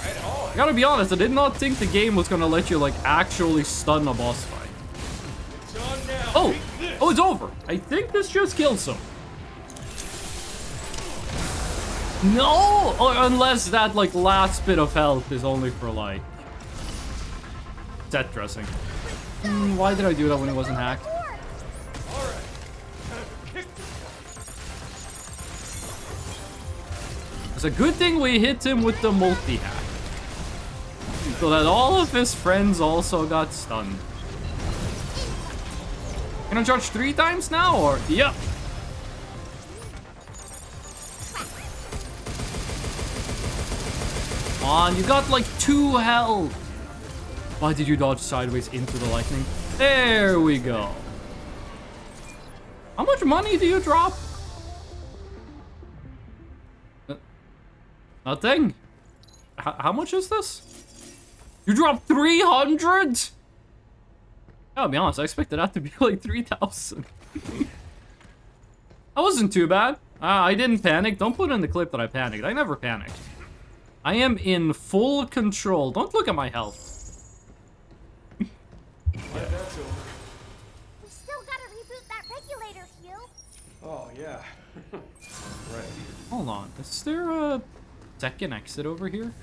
I gotta be honest, I did not think the game was gonna let you like actually stun a boss fight. It's on now. Oh, Take this. oh, it's over. I think this just kills him. No, or unless that like last bit of health is only for like set dressing. Why did I do that when it wasn't hacked? All right. Time to kick this guy. It's a good thing we hit him with the multi-hack. So that all of his friends also got stunned. Can I charge 3 times now, or? Yep. Come on, you got like 2 health. Why did you dodge sideways into the lightning? There we go. How much money do you drop? Nothing. How much is this? You dropped 300? I'll be honest, I expected that to be like 3,000. That wasn't too bad. I didn't panic. Don't put in the clip that I panicked. I never panicked. I am in full control. Don't look at my health. That's over. We still gotta reboot that regulator, Hugh. Oh, yeah. Right. Hold on. Is there a second exit over here?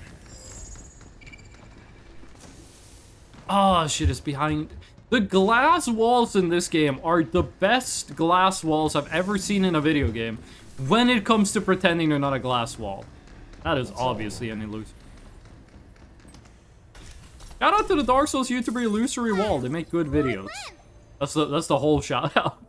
Oh, shit, it's behind... The glass walls in this game are the best glass walls I've ever seen in a video game when it comes to pretending they're not a glass wall. That is obviously an illusion. Shout out to the Dark Souls YouTuber Illusory Wall. They make good videos. That's the whole shout out.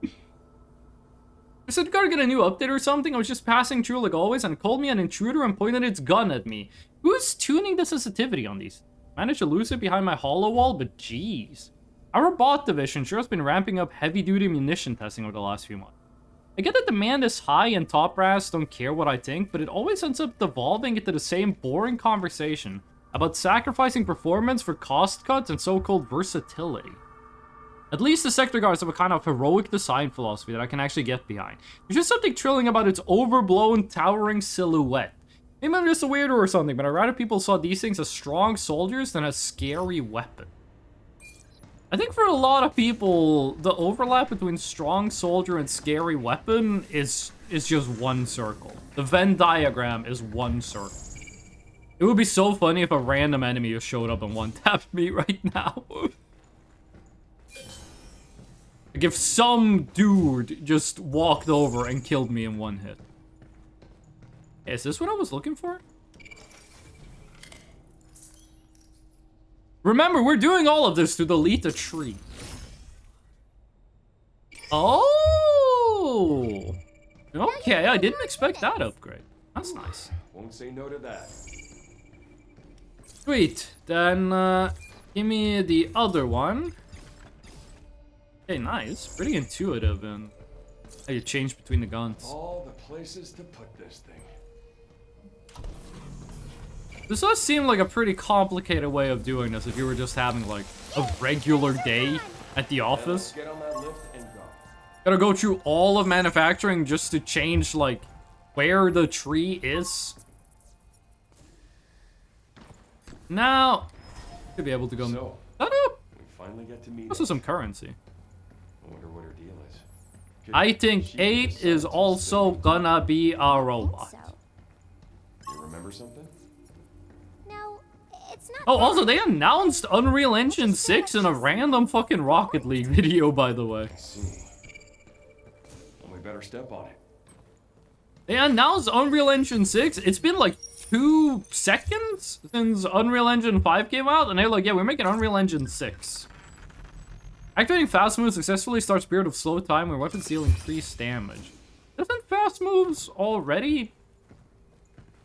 I said, gotta get a new update or something. I was just passing through like always and it called me an intruder and pointed its gun at me. Who's tuning the sensitivity on these? Managed to lose it behind my hollow wall, but jeez. Our bot division sure has been ramping up heavy-duty munition testing over the last few months. I get that demand is high and top brass don't care what I think, but it always ends up devolving into the same boring conversation about sacrificing performance for cost cuts and so-called versatility. At least the sector guards have a kind of heroic design philosophy that I can actually get behind. There's just something thrilling about its overblown, towering silhouette. Maybe I'm just a weirdo or something, but I'd rather people saw these things as strong soldiers than as scary weapons. I think for a lot of people, the overlap between strong soldier and scary weapon is just one circle. The Venn diagram is one circle. It would be so funny if a random enemy just showed up and one-tapped me right now. Like if some dude just walked over and killed me in one hit. Is this what I was looking for? Remember, we're doing all of this to delete a tree. Oh! Okay, I didn't expect that upgrade. That's nice. Won't say no to that. Sweet. Then, give me the other one. Okay, nice. Pretty intuitive and how you change between the guns. All the places to put this thing. This does seem like a pretty complicated way of doing this if you were just having, like, a regular day at the office. Get on that lift and go. Gotta go through all of manufacturing just to change, like, where the tree is. Now, should be able to go. So, Ta-da! we finally get to meet. This is some currency. I wonder what her deal is. Could I think she 8 decide is to also stay? gonna be a robot. So, You remember something? no, it's not. Oh, bad. also, they announced Unreal Engine 6 in a random fucking Rocket League video, by the way. I see. Well, we better step on it. They announced Unreal Engine 6. It's been like 2 seconds since Unreal Engine 5 came out, and they're like, yeah, we're making Unreal Engine 6. Activating fast moves successfully starts period of slow time where weapons deal increased damage. Doesn't fast moves already,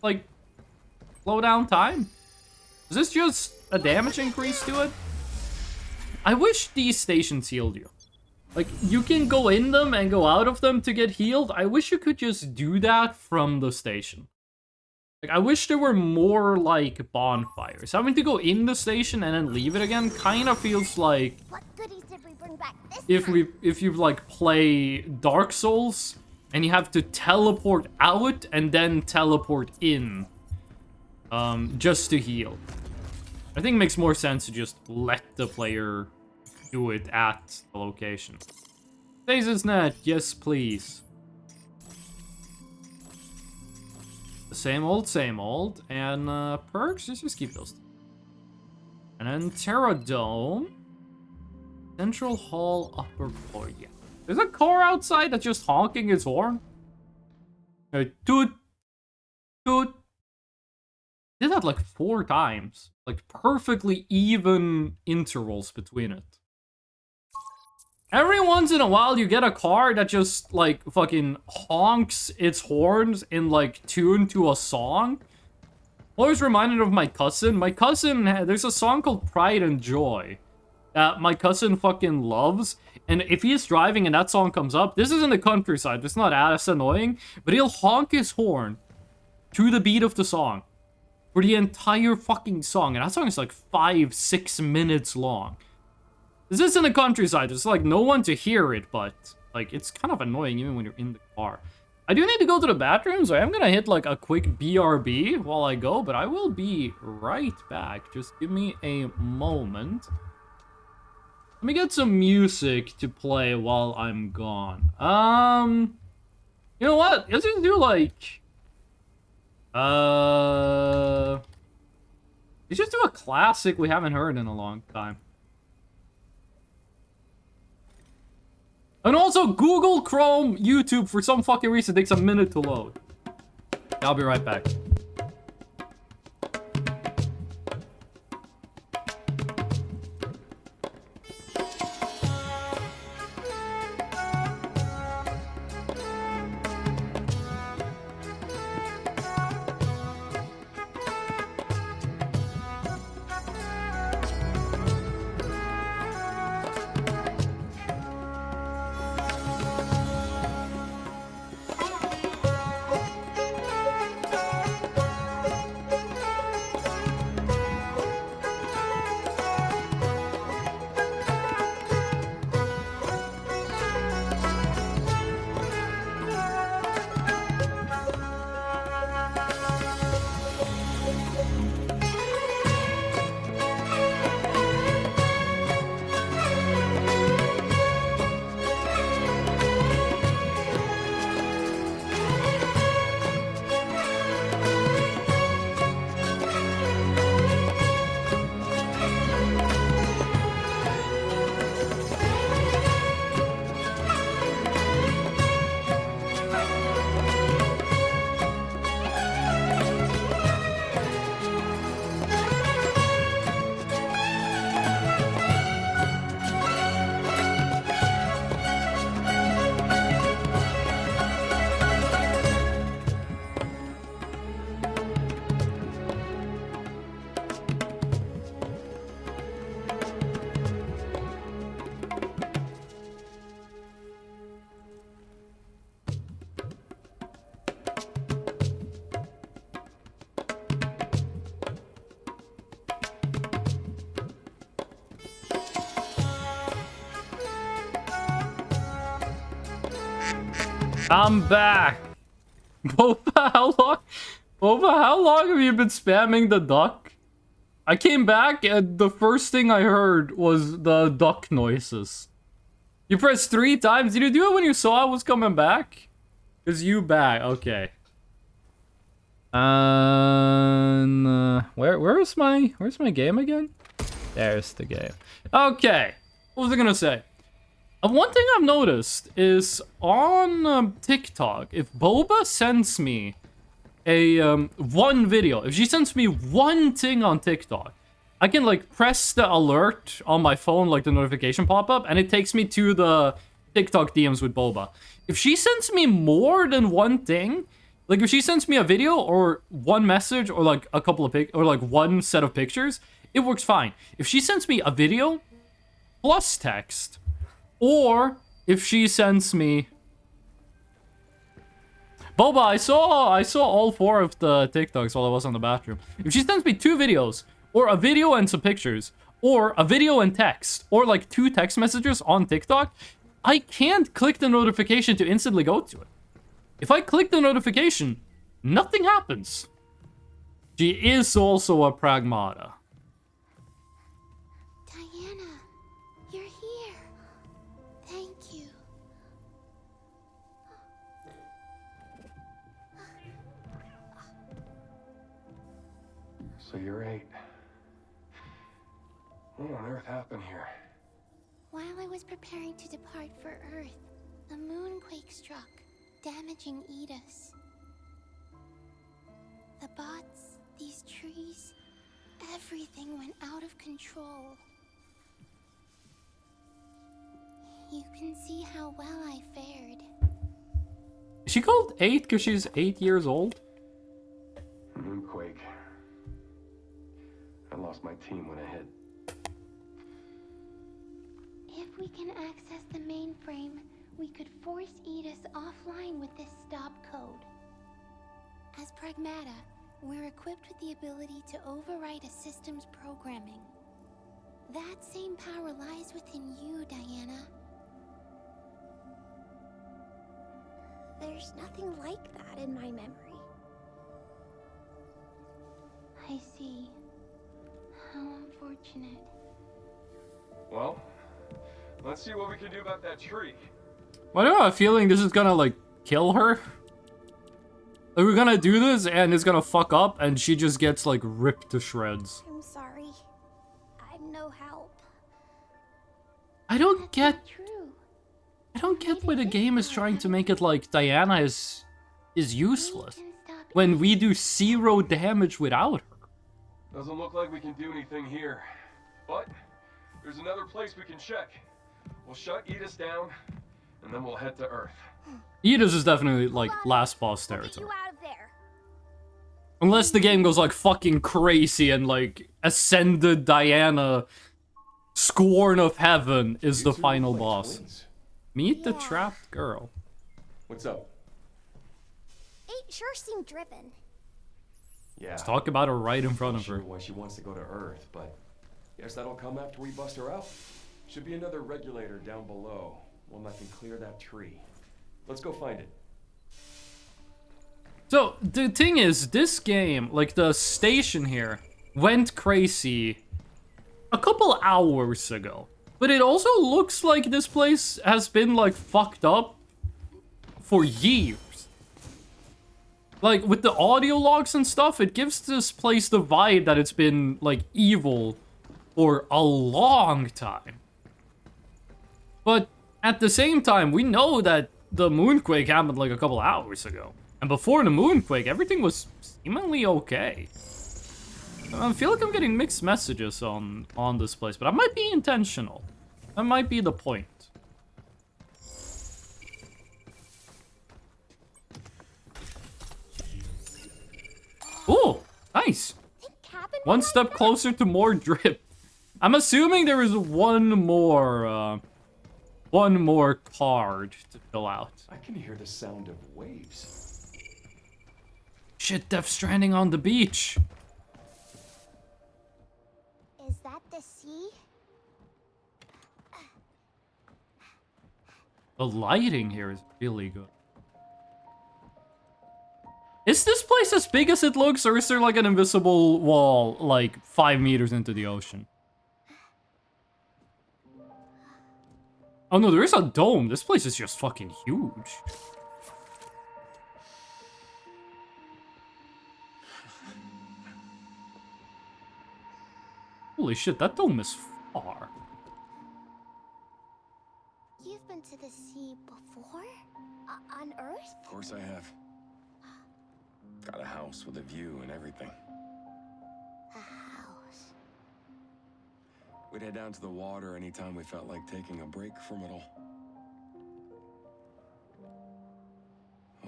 like, slow down time? Is this just a damage increase to it? I wish these stations healed you. Like, you can go in them and go out of them to get healed. I wish you could just do that from the station. Like, I wish there were more, like, bonfires. Having to go in the station and then leave it again kind of feels like What goodies did we bring back this if you, like, play Dark Souls and you have to teleport out and then teleport in just to heal. I think it makes more sense to just let the player do it at the location. Stasis net, yes please. The same old, and perks, let's just keep those. And then Terra Dome. Central Hall upper floor, yeah. There's a car outside that's just honking its horn. Toot, toot. Did that like 4 times. Like perfectly even intervals between it. Every once in a while, you get a car that just, like, fucking honks its horns in, like, tune to a song. Always reminded of my cousin. My cousin, there's a song called Pride and Joy that my cousin fucking loves. And if he's driving and that song comes up, this is in the countryside, it's not as annoying, but he'll honk his horn to the beat of the song for the entire fucking song. And that song is, like, 5-6 minutes long. This is in the countryside. There's, like, no one to hear it, but, like, it's kind of annoying even when you're in the car. I do need to go to the bathroom, so I am gonna hit, like, a quick BRB while I go, but I will be right back. Just give me a moment. Let me get some music to play while I'm gone. You know what? Let's just do, like... Let's just do a classic we haven't heard in a long time. And also, Google Chrome YouTube, for some fucking reason, takes a minute to load. I'll be right back. I'm back. Boba, how long? Boba, how long have you been spamming the duck? I came back and the first thing I heard was the duck noises. You pressed 3 times? Did you do it when you saw I was coming back? Is you back? Okay. Where's my game again? There's the game. Okay. What was I gonna say? One thing I've noticed is on TikTok, if Boba sends me a one video, if she sends me one thing on TikTok, I can like press the alert on my phone, like the notification pop up, and it takes me to the TikTok DMs with Boba. If she sends me more than one thing, like if she sends me a video or one message or like a couple of or like one set of pictures, it works fine. If she sends me a video plus text, or if she sends me Boba, I saw all 4 of the TikToks while I was on the bathroom. If she sends me 2 videos, or a video and some pictures, or a video and text, or like 2 text messages on TikTok, I can't click the notification to instantly go to it. If I click the notification, nothing happens. She is also a Pragmata. Diana, you're here. Thank you. So you're 8. What on earth happened here? While I was preparing to depart for Earth, a moonquake struck, damaging Edis. The bots, these trees, everything went out of control. You can see how well I fared. Is she called 8 because she's 8 years old? Moonquake. I lost my team when it hit. If we can access the mainframe, we could force Edis offline with this stop code. As Pragmata, we're equipped with the ability to overwrite a system's programming. That same power lies within you, Diana. There's nothing like that in my memory. I see. How unfortunate. Well, let's see what we can do about that tree. Why do I have a feeling this is gonna like kill her? Like, we're gonna do this and it's gonna fuck up and she just gets like ripped to shreds. I'm sorry. I'm no help. I don't That's get not true. I don't get why the game is trying to make it like Diana is useless We can stop when we do 0 damage without her. Doesn't look like we can do anything here. But there's another place we can check. We'll shut Edis down, and then we'll head to Earth. Edis is definitely like last boss I'll get territory. you out of there. Unless the game goes like fucking crazy and like Ascended Diana, Scorn of Heaven is the You two final look like boss. twins. Meet the Yeah. trapped girl. What's up? 8 sure seemed driven. Yeah. Let's talk about her right in front Not of sure her. why she wants to go to Earth, but guess that'll come after we bust her out. Should be another regulator down below. One that can clear that tree. Let's go find it. So, the thing is, this game, like the station here, went crazy a couple hours ago. But it also looks like this place has been, like, fucked up for years. Like, with the audio logs and stuff, it gives this place the vibe that it's been, like, evil for a long time. But at the same time, we know that the moonquake happened, like, a couple hours ago. And before the moonquake, everything was seemingly okay. I feel like I'm getting mixed messages on this place, but that might be intentional. That might be the point. Ooh, nice. Cabin One step closer to more drip. I'm assuming there is one more card to fill out. I can hear the sound of waves. Shit, Death Stranding on the beach. Is that the sea? The lighting here is really good. Is this place as big as it looks, or is there like an invisible wall like 5 meters into the ocean? Oh no, there is a dome. This place is just fucking huge. Holy shit, that dome is far. You've been to the sea before? On Earth? Of course I have. Got a house with a view and everything. A house. We'd head down to the water anytime we felt like taking a break from it all.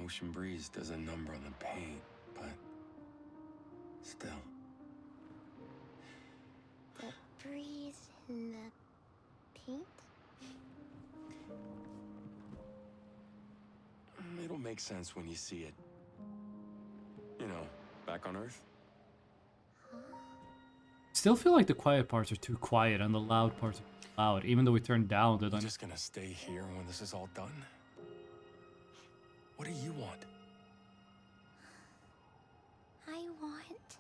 Ocean breeze does a number on the pain, but still. The breeze in the paint? It'll make sense when you see it. You know, back on Earth. Still feel like the quiet parts are too quiet and the loud parts are too loud, even though we turned down the You're just gonna stay here when this is all done? What do you want? I want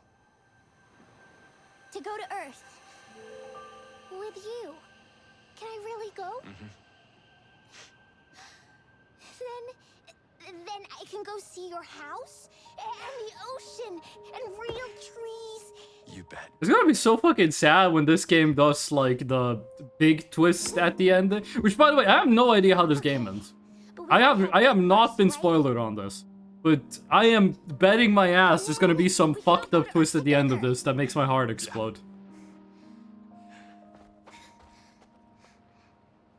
to go to Earth with you. Can I really go? Then I can go see your house and the ocean and real trees. You bet. It's gonna be so fucking sad when this game does like the big twist at the end. Which, by the way, I have no idea how this game ends. I have not been spoiled on this, but I am betting my ass there's gonna be some fucked up twist at the end of this that makes my heart explode.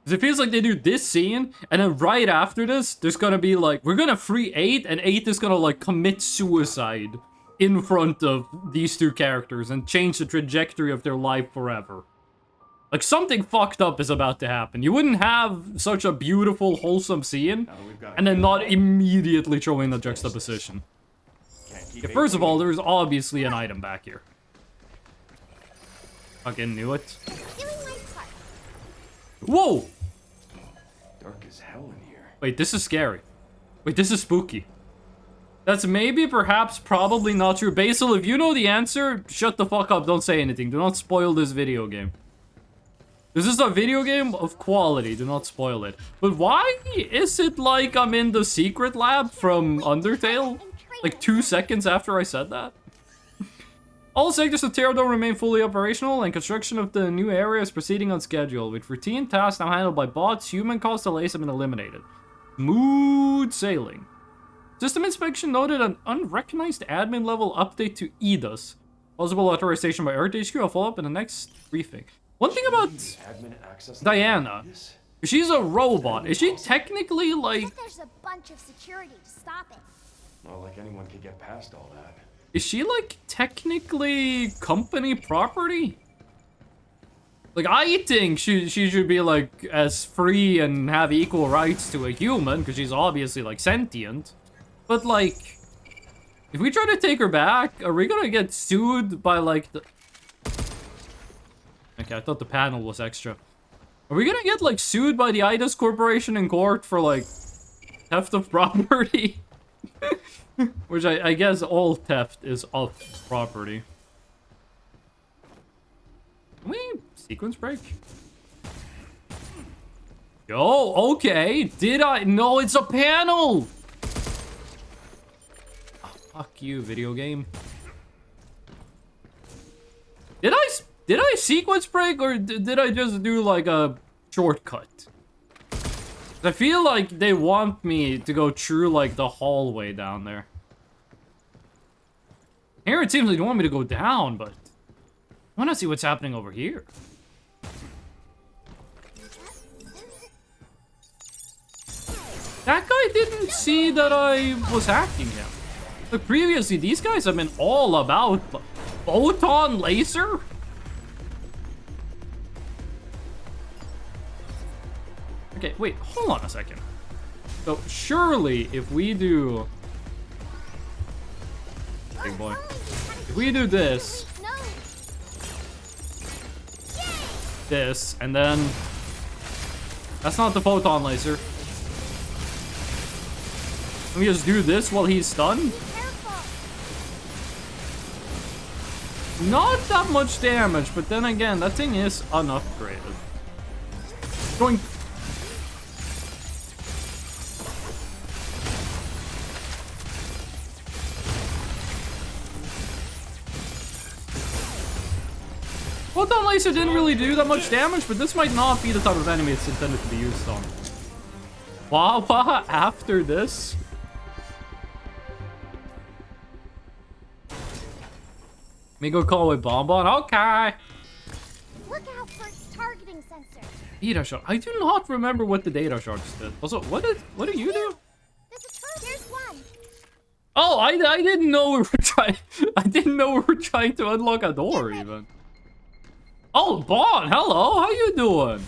Because it feels like they do this scene, and then right after this, there's gonna be like, we're gonna free 8, and 8 is gonna like commit suicide in front of these two characters and change the trajectory of their life forever. Like, something fucked up is about to happen. You wouldn't have such a beautiful, wholesome scene, and then not immediately throw in the juxtaposition. Okay, first of all, there's obviously an item back here. Fucking knew it. Whoa! Dark as hell in here. Wait, this is scary. Wait, this is spooky. That's maybe, perhaps, probably not true. Basil, if you know the answer, shut the fuck up. Don't say anything. Do not spoil this video game. This is a video game of quality. Do not spoil it. But why is it like I'm in the secret lab from Undertale? Like 2 seconds after I said that? All sectors of Terradome remain fully operational, and construction of the new area is proceeding on schedule, with routine tasks now handled by bots. Human cost delays have been eliminated. Smooth sailing. System inspection noted an unrecognized admin level update to EDUS. Possible authorization by Earth HQ. I'll follow up in the next briefing. One thing about Diana, she's a robot. Is she technically like... There's a bunch of security to stop it. Not like anyone could get past all that. Is she like technically company property? Like, I think she should be like as free and have equal rights to a human, because she's obviously like sentient. But like, if we try to take her back, are we gonna get sued by like the... Okay, I thought the panel was extra. Are we gonna get like sued by the IDUS Corporation in court for like theft of property? Which I guess all theft is of property. Can we sequence break? Yo, okay. Did I? No, it's a panel! Oh, fuck you, video game. Did I sequence break, or did I just do like a shortcut? I feel like they want me to go through like the hallway down there. Here it seems like they want me to go down, but I want to see what's happening over here. That guy didn't see that I was hacking him. Like previously, these guys have been all about photon laser. Okay, wait, hold on a second. So surely if we do... Big boy. If we do this... This, and then... That's not the photon laser. Let me just do this while he's stunned? Not that much damage, but then again, that thing is unupgraded. Going. Photon Laser didn't really do that much damage, but this might not be the type of enemy it's intended to be used on. Wawa after this? Me go call it Bonbon? Okay. Look out for its targeting sensor. Data shard. I do not remember what the data shards did. Also, what do you do? There's one. Oh, I didn't know we were trying. I didn't know we were trying to unlock a door even. Oh, Bon, hello. How you doing?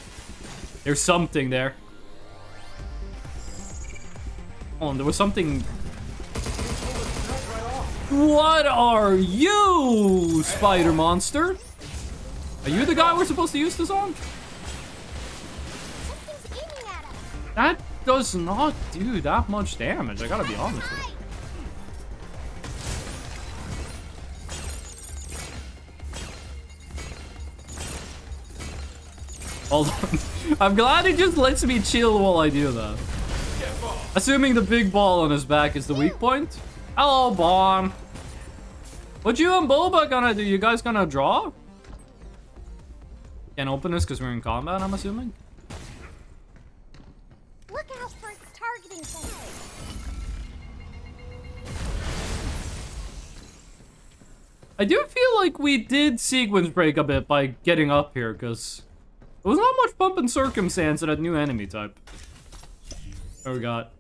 There's something there. Oh, there was something. What are you, spider monster? Are you the guy we're supposed to use this on? Something's aiming at us. That does not do that much damage, I gotta be honest with you. Hold on. I'm glad it just lets me chill while I do that. Assuming the big ball on his back is the weak point. Hello, Bon. What you and Boba gonna do? You guys gonna draw? Can't open this because we're in combat, I'm assuming. Look out for its targeting sensor. I do feel like we did sequence break a bit by getting up here, because there was not much bump in circumstance in that new enemy type. Oh, we got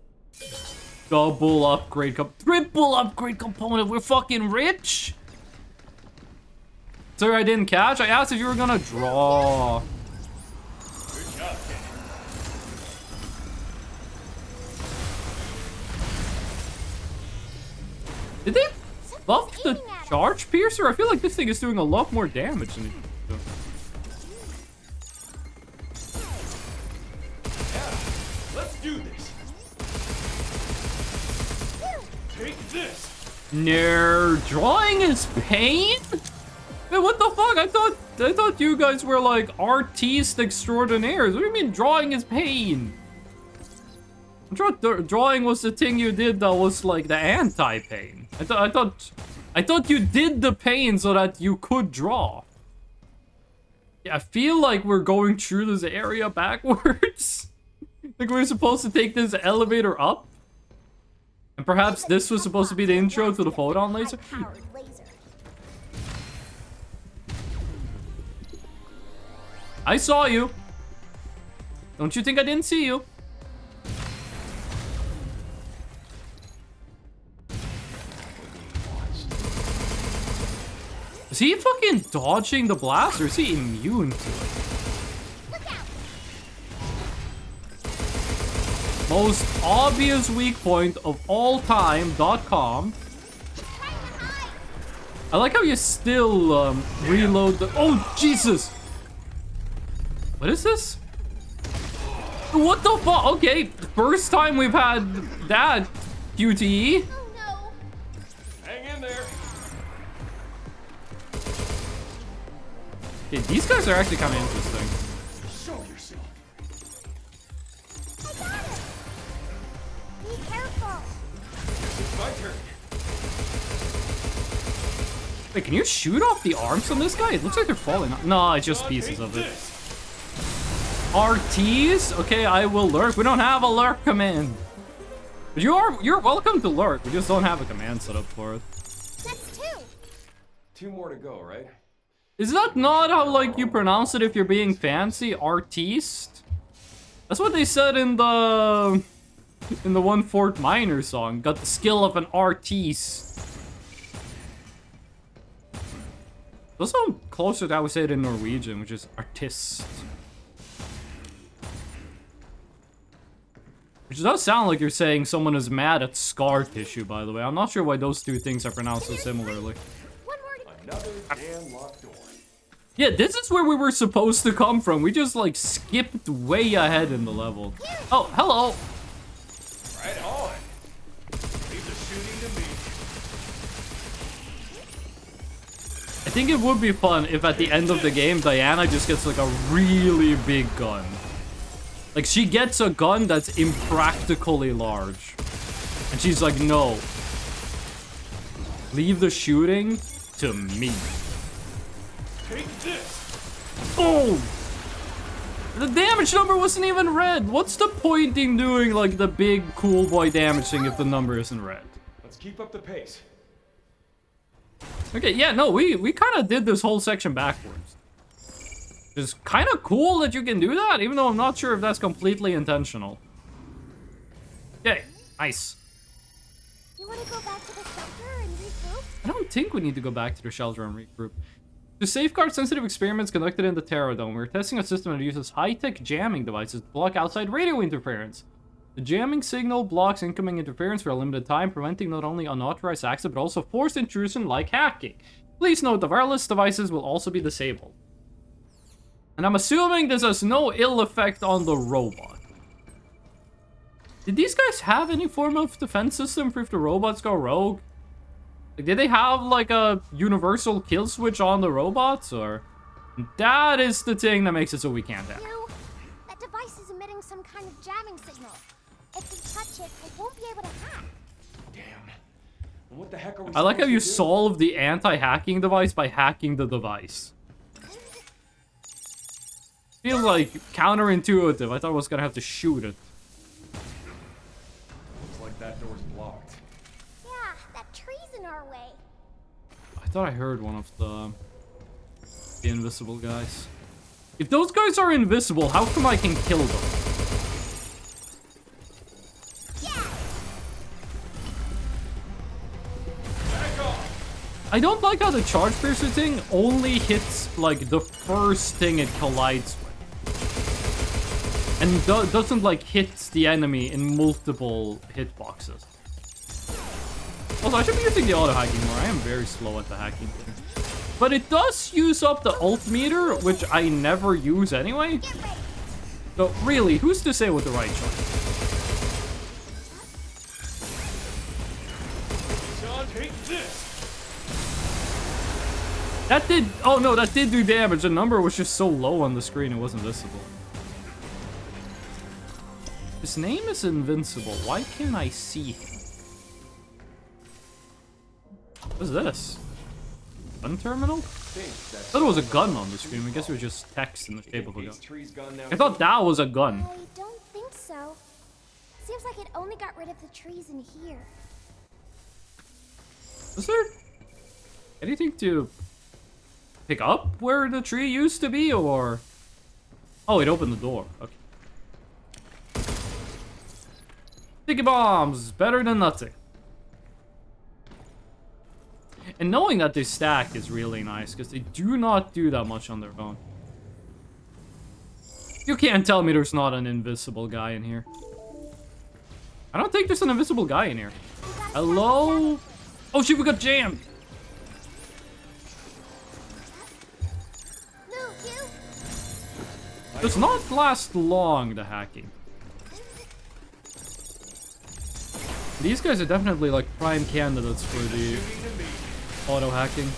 double upgrade, triple upgrade component. We're fucking rich. Sorry, I didn't catch. I asked if you were gonna draw. Good job, kid. Did they buff the charge piercer? I feel like this thing is doing a lot more damage than it does. Yeah, let's do this. Take this. No, drawing is pain? Man, what the fuck? I thought you guys were like artistes extraordinaires. What do you mean drawing is pain? I thought drawing was the thing you did that was like the anti-pain. I thought you did the pain so that you could draw. Yeah, I feel like we're going through this area backwards. Like we're supposed to take this elevator up. And perhaps this was supposed to be the intro to the photon laser. I saw you. Don't you think I didn't see you? Is he fucking dodging the blast or is he immune to it? Most obvious weak point of all time.com. I like how you still reload the. Oh, Jesus! What is this? What the fuck? Okay, first time we've had that QTE. Oh no! Hang in there. Okay, these guys are actually kind of interesting. Show yourself. I got it! Be careful! It's my turn. Wait, can you shoot off the arms on this guy? It looks like they're falling off. No, it's just pieces of it. RTs? Okay, I will lurk. We don't have a lurk command. But you're welcome to lurk. We just don't have a command set up for it. That's two! 2 more to go, right? Is that not how like you pronounce it if you're being fancy? Artiste? That's what they said in the one Fort Minor song. Got the skill of an artiste. Those sound closer to how we say it in Norwegian, which is artist. Which does sound like you're saying someone is mad at scar tissue, by the way. I'm not sure why those two things are pronounced so similarly. Another damn locked door. Yeah, this is where we were supposed to come from. We just, like, skipped way ahead in the level. Oh, hello. Right on. Leave the shooting to me. I think it would be fun if at the end of the game, Diana just gets like a really big gun. Like, she gets a gun that's impractically large. And she's like, no. Leave the shooting to me. Take this. Boom! The damage number wasn't even red. What's the point in doing like the big cool boy damage thing if the number isn't red? Let's keep up the pace. Okay, yeah, no, we kind of did this whole section backwards. It's kind of cool that you can do that, even though I'm not sure if that's completely intentional. Okay, nice. You want to go back to the shelter and regroup? I don't think we need to go back to the shelter and regroup. To safeguard sensitive experiments conducted in the Terra Dome, we're testing a system that uses high-tech jamming devices to block outside radio interference. The jamming signal blocks incoming interference for a limited time, preventing not only unauthorized access but also forced intrusion like hacking. Please note the wireless devices will also be disabled. And I'm assuming this has no ill effect on the robot. Did these guys have any form of defense system for if the robots go rogue? Like, did they have like a universal kill switch on the robots, or? That is the thing that makes it so we can't have. That device is emitting some kind of jamming signal. If we touch it, we won't be able to hack. Damn. What the heck are we I like how you supposed to do? solve the anti-hacking device by hacking the device. Feels like counterintuitive. I thought I was gonna have to shoot it. Looks like that door's blocked. Yeah, that tree's in our way. I thought I heard one of the invisible guys. If those guys are invisible, how come I can kill them? I don't like how the charge piercer thing only hits like the first thing it collides with. And doesn't like hit the enemy in multiple hitboxes. Also, I should be using the auto hacking more. I am very slow at the hacking thing. But it does use up the ult meter, which I never use anyway. So really, who's to say what the right choice? John, take this. That did, oh no, that did do damage. The number was just so low on the screen, it wasn't visible. His name is Invincible. Why can't I see him? What's this? Gun terminal? I thought it was a gun on the screen. I guess it was just text in the shape of a gun. I thought that was a gun. I don't think so. Seems like it only got rid of the trees in here. Was there anything to pick up where the tree used to be, or? Oh, it opened the door. Okay. Sticky bombs, better than nothing. And knowing that they stack is really nice, because they do not do that much on their own. You can't tell me there's not an invisible guy in here. I don't think there's an invisible guy in here. Hello? Oh shit, we got jammed. Does not last long, the hacking. These guys are definitely like prime candidates for the auto hacking.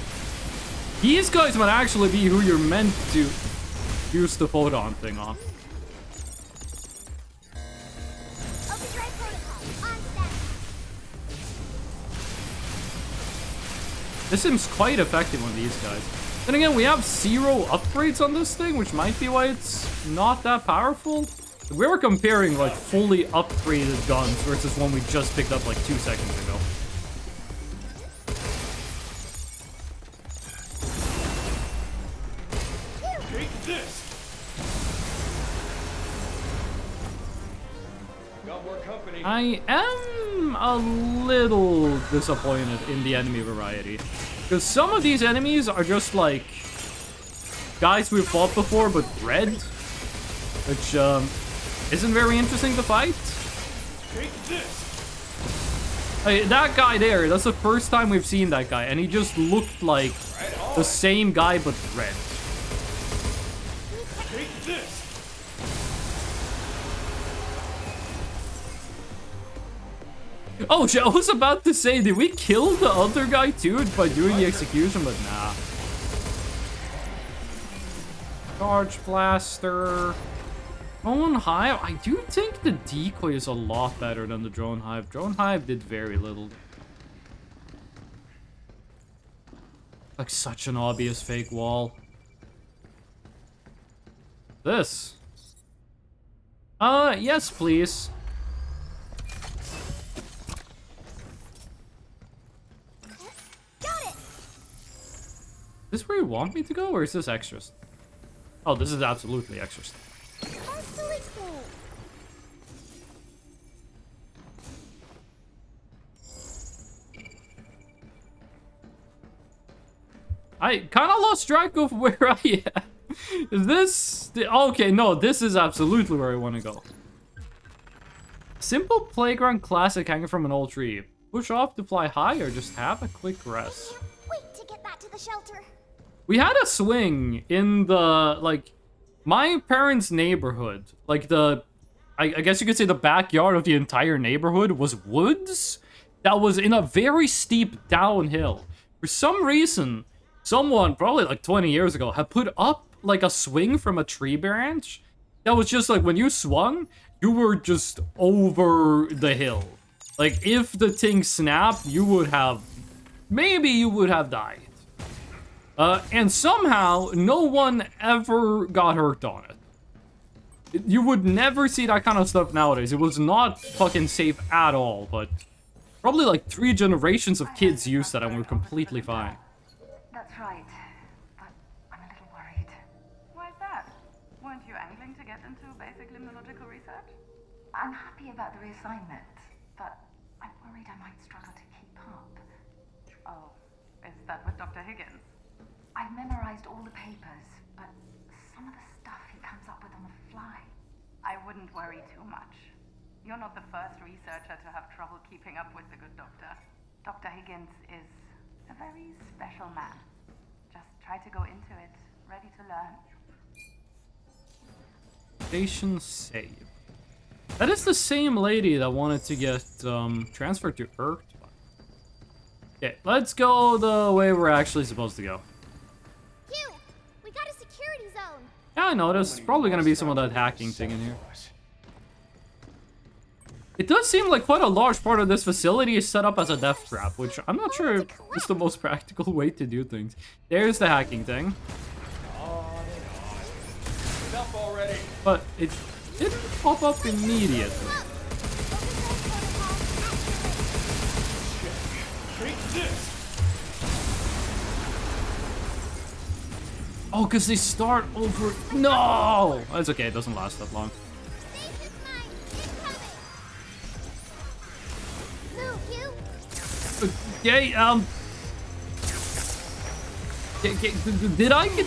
These guys might actually be who you're meant to use the photon thing on. This seems quite effective on these guys. Then again, we have 0 upgrades on this thing, which might be why it's not that powerful. We were comparing like fully upgraded guns versus one we just picked up like 2 seconds ago. Take this. Got more company. I am a little disappointed in the enemy variety. Because some of these enemies are just like guys we've fought before, but red. Which isn't very interesting to fight. Take this. Hey, that guy there, that's the first time we've seen that guy. And he just looked like the same guy, but red. Take this. Oh, shit, I was about to say, did we kill the other guy too by doing the execution? But nah. Charge Blaster. Drone Hive. I do think the decoy is a lot better than the Drone Hive. Drone Hive did very little. Like such an obvious fake wall. This. Yes, please. Got it. Is this where you want me to go, or is this extras? Oh, this is absolutely extras. Absolutely. I kind of lost track of where I am. Is this... Okay, no, this is absolutely where I want to go. Simple playground classic hanging from an old tree. Push off to fly high or just have a quick rest. I can't wait to get back to the shelter. We had a swing in the, like, my parents' neighborhood. Like, I guess you could say the backyard of the entire neighborhood was woods that was in a very steep downhill. For some reason, someone, probably like 20 years ago, had put up, like, a swing from a tree branch that was just, like, when you swung, you were just over the hill. Like, if the thing snapped, you would have... Maybe you would have died. And somehow, no one ever got hurt on it. You would never see that kind of stuff nowadays. It was not fucking safe at all, but... Probably like 3 generations of kids used that and were completely fine. That's right, but I'm a little worried. Why is that? Weren't you angling to get into basic limnological research? I'm happy about the reassignment, but I'm worried I might struggle to keep up. Oh, is that with Dr. Higgins? I've memorized all the papers, but some of the stuff he comes up with on the fly. I wouldn't worry too much. You're not the first researcher to have trouble keeping up with the good doctor. Dr. Higgins is a very special man. Just try to go into it, ready to learn. Station save. That is the same lady that wanted to get transferred to Earth. Okay, let's go the way we're actually supposed to go. Hugh, we got a security zone. Yeah, I know. There's probably gonna be some of that hacking thing in here. It does seem like quite a large part of this facility is set up as a death trap, which I'm not sure is the most practical way to do things. There's the hacking thing. Enough already. But it didn't pop up immediately. Take this. Oh, because they start over... No! That's okay, it doesn't last that long. Okay, did I get...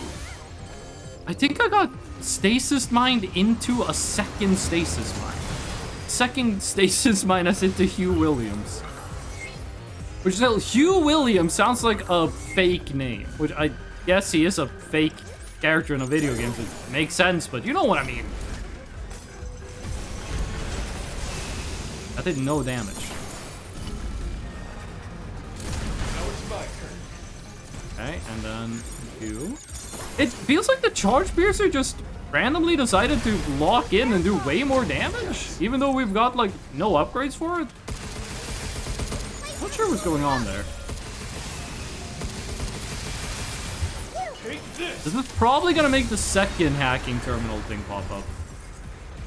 I think I got stasis mined into a second stasis mine. Second stasis mine as into Hugh Williams. Which is... Hugh Williams sounds like a fake name. Which I guess he is a fake character in a video game. So it makes sense, but you know what I mean. That did no damage. Okay, and then you. It feels like the charge piercer just randomly decided to lock in and do way more damage, even though we've got like no upgrades for it. Not sure what's going on there. This is probably gonna make the second hacking terminal thing pop up.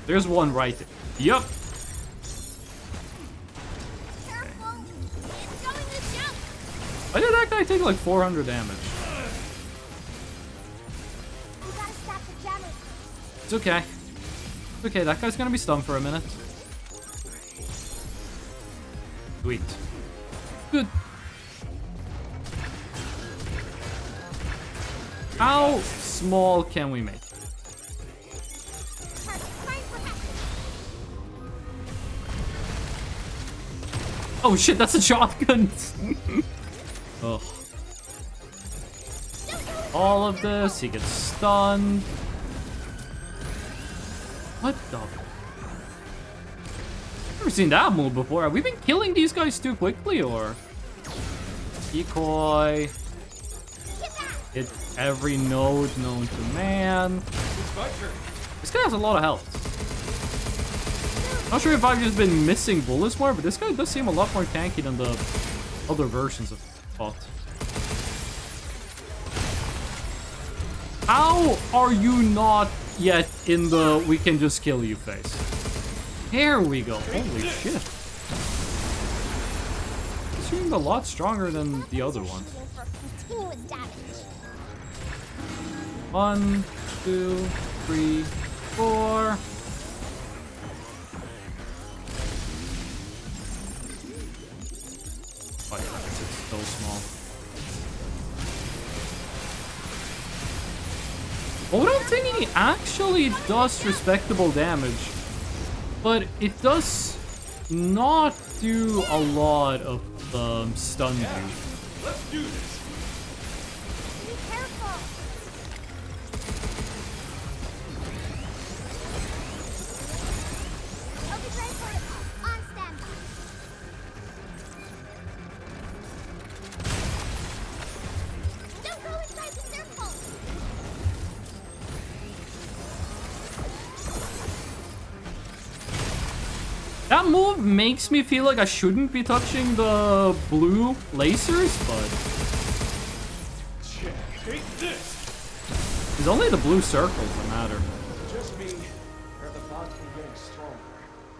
There's one right there. Yup. Why did that guy take like 400 damage? It's okay. It's okay, that guy's gonna be stunned for a minute. Sweet. Good. How small can we make it? Oh shit, that's a shotgun! Ugh. All of this, he gets stunned. What the? Never seen that move before. Have we been killing these guys too quickly, or? Decoy. Hit every node known to man. It's my turn. This guy has a lot of health. Not sure if I've just been missing bullets more, but this guy does seem a lot more tanky than the other versions of bot. How are you not yet in the we can just kill you phase? Here we go. Holy shit. This seemed a lot stronger than the other ones. For continuous damage. 1, 2, 3, 4. Oh yeah, it's so small. I don't think he actually does respectable damage, but it does not do a lot of stun damage. Let's do this. Be careful. Overdrive protocol on standby. Don't go inside the circle. That move makes me feel like I shouldn't be touching the blue lasers, but Check. Take this. it's only the blue circles that matter. Just me. Or the bots been getting stronger.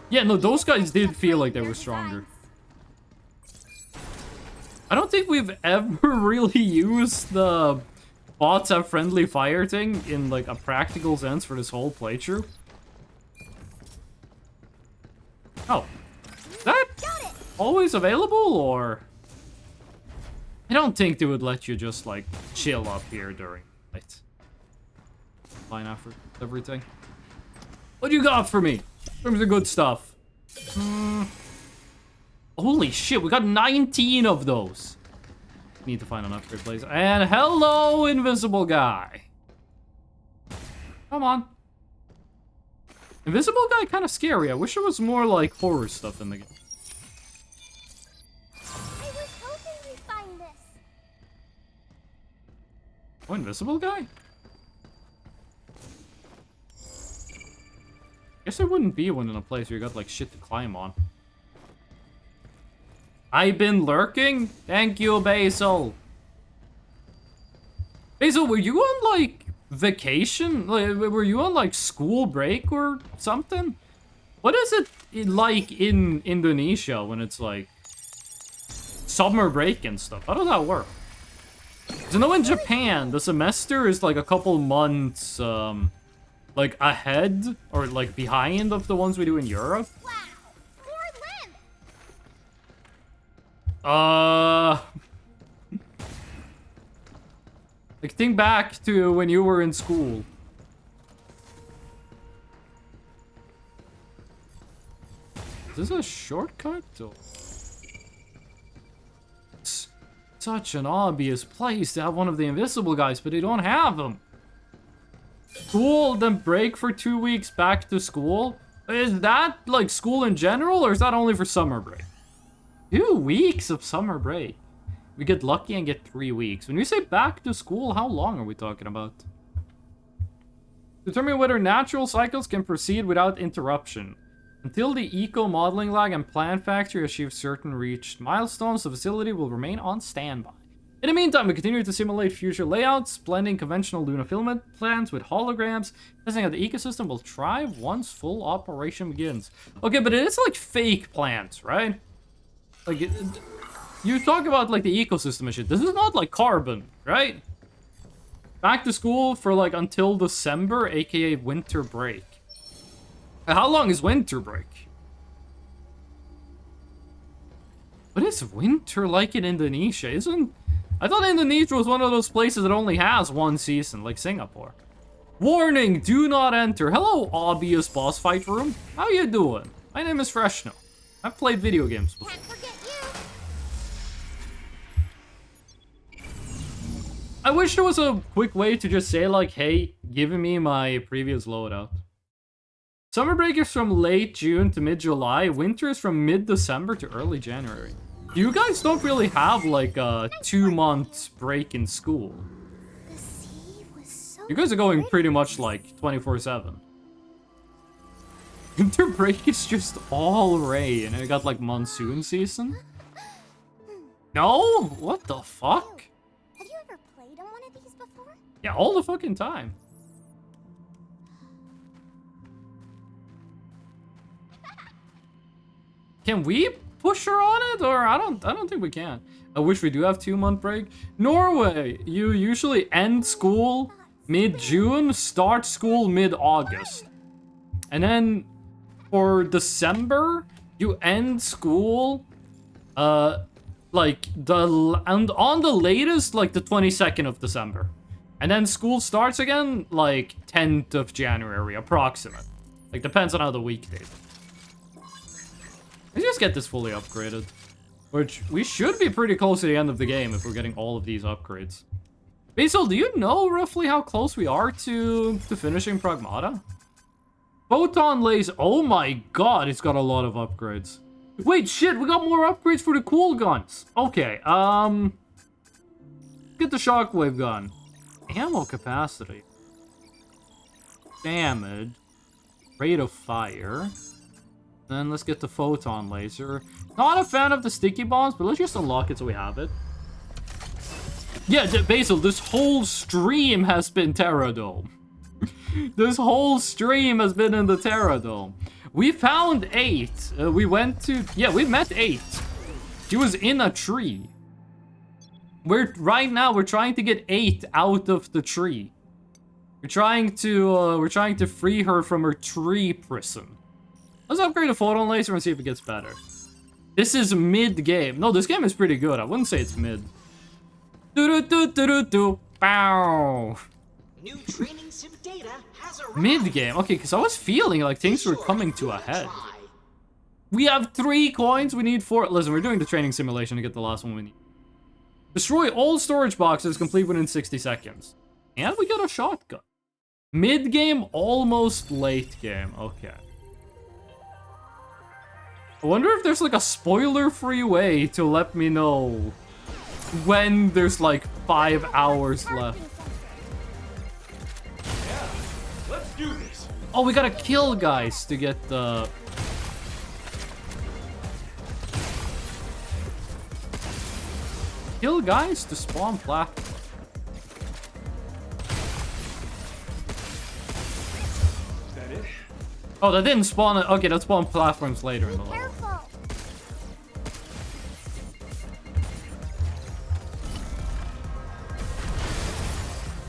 Yeah, no, those guys did feel like they were stronger. I don't think we've ever really used the bots have friendly fire thing in like a practical sense for this whole playthrough. Oh, is that always available, or? I don't think they would let you just like chill up here during night. Fine after everything. What do you got for me? Some of the good stuff. Holy shit, we got 19 of those. Need to find an upgrade place. And hello, invisible guy. Come on. Invisible guy kind of scary. I wish there was more like horror stuff in the game. I was hoping we'd find this. Oh, invisible guy? Guess there wouldn't be one in a place where you got like shit to climb on. I've been lurking? Thank you, Basil. Basil, were you on like vacation? Like, were you on like school break or something? What is it like in Indonesia when it's like summer break and stuff? How does that work? 'Cause I know in Japan, the semester is like a couple months like ahead or like behind of the ones we do in Europe. Wow, more limb. Like, think back to when you were in school. Is this a shortcut? Or... It's such an obvious place to have one of the invisible guys, but they don't have them. School, then break for 2 weeks, back to school? Is that, like, school in general, or is that only for summer break? 2 weeks of summer break. We get lucky and get 3 weeks. When you say back to school, how long are we talking about? Determine whether natural cycles can proceed without interruption. Until the eco-modeling lag and plant factory achieve certain reached milestones, the facility will remain on standby. In the meantime, we continue to simulate future layouts, blending conventional Luna filament plants with holograms, testing how the ecosystem will thrive once full operation begins. Okay, but it is like fake plants, right? Like, you talk about like the ecosystem and shit. This is not like carbon, right? Back to school for like until December, aka winter break. How long is winter break? What is winter like in Indonesia? I thought Indonesia was one of those places that only has one season, like Singapore. Warning, do not enter. Hello, obvious boss fight room. How you doing? My name is Freshno. I've played video games before. Can't forget you. I wish there was a quick way to just say like, hey, give me my previous loadout. Summer break is from late June to mid-July. Winter is from mid-December to early January. You guys don't really have like a 2 month break in school. You guys are going pretty much like 24/7. Winter break is just all rain, and it got like monsoon season. No? What the fuck? Have you ever played on one of these before? Yeah, all the fucking time. Can we push her on it, or I don't think we can. I wish we do have 2-month break. Norway, you usually end school mid-June, start school mid-August. And then for December, you end school like on the latest like the 22nd of December. And then school starts again like 10th of January approximate. Like depends on how the week is. Let's just get this fully upgraded. Which, we should be pretty close to the end of the game if we're getting all of these upgrades. Basil, do you know roughly how close we are to finishing Pragmata? Photon Lace, oh my god, it's got a lot of upgrades. Wait, shit, we got more upgrades for the cool guns. Okay, get the shockwave gun. Ammo capacity. Damage. Rate of fire. Then let's get the photon laser. Not a fan of the sticky bombs, but let's just unlock it so we have it. Yeah, Basil, this whole stream has been Terra Dome. This whole stream has been in the Terra Dome. We found 8. We went to... Yeah, we met 8. She was in a tree. Right now, we're trying to get 8 out of the tree. We're trying to free her from her tree prison. Let's upgrade the photon laser and see if it gets better. This is mid-game. No, this game is pretty good. I wouldn't say it's mid. Do-do-do-do-do-do. Bow. New training sim data has arrived. Mid-game. Okay, because I was feeling like things were coming to a head. We have 3 coins. We need 4. Listen, we're doing the training simulation to get the last one we need. Destroy all storage boxes complete within 60 seconds. And we get a shotgun. Mid-game, almost late game. Okay. I wonder if there's like a spoiler-free way to let me know when there's like 5 hours left. Yeah, let's do this. Oh, we gotta kill guys to get the... Kill guys to spawn platforms. Is that it? Oh, that didn't spawn it. Okay, that spawned platforms later in the level. Careful.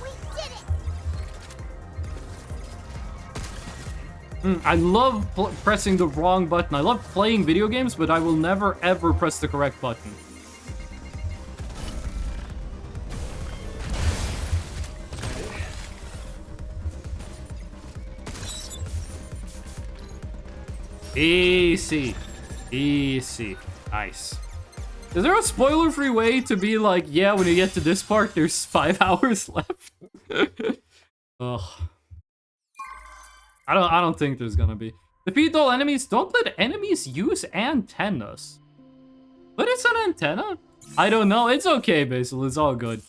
We did it. I love pressing the wrong button. I love playing video games, but I will never ever press the correct button. Easy. Easy. Nice. Is there a spoiler-free way to be like, yeah, when you get to this part, there's 5 hours left? Ugh. I don't think there's gonna be. Defeat all enemies. Don't let enemies use antennas. What is an antenna? I don't know. It's okay, Basil. It's all good.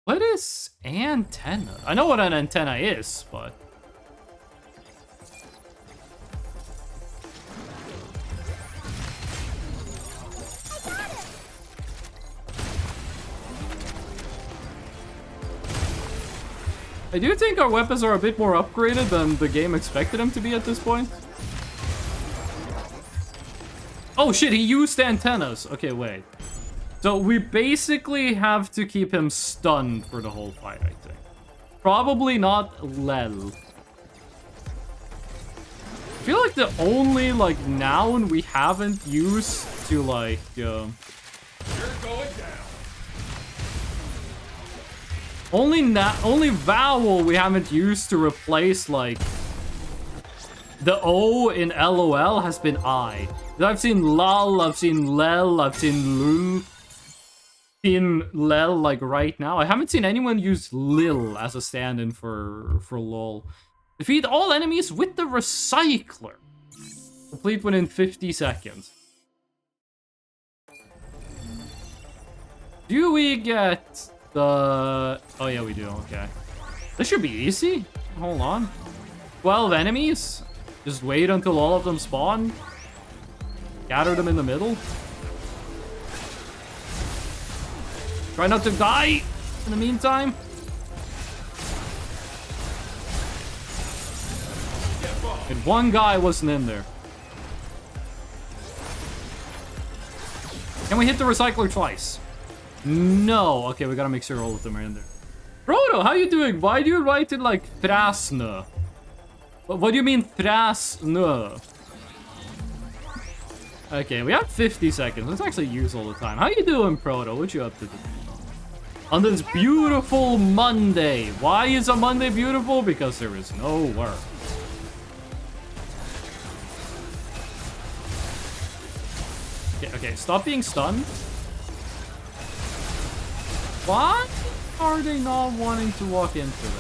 What is antenna? I know what an antenna is, but... I do think our weapons are a bit more upgraded than the game expected them to be at this point. Oh shit, he used antennas. Okay, wait. So we basically have to keep him stunned for the whole fight, I think. Probably not Lel. I feel like the only, like, noun we haven't used to, like, You're going down. Only vowel we haven't used to replace, like, the O in LOL has been I. I've seen lol, I've seen lel, I've seen lul. Seen lel, like, right now. I haven't seen anyone use lil as a stand-in for lol. Defeat all enemies with the recycler. Complete within 50 seconds. Do we get... oh yeah, we do, okay. This should be easy. Hold on. 12 enemies. Just wait until all of them spawn. Gather them in the middle. Try not to die in the meantime. And one guy wasn't in there. Can we hit the recycler twice? No. Okay, we gotta make sure all of them are in there. Frodo, how you doing? Why do you write it like Thrasnö? What do you mean Thrasnö? Okay, we have 50 seconds. Let's actually use all the time. How you doing, Proto? What you up to? On this beautiful Monday. Why is a Monday beautiful? Because there is no work. Okay, stop being stunned. Why are they not wanting to walk into it?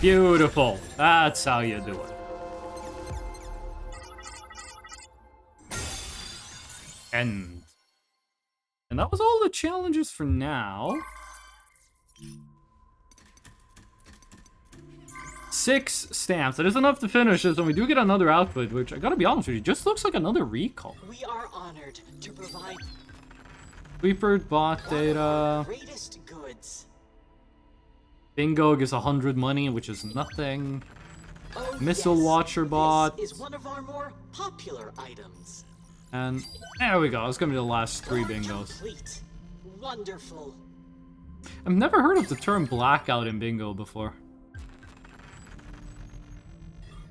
Beautiful. That's how you do it. And that was all the challenges for now. 6 stamps. That is enough to finish this, and we do get another outfit, which I gotta be honest with you, just looks like another recall. We are honored to provide Sweeper bot data. greatest goods. Bingo gives 100 money, which is nothing. Oh, Missile yes. Watcher bot. This is one of our more popular items. And there we go. It's gonna be the last 3 bingos. Complete. Wonderful. I've never heard of the term blackout in bingo before.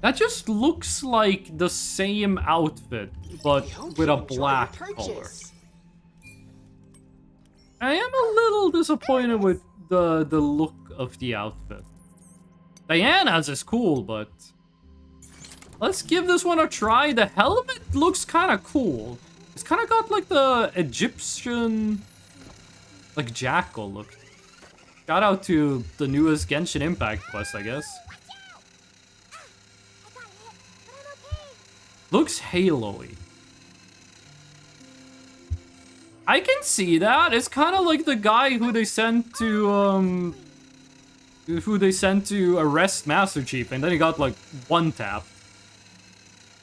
That just looks like the same outfit, but We hope with you a enjoy black your color. purchase. I am a little disappointed with the look of the outfit. Diana's is cool, but let's give this one a try. The helmet looks kind of cool. It's kind of got like the Egyptian, like jackal look. Shout out to the newest Genshin Impact quest, I guess. Looks Halo-y. I can see that. It's kind of like the guy who they sent to arrest Master Chief, and then he got like 1 tap.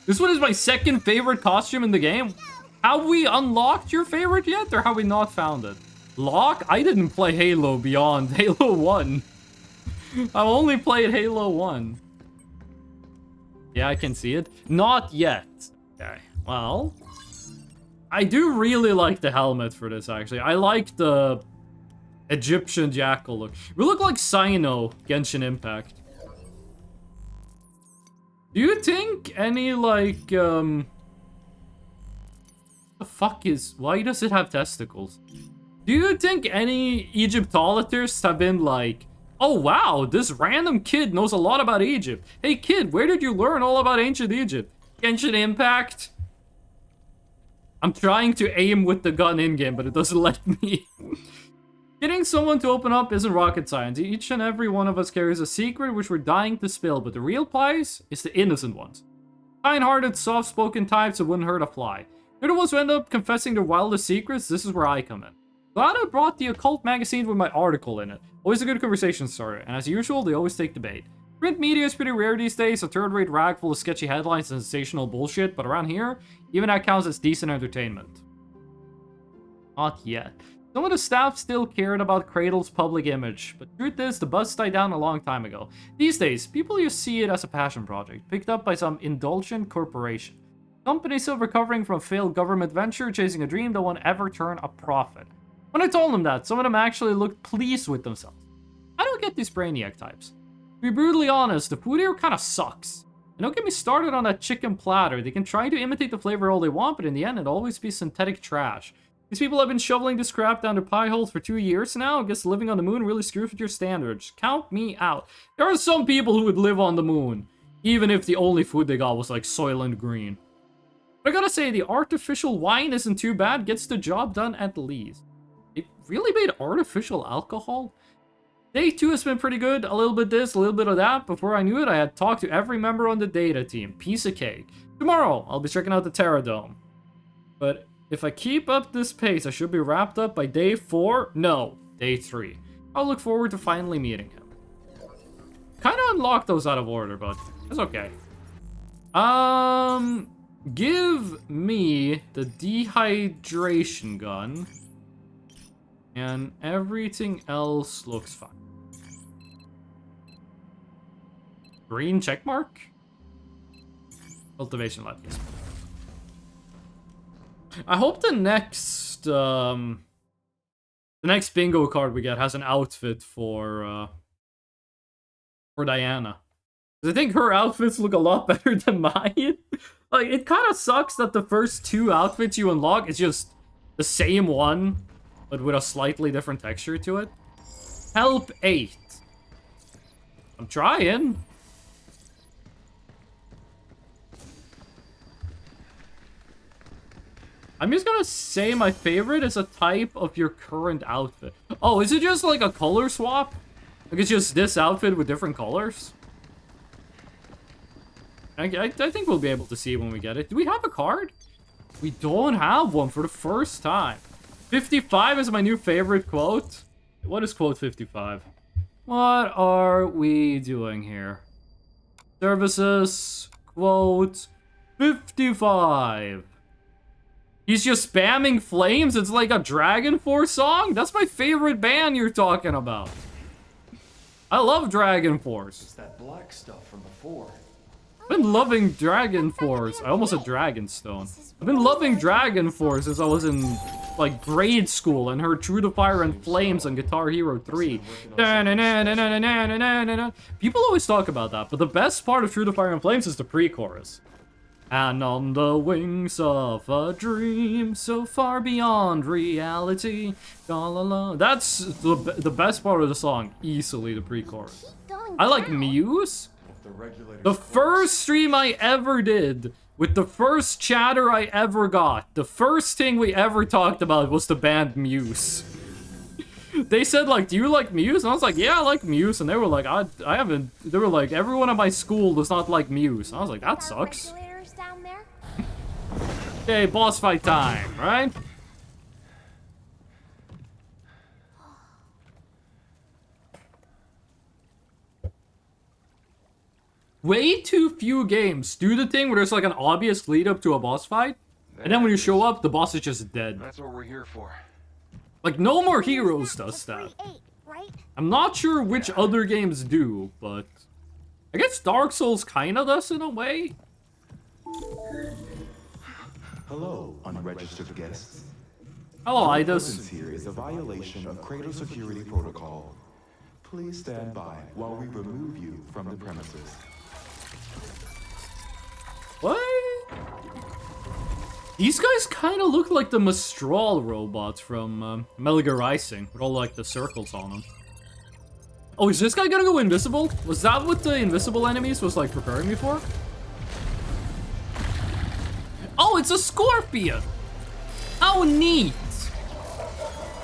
This one is my second favorite costume in the game. Have we unlocked your favorite yet, or have we not found it? Lock? I didn't play Halo beyond Halo 1. I've only played Halo 1. Yeah, I can see it. Not yet. Okay, well, I do really like the helmet for this, actually. I like the Egyptian jackal look. We look like Sino, Genshin Impact. Do you think any, like, the fuck is... Why does it have testicles? Do you think any Egyptologists have been like, oh wow, this random kid knows a lot about Egypt. Hey kid, where did you learn all about ancient Egypt? Genshin Impact? I'm trying to aim with the gun in-game, but it doesn't let me. Getting someone to open up isn't rocket science. Each and every one of us carries a secret which we're dying to spill, but the real prize is the innocent ones. Kind-hearted, soft-spoken types that wouldn't hurt a fly. They're the ones who end up confessing their wildest secrets. This is where I come in. Glad I brought the occult magazine with my article in it. Always a good conversation starter, and as usual, they always take the bait. Print media is pretty rare these days, a third-rate rag full of sketchy headlines and sensational bullshit, but around here, even that counts as decent entertainment. Not yet. Some of the staff still cared about Cradle's public image, but truth is, the buzz died down a long time ago. These days, people just see it as a passion project, picked up by some indulgent corporation. Companies still recovering from a failed government venture, chasing a dream that won't ever turn a profit. When I told them that, some of them actually looked pleased with themselves. I don't get these brainiac types. To be brutally honest, the food here kind of sucks. And don't get me started on that chicken platter. They can try to imitate the flavor all they want, but in the end, it'll always be synthetic trash. These people have been shoveling this crap down their pie holes for 2 years now. I guess living on the moon really screws with your standards. Count me out. There are some people who would live on the moon, even if the only food they got was like Soylent Green. But I gotta say, the artificial wine isn't too bad. Gets the job done at least. It really made artificial alcohol? Day 2 has been pretty good. A little bit this, a little bit of that. Before I knew it, I had talked to every member on the data team. Piece of cake. Tomorrow, I'll be checking out the Terra Dome. But if I keep up this pace, I should be wrapped up by day 4. No, day 3. I'll look forward to finally meeting him. Kind of unlocked those out of order, but it's okay. Give me the dehydration gun. And everything else looks fine. Green checkmark? Cultivation lab. I hope the next bingo card we get has an outfit for Diana. 'Cause I think her outfits look a lot better than mine. Like, it kind of sucks that the first 2 outfits you unlock is just the same one, but with a slightly different texture to it. Help 8. I'm trying. I'm just gonna say my favorite is a type of your current outfit. Oh, is it just like a color swap? Like it's just this outfit with different colors? I think we'll be able to see when we get it. Do we have a card? We don't have one for the first time. 55 is my new favorite quote. What is quote 55? What are we doing here? Services, quote 55. He's just spamming flames? It's like a Dragon Force song? That's my favorite band you're talking about. I love Dragon Force. It's that black stuff from before. I've been loving Dragon Force. I almost said Dragonstone. I've been loving Dragon Force since I was in, like, grade school and heard True to Fire and Flames on Guitar Hero 3. People always talk about that, but the best part of True to Fire and Flames is the pre-chorus. And on the wings of a dream so far beyond reality. La la la. That's the best part of the song, easily the pre-chorus. I like Muse. The first stream I ever did, with the first chatter I ever got, the first thing we ever talked about was the band Muse. They said, like, do you like Muse? And I was like, yeah, I like Muse. And they were like, I haven't. They were like, everyone at my school does not like Muse. And I was like, that sucks. Okay, boss fight time, right? Way too few games do the thing where there's like an obvious lead up to a boss fight, and then when you show up, the boss is just dead. That's what we're here for. Like, No More Heroes does that. I'm not sure which other games do, but I guess Dark Souls kinda does in a way. Hello, unregistered guests. Hello, Your Idas. presence here is a violation of Cradle Security Protocol. Please stand by while we remove you from the premises. What? These guys kind of look like the Mistral robots from Metal Gear Rising, with all like the circles on them. Oh, is this guy gonna go invisible? Was that what the invisible enemies was like preparing me for? Oh, it's a scorpion! How neat!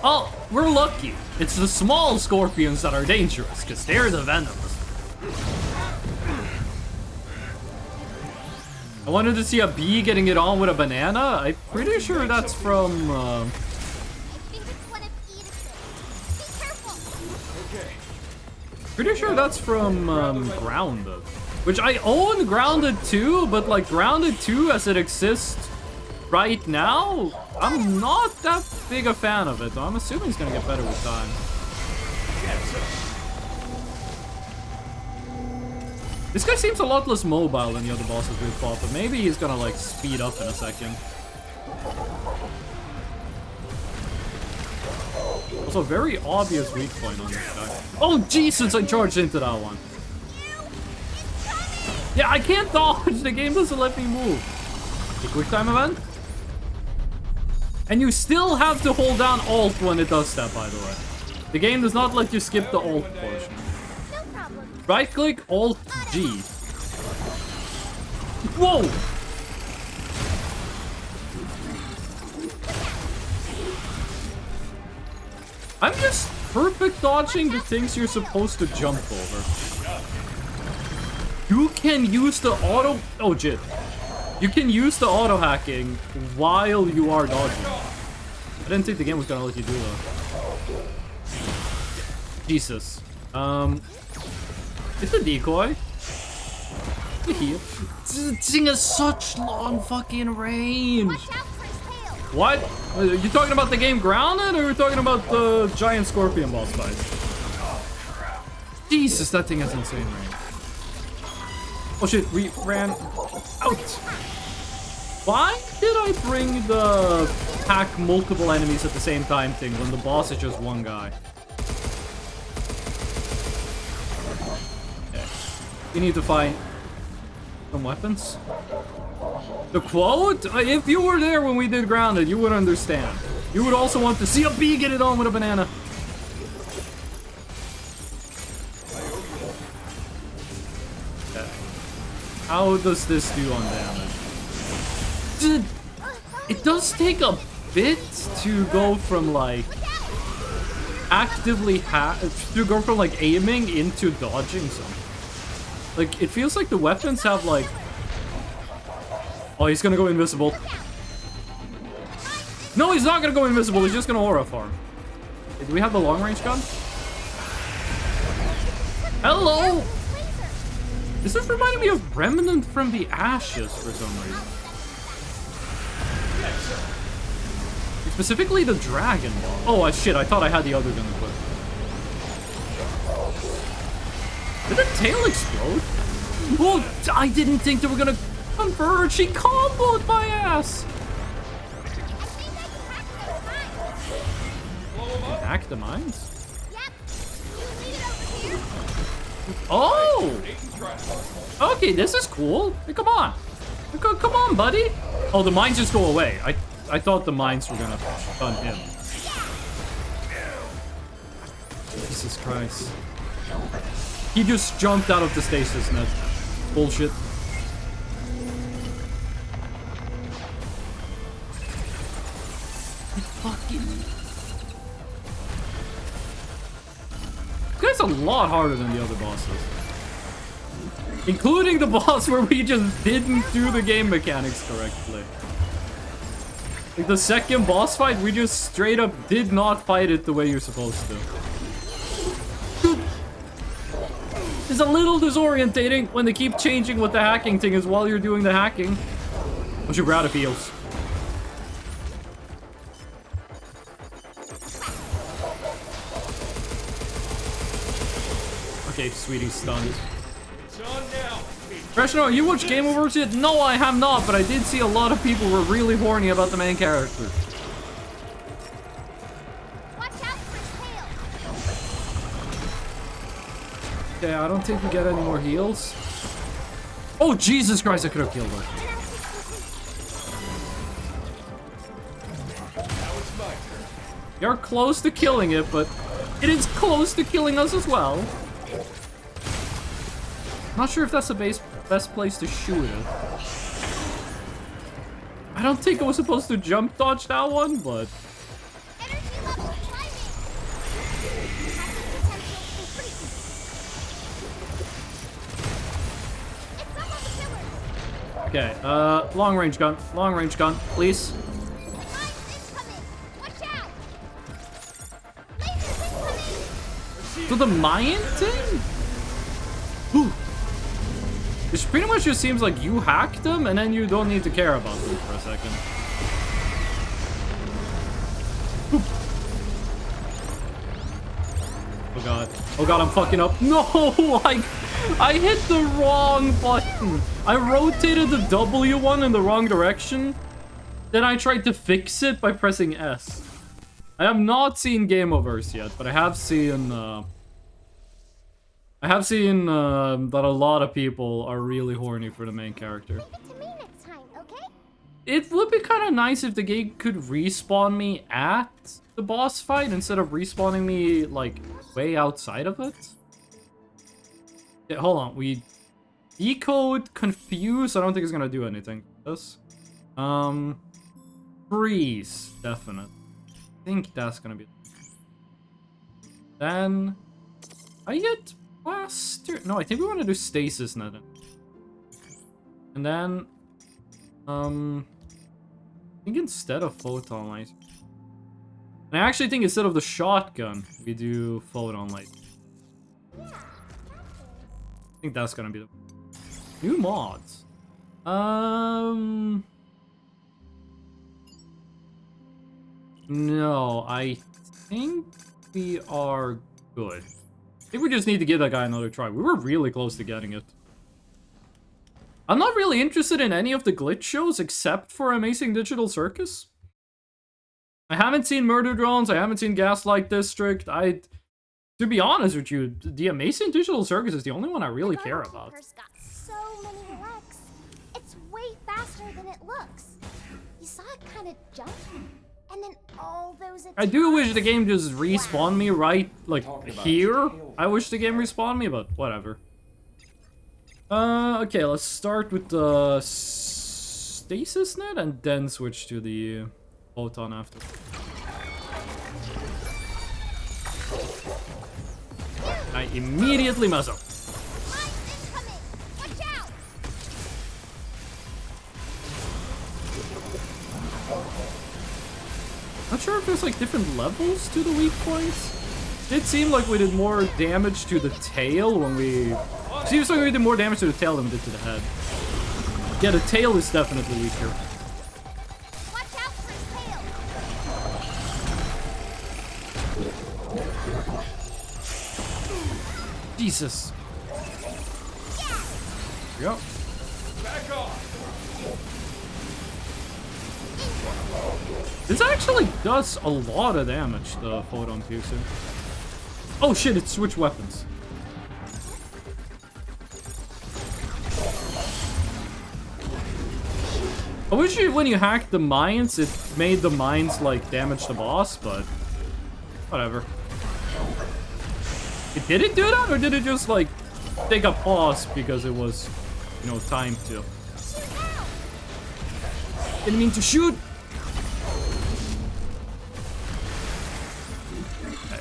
Oh, we're lucky. It's the small scorpions that are dangerous, because they're the venomous. I wanted to see a bee getting it on with a banana. I'm pretty sure that's from, I think it's one of Edith's. Be careful. Okay. Pretty sure that's from, Grounded. Which I own Grounded 2, but like Grounded 2 as it exists right now, I'm not that big a fan of it. I'm assuming it's gonna get better with time. This guy seems a lot less mobile than the other bosses we've fought, but maybe he's gonna like speed up in a second. Also, very obvious weak point on this guy. Oh, Jesus, I charged into that one. Yeah, I can't dodge. The game doesn't let me move. The quick time event. And you still have to hold down Alt when it does that, by the way. The game does not let you skip the Alt portion. No problem. Right click, Alt G. Whoa! I'm just perfect dodging the things you're supposed to jump over. You can use the auto... Oh, shit. You can use the auto hacking while you are dodging. I didn't think the game was gonna let you do that. Jesus. It's a decoy. Heal. This thing has such long fucking range. What? Are you talking about the game Grounded, or are you talking about the giant scorpion boss fight? Jesus, that thing has insane range. Oh shit, we ran out. Why did I bring the hack multiple enemies at the same time thing when the boss is just one guy? Okay. We need to find some weapons. The quote? If you were there when we did Grounded, you would understand. You would also want to see a bee get it on with a banana. Okay. How does this do on damage? It does take a bit to go from like actively to go from like aiming into dodging something. Like it feels like the weapons have like. Oh, he's gonna go invisible. No, he's not gonna go invisible. He's just gonna aura farm. Do we have the long range gun? Hello. This is reminding me of Remnant from the Ashes for some reason. Specifically the dragon. Oh shit! I thought I had the other gun equipped. Did the tail explode? Oh, I didn't think they were gonna converge. She comboed my ass. Hack the mines? Oh! Okay, this is cool. Hey, come on. Come on, buddy. Oh, the mines just go away. I thought the mines were gonna stun him. Jesus Christ. He just jumped out of the stasis net. Bullshit. Fucking. This guy's a lot harder than the other bosses. Including the boss where we just didn't do the game mechanics correctly. Like the second boss fight, we just straight up did not fight it the way you're supposed to. It's a little disorientating when they keep changing what the hacking thing is while you're doing the hacking. Oh shit, we're out of heals. Okay, sweetie stunned. Freshno, you watch Game Over yet? No, I have not, but I did see a lot of people were really horny about the main character. Watch out for tail. Okay, I don't think we get any more heals. Oh, Jesus Christ, I could have killed her. You're close to killing it, but it is close to killing us as well. Not sure if that's the best place to shoot it. I don't think I was supposed to jump dodge that one, but... Okay, long range gun, please. So the Mayan thing? Ooh. It pretty much just seems like you hacked them and then you don't need to care about them for a second. Ooh. Oh god. Oh god, I'm fucking up. No! I hit the wrong button. I rotated the W one in the wrong direction. Then I tried to fix it by pressing S. I have not seen Game Overs yet, but I have seen that a lot of people are really horny for the main character. Leave it to me next time, okay? It would be kind of nice if the game could respawn me at the boss fight instead of respawning me, like, way outside of it. Yeah, hold on, we decode confuse. I don't think it's gonna do anything. This, freeze, definite. I think that's gonna be. Then I get faster. No, I think we want to do stasis net. And then I think instead of photon laser. And I actually think instead of the shotgun, we do photon laser. I think that's gonna be the new mods. No, I think we are good. I think we just need to give that guy another try. We were really close to getting it. I'm not really interested in any of the glitch shows except for Amazing Digital Circus. I haven't seen Murder Drones, I haven't seen Gaslight District. To be honest with you, the Amazing Digital Circus is the only one I really care about. Got so many legs. It's way faster than it looks. You saw it kind of jump, and then all those attacks. I do wish the game just respawned me right, like, here. I wish the game respawned me, but whatever. Okay, let's start with the stasis net and then switch to the photon after. I immediately mess up. Watch out! Not sure if there's like different levels to the weak points. It seemed like we did more damage to the tail when we... Seems like we did more damage to the tail than we did to the head. Yeah, the tail is definitely weaker. Watch out for his tail. Jesus. Yep. Back off. This actually does a lot of damage, the photon piercer. Oh shit, it switched weapons. I wish when you hacked the mines, it made the mines, like, damage the boss, but... whatever. Did it do that, or did it just, like, take a pause because it was, you know, time to? Didn't mean to shoot! Okay.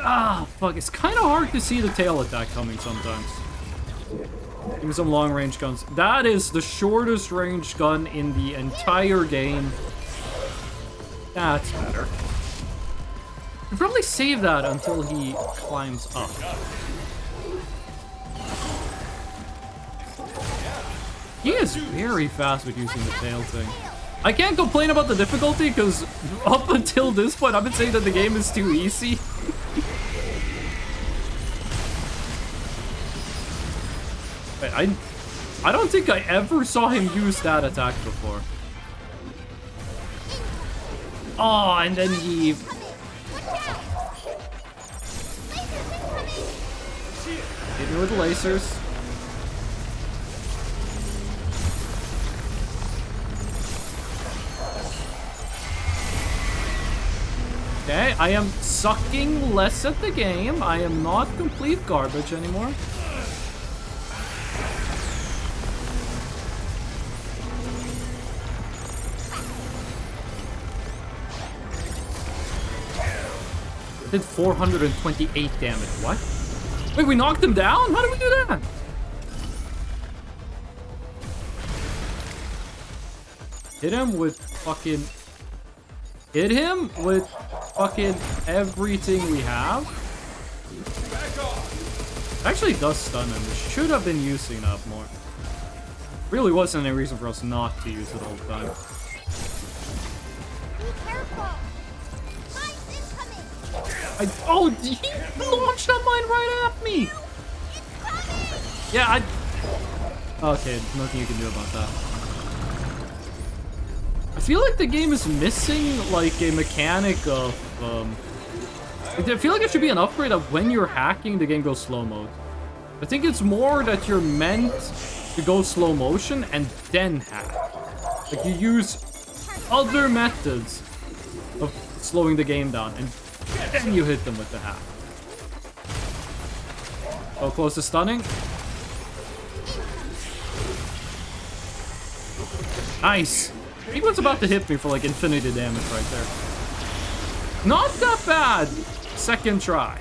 Ah, fuck. It's kind of hard to see the tail attack coming sometimes. Give me some long-range guns. That is the shortest range gun in the entire game. That's better. You probably save that until he climbs up. He is very fast with using the tail thing. I can't complain about the difficulty because up until this point I've been saying that the game is too easy. Wait, I don't think I ever saw him use that attack before. Oh, and then he... Hit me with the lasers. Okay, I am sucking less at the game. I am not complete garbage anymore. Did 428 damage. What? Wait, we knocked him down? How did we do that? Hit him with fucking... Hit him with fucking everything we have. It actually does stun him. We should have been using that more. Really wasn't any reason for us not to use it all the time. Be careful. Mines incoming. Oh, he launched that mine right at me. Yeah, okay, nothing you can do about that. I feel like the game is missing, like, a mechanic of, I feel like it should be an upgrade of when you're hacking, the game goes slow mode. I think it's more that you're meant to go slow motion and then hack. Like, you use other methods of slowing the game down, and then you hit them with the hack. Oh, close to stunning. Nice. He was about to hit me for like infinity damage right there. Not that bad. Second try.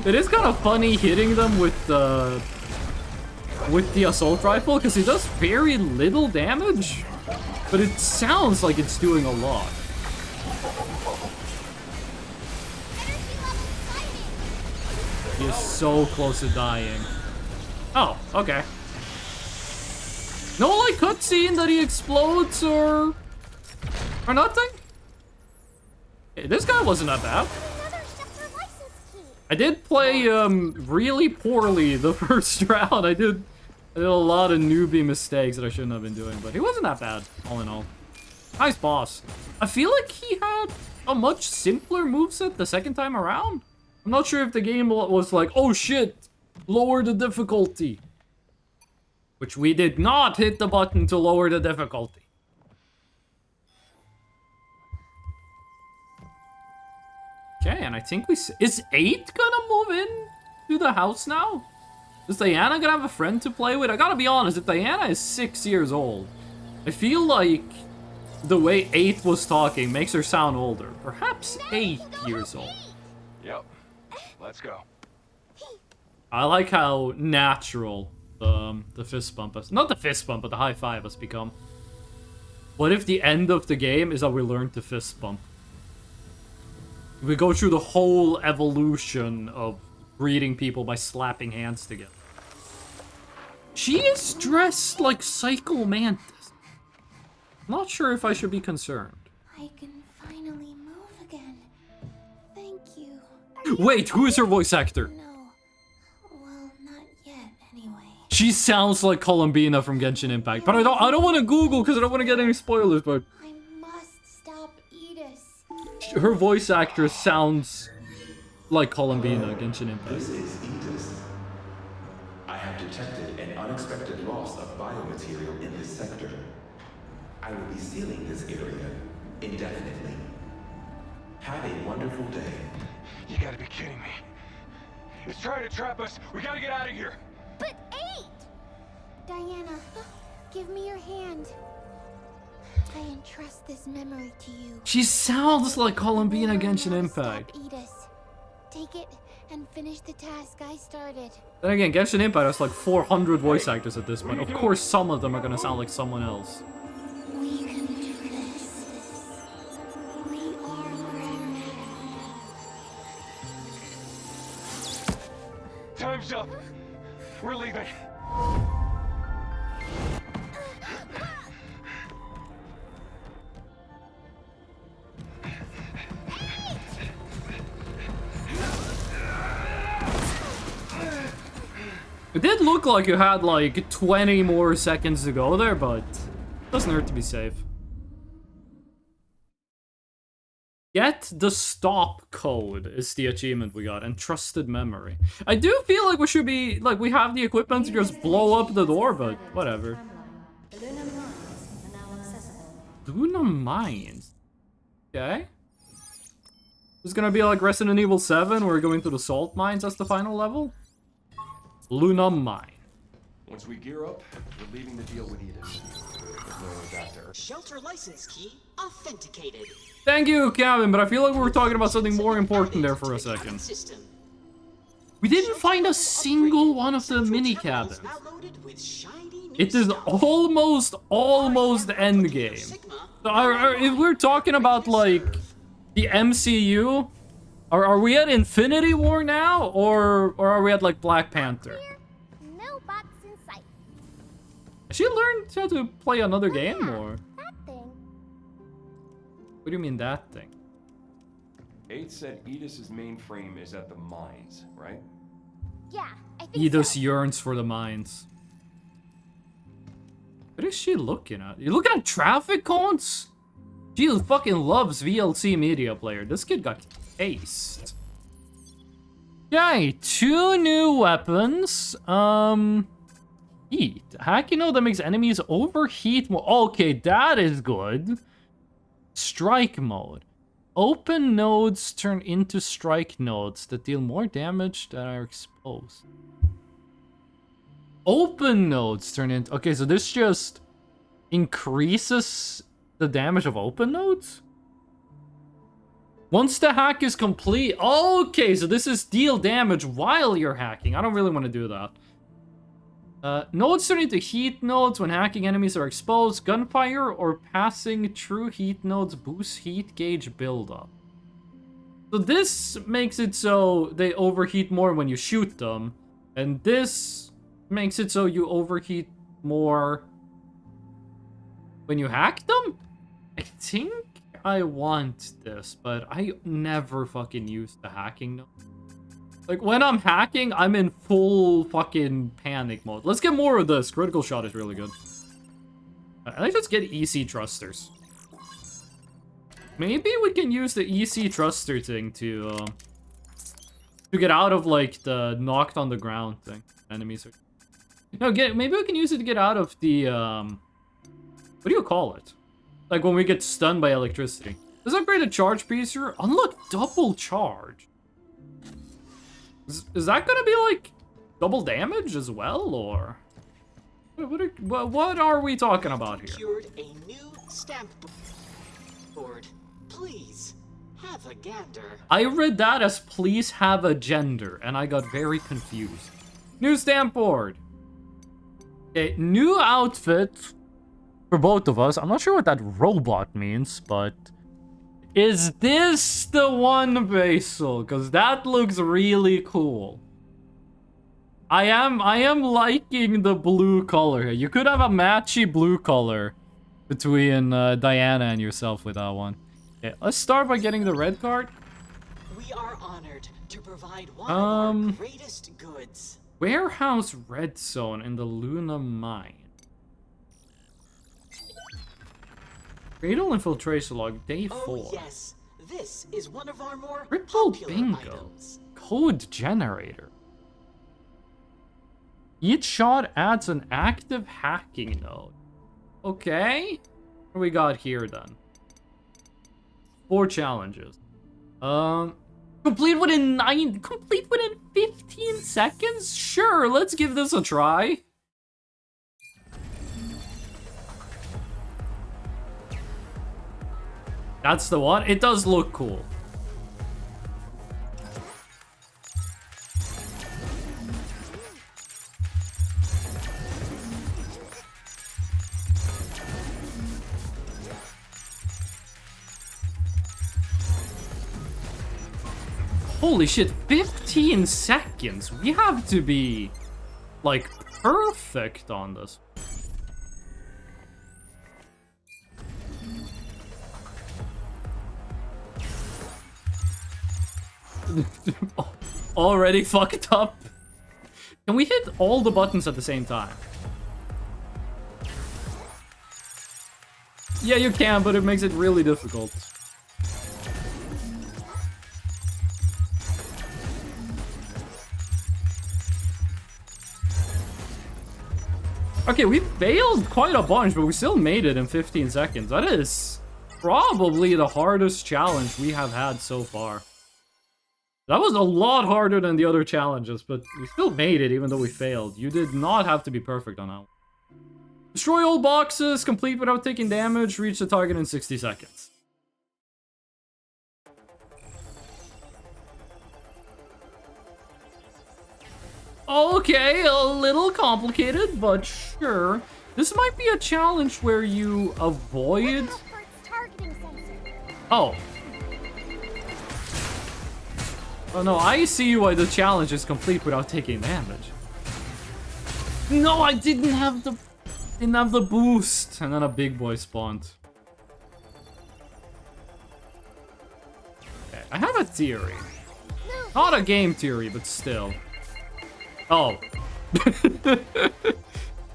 It is kind of funny hitting them with the assault rifle because it does very little damage, but it sounds like it's doing a lot. He is so close to dying. Oh, okay. No, like, cutscene that he explodes or nothing? Hey, this guy wasn't that bad. I did play really poorly the first round. I did a lot of newbie mistakes that I shouldn't have been doing, but he wasn't that bad, all in all. Nice boss. I feel like he had a much simpler moveset the second time around. I'm not sure if the game was like, oh shit, lower the difficulty. Which we did not hit the button to lower the difficulty. Okay, and I think is 8 gonna move in to the house now? Is Diana gonna have a friend to play with? I gotta be honest, if Diana is 6 years old, I feel like the way 8 was talking makes her sound older. Perhaps 8 years old. Yep. Let's go. I like how natural the fist bump has, not the fist bump, but the high five has become. What if the end of the game is that we learn to fist bump? We go through the whole evolution of greeting people by slapping hands together. She is dressed like Psycho Mantis. Not sure if I should be concerned. I can finally move again. Thank you. Wait, who is her voice actor? No. Well, not yet, anyway. She sounds like Columbina from Genshin Impact, but I don't want to Google because I don't want to get any spoilers. But I must stop Edis. her voice actress sounds like Columbina, Genshin Impact. This is Edis. I have detected an unexpected loss of biomaterial in this sector. I will be sealing this area indefinitely. Have a wonderful day. You gotta be kidding me. It's trying to trap us. We gotta get out of here. But 8! Diana, give me your hand. I entrust this memory to you. She sounds like Columbina, Genshin Impact. Stop Edis. Take it and finish the task I started. Then again, Genshin Impact has like 400 voice actors at this point. Of course, some of them are gonna sound like someone else. We can do this. We are Pragmata. Time's up. We're leaving. It did look like you had like 20 more seconds to go there, but it doesn't hurt to be safe. Get the stop code is the achievement we got, and trusted memory. I do feel like we should be, like, we have the equipment to just blow up the door, but whatever. The Luna Mines are now accessible. Luna Mines? Okay. This is gonna be like Resident Evil 7, where we're going to the salt mines as the final level? Luna Mine. Once we gear up, we're leaving the deal with Edis. There's no adapter. Shelter license key authenticated. Thank you, Kevin, but I feel like we were talking about something more important there for a second. We didn't find a single one of the mini cabins. It is almost endgame. So if we're talking about, like, the MCU, are we at Infinity War now, or are we at, like, Black Panther? No bots in sight. Has she learned how to play another game, or? That thing. What do you mean, that thing? 8 said Edis's mainframe is at the mines, right? Yeah, I think Edis so. yearns for the mines. What is she looking at? You looking at traffic cones? She fucking loves VLC Media Player. This kid got aced. Okay, 2 new weapons. Heat. Hacking node that makes enemies overheat more. Okay, that is good. Strike mode. Open nodes turn into strike nodes that deal more damage than are exposed. Open nodes turn into... Okay, so this just increases the damage of open nodes? Once the hack is complete... Okay, so this is deal damage while you're hacking. I don't really want to do that. Nodes turn into heat nodes when hacking enemies are exposed. Gunfire or passing through heat nodes boosts heat gauge buildup. So this makes it so they overheat more when you shoot them. And this makes it so you overheat more when you hack them? I think I want this, but I never fucking use the hacking node. Like, when I'm hacking, I'm in full fucking panic mode. Let's get more of this. Critical shot is really good. I think let's get EC thrusters. Maybe we can use the EC thruster thing to get out of, like, the knocked on the ground thing. Enemies are... No, maybe we can use it to get out of the, what do you call it? Like, when we get stunned by electricity. Let's upgrade a charge piece here. Unlock double charge. Is that gonna be, like, double damage as well, or... What are we talking about here? Secured a new stamp board. Please, have a gander. I read that as please have a gender, and I got very confused. New stamp board. Okay, new outfit for both of us. I'm not sure what that robot means, but... Is this the one, Basil? Because that looks really cool. I am liking the blue color here. You could have a matchy blue color between Diana and yourself with that one. Okay, let's start by getting the red card. We are honored to provide one of our greatest goods. Warehouse red zone in the Luna mine. Cradle infiltration log, day 4. Oh yes, this is one of our more Triple popular bingo. items. Code generator. Each shot adds an active hacking node. Okay. What do we got here then? 4 challenges. Complete within 15 seconds? Sure, let's give this a try. That's the one. It does look cool. Holy shit, 15 seconds. We have to be, like, perfect on this. Already fucked up. Can we hit all the buttons at the same time? Yeah, you can, but it makes it really difficult. Okay, we failed quite a bunch, but we still made it in 15 seconds. That is probably the hardest challenge we have had so far. That was a lot harder than the other challenges, but we still made it even though we failed. You did not have to be perfect on that one. Destroy all boxes, complete without taking damage, reach the target in 60 seconds. Okay, a little complicated, but sure. This might be a challenge where you avoid... Oh. Oh no, I see why the challenge is complete without taking damage. No, I didn't have the boost. And then a big boy spawned. Okay, I have a theory. Not a game theory, but still. Oh.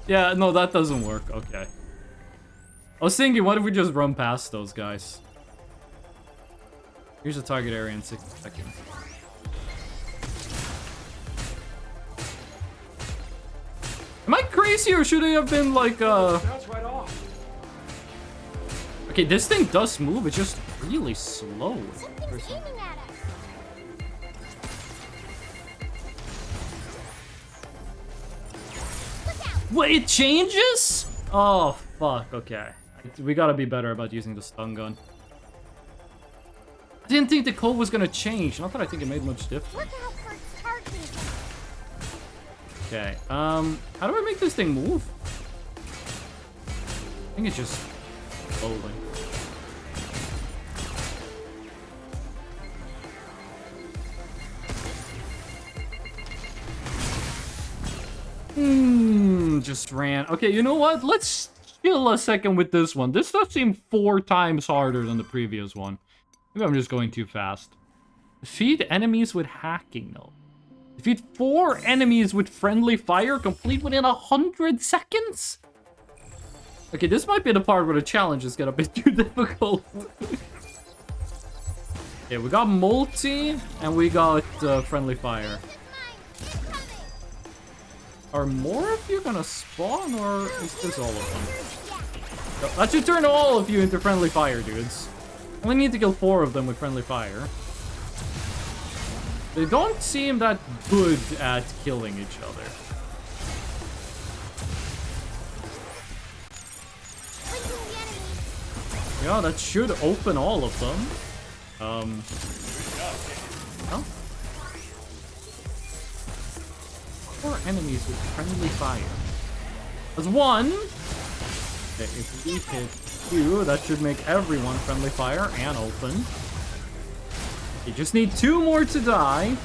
Yeah, no, that doesn't work. Okay. I was thinking, what if we just run past those guys? Here's the target area in 60 seconds. Am I crazy, or should I have been like, Right off. Okay, this thing does move, it's just really slow. Something's aiming at us. Wait, it changes? Oh, fuck, okay. We gotta be better about using the stun gun. didn't think the code was gonna change. Not that I think it made much difference. Look out for its targeting. Okay, how do I make this thing move? I think it's just slowly. Just ran. Okay, you know what? Let's chill a second with this one. This does seem 4 times harder than the previous one. Maybe I'm just going too fast. Defeat enemies with hacking, though. Defeat 4 enemies with friendly fire, complete within 100 seconds? Okay, this might be the part where the challenges get a bit too difficult. Okay, we got multi, and we got friendly fire. Are more of you gonna spawn, or is this all of them? So, that should turn all of you into friendly fire, dudes. Only need to kill 4 of them with friendly fire. They don't seem that good at killing each other. Yeah, that should open all of them. No? 4 enemies with friendly fire. That's 1. Okay, if we hit 2, that should make everyone friendly fire and open. You just need 2 more to die.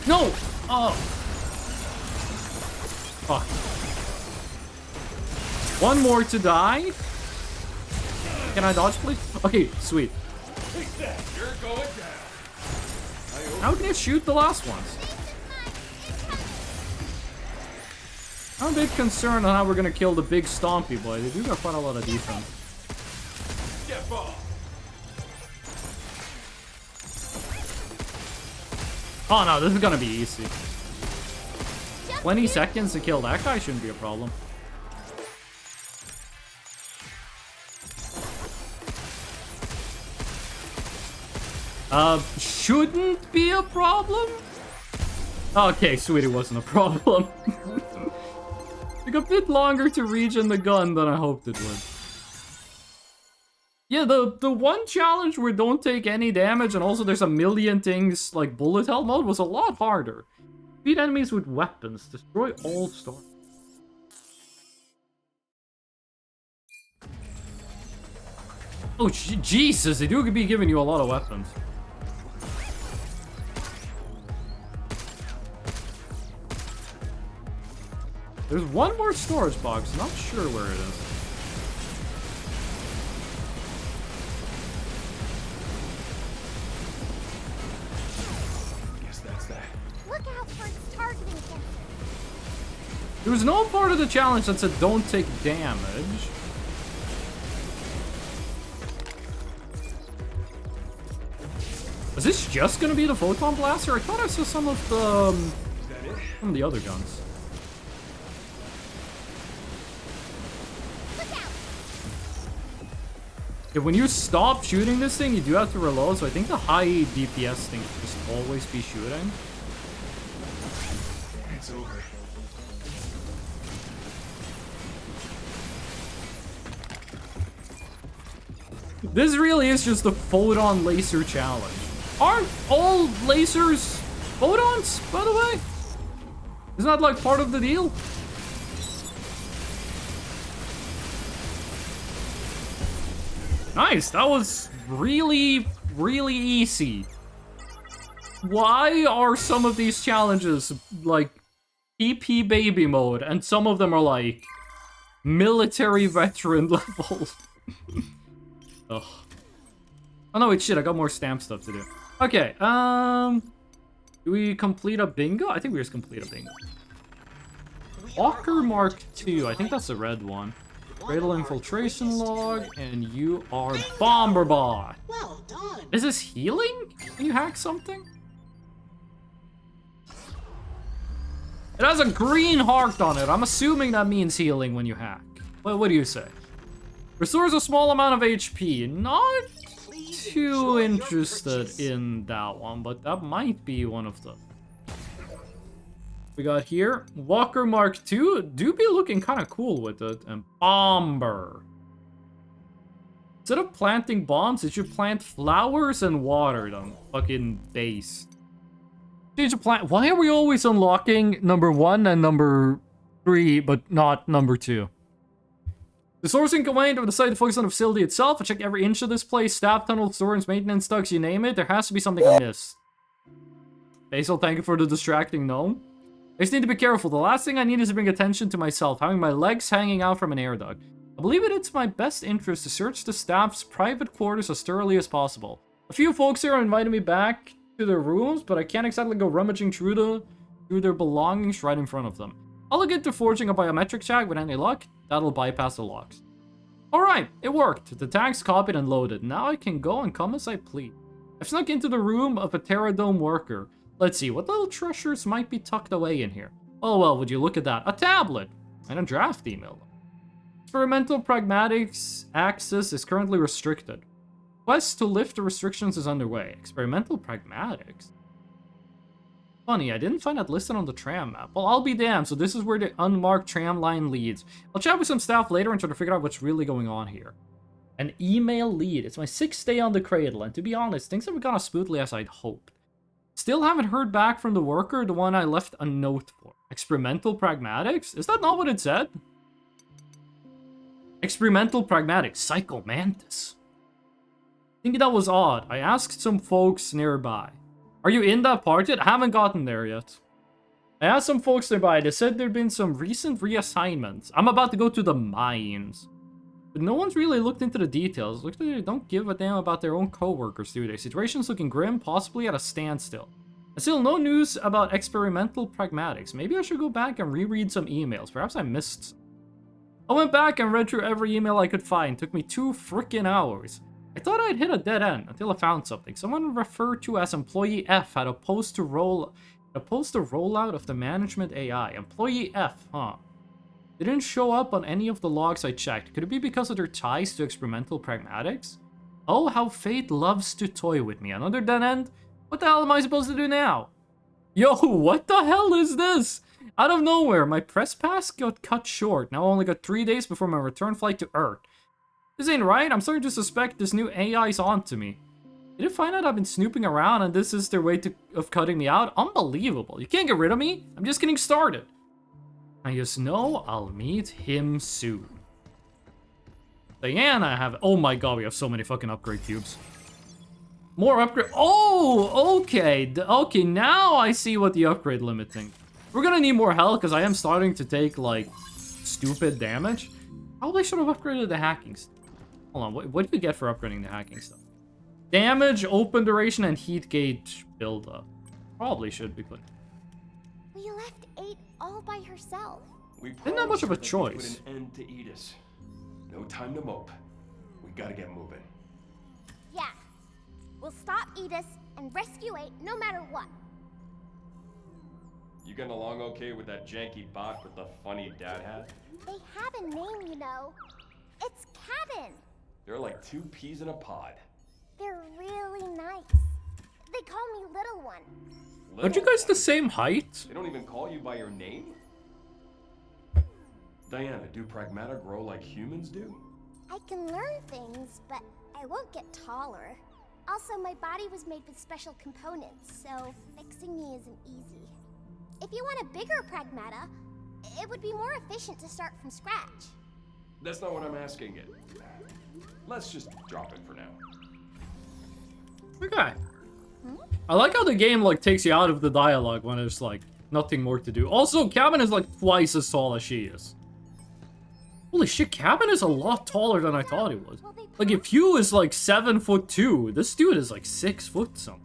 No! Oh! Fuck. 1 more to die. Can I dodge, please? Okay, sweet. You're going down. How can you shoot the last ones? I'm a bit concerned on how we're gonna kill the big stompy boy. They do got quite a lot of defense. Get ball. Oh no, this is gonna be easy. 20 seconds to kill that guy shouldn't be a problem. Shouldn't be a problem? Okay, sweet, it wasn't a problem. Took a bit longer to regen the gun than I hoped it would. Yeah, the one challenge where don't take any damage and also there's a million things like bullet hell mode was a lot harder. Beat enemies with weapons. Destroy all stars. Oh, Jesus, they do be giving you a lot of weapons. There's 1 more storage box, not sure where it is. Guess that's that. Look out for its targeting sensor. There was no part of the challenge that said don't take damage. Is this just gonna be the photon blaster? I thought I saw some of the other guns. Yeah, when you stop shooting this thing, you do have to reload, so I think the high DPS thing should just always be shooting. It's over. This really is just the photon laser challenge. Aren't all lasers photons, by the way? Isn't that like part of the deal? Nice, that was really, really easy. Why are some of these challenges like PP baby mode and some of them are like military veteran level? Ugh. Oh no, wait, shit, I got more stamp stuff to do. Okay, do we complete a bingo? I think we just complete a bingo. Walker Mark II, I think that's the red one. Cradle infiltration log, and you are Bomberbot. Well done. Is this healing? Can you hack something? It has a green heart on it. I'm assuming that means healing when you hack. What do you say? Restores a small amount of HP. Not too interested in that one, but that might be one of them. We got here Walker Mark II. Do be looking kind of cool with it. And Bomber. Instead of planting bombs, it should plant flowers and water them. Fucking base. Change the plant. Why are we always unlocking number 1 and number 3, but not number 2? The sourcing command of the site to focus on the facility itself. I check every inch of this place. Staff tunnels, storage, maintenance ducts, you name it. There has to be something I missed. Basil, thank you for the distracting gnome. I just need to be careful. The last thing I need is to bring attention to myself, having my legs hanging out from an air duct. I believe it's my best interest to search the staff's private quarters as thoroughly as possible. A few folks here are inviting me back to their rooms, but I can't exactly go rummaging through their belongings right in front of them. I'll look into forging a biometric tag with any luck. That'll bypass the locks. Alright, it worked. The tag's copied and loaded. Now I can go and come as I please. I've snuck into the room of a Terradome worker. Let's see, what little treasures might be tucked away in here? Oh well, would you look at that. A tablet! And a draft email. Experimental Pragmatics access is currently restricted. Quest to lift the restrictions is underway. Experimental Pragmatics? Funny, I didn't find that listed on the tram map. Well, I'll be damned, so this is where the unmarked tram line leads. I'll chat with some staff later and try to figure out what's really going on here. An email lead. It's my 6th day on the cradle, and to be honest, things haven't gone as smoothly as I'd hoped. Still haven't heard back from the worker, the one I left a note for. Experimental Pragmatics? Is that not what it said? Experimental Pragmatics. Psycho Mantis. Thinking that was odd. I asked some folks nearby. Are you in that part yet? I haven't gotten there yet. I asked some folks nearby. They said there'd been some recent reassignments. I'm about to go to the mines. But no one's really looked into the details. Looks like they don't give a damn about their own co-workers, do they? Situation's looking grim, possibly at a standstill. And still no news about experimental pragmatics. Maybe I should go back and reread some emails. Perhaps I missed some. I went back and read through every email I could find. Took me 2 frickin' hours. I thought I'd hit a dead end until I found something. Someone referred to as Employee F had opposed the rollout of the management AI. Employee F, huh? They didn't show up on any of the logs I checked. Could it be because of their ties to experimental pragmatics? Oh, how fate loves to toy with me. Another dead end? What the hell am I supposed to do now? Yo, what the hell is this? Out of nowhere, my press pass got cut short. Now I only got 3 days before my return flight to Earth. This ain't right. I'm starting to suspect this new AI's onto me. Did it find out I've been snooping around and this is their way of cutting me out? Unbelievable. You can't get rid of me. I'm just getting started. I just know I'll meet him soon. Diana, I have... Oh my god, we have so many fucking upgrade cubes. More upgrade... Oh, okay. Okay, now I see what the upgrade limiting. We're gonna need more health because I am starting to take, like, stupid damage. Probably should have upgraded the hacking stuff. Hold on, what do you get for upgrading the hacking stuff? Damage, open duration, and heat gauge buildup. Probably should be put. We left 8 all by herself. We Didn't have much of a promised that choice. we'd put an end to Edis. No time to mope. We gotta get moving. Yeah. We'll stop Edis and rescue 8 no matter what. You getting along okay with that janky bot with the funny dad hat? They have a name, you know. It's Cabin. They're like 2 peas in a pod. They're really nice. They call me Little One. Aren't you guys the same height? They don't even call you by your name? Diana, do Pragmata grow like humans do? I can learn things, but I won't get taller. Also, my body was made with special components, so fixing me isn't easy. If you want a bigger Pragmata, it would be more efficient to start from scratch. That's not what I'm asking it. Let's just drop it for now. Okay. I like how the game, like, takes you out of the dialogue when there's, like, nothing more to do. Also, Cabin is, like, twice as tall as she is. Holy shit, Cabin is a lot taller than I thought he was. Like, if Hugh is, like, 7'2", this dude is, like, 6 foot something.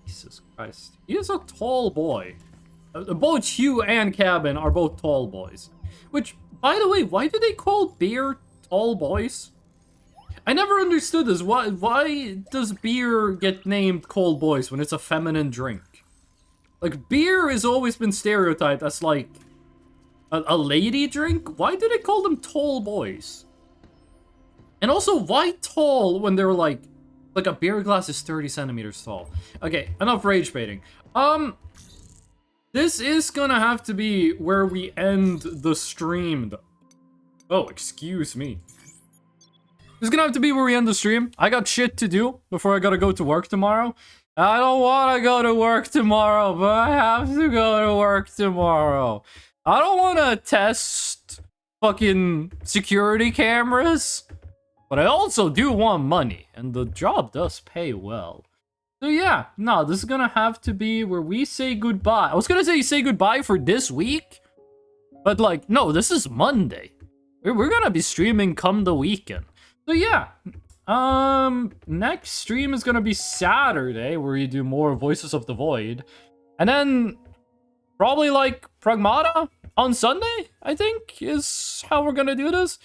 Jesus Christ. He is a tall boy. Both Hugh and Cabin are both tall boys. Which, by the way, why do they call beer tall boys? I never understood this. Why does beer get named cold boys when it's a feminine drink? Like, beer has always been stereotyped as, like, a lady drink? Why do they call them tall boys? And also, why tall when they're, like a beer glass is 30 centimeters tall? Okay, enough rage baiting. This is gonna have to be where we end the stream, though. Oh, excuse me. This is gonna have to be where we end the stream. I got shit to do before I gotta go to work tomorrow. I don't wanna go to work tomorrow, but I have to go to work tomorrow. I don't wanna test fucking security cameras, but I also do want money, and the job does pay well. So yeah, no, this is gonna have to be where we say goodbye. I was gonna say goodbye for this week, but like, no, this is Monday. We're gonna be streaming come the weekend. So yeah, next stream is gonna be Saturday, where you do more Voices of the Void. And then probably like Pragmata on Sunday, I think, is how we're gonna do this.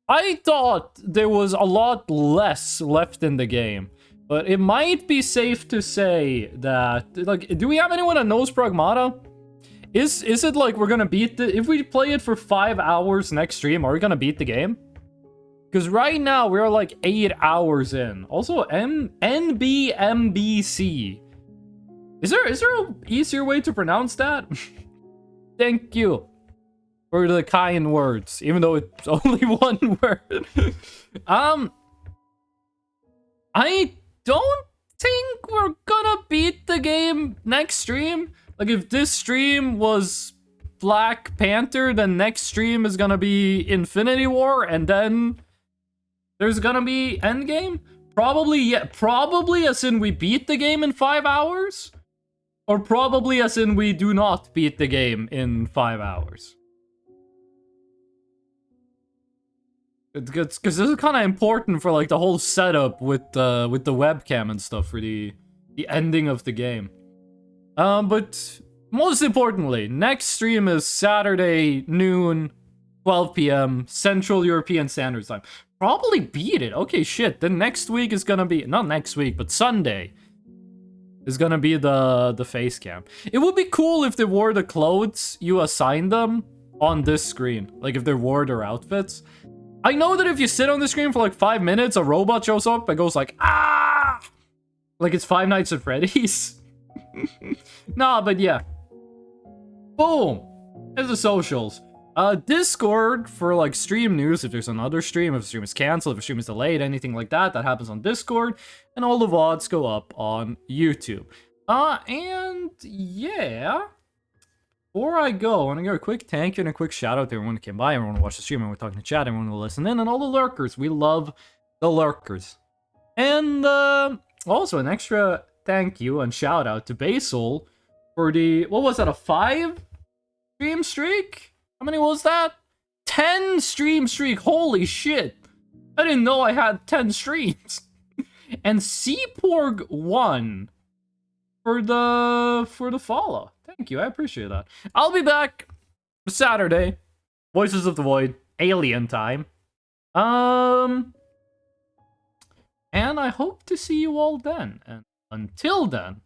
I thought there was a lot less left in the game, but it might be safe to say that, like, do we have anyone that knows Pragmata? Is it like we're gonna beat the... If we play it for 5 hours next stream, are we gonna beat the game? Because right now, we're like 8 hours in. Also, NBMBC. Is there an easier way to pronounce that? Thank you for the kind words, even though it's only one word. I don't think we're gonna beat the game next stream. Like, if this stream was Black Panther, then next stream is gonna be Infinity War, and then there's gonna be Endgame? Probably, yeah. Probably as in we beat the game in 5 hours? Or probably as in we do not beat the game in 5 hours? Because this is kind of important for like the whole setup with the webcam and stuff for the ending of the game. But most importantly, next stream is Saturday noon, 12 p.m. Central European Standard Time. Probably beat it. Okay, shit. Then next week is gonna be... Not next week, but Sunday is gonna be the face cam. It would be cool if they wore the clothes you assign them on this screen. Like, if they wore their outfits. I know that if you sit on the screen for like 5 minutes, a robot shows up and goes like, ah! Like it's Five Nights at Freddy's. Nah, but yeah. Boom! There's the socials. Discord for like stream news, if there's another stream, if the stream is cancelled, if the stream is delayed, anything like that, that happens on Discord. And all the VODs go up on YouTube. And yeah. Before I go, I want to give a quick thank you and a quick shout out to everyone who came by, everyone who watched the stream, everyone talking to chat, everyone who listened in, and all the lurkers. We love the lurkers. And also an extra thank you and shout out to Basil for the, what was that, a 5 stream streak? How many was that? 10 stream streak, holy shit. I didn't know I had 10 streams. And Seaporg1 for the follow. Thank you, I appreciate that. I'll be back Saturday. Voices of the Void, Alien time. And I hope to see you all then. And until then,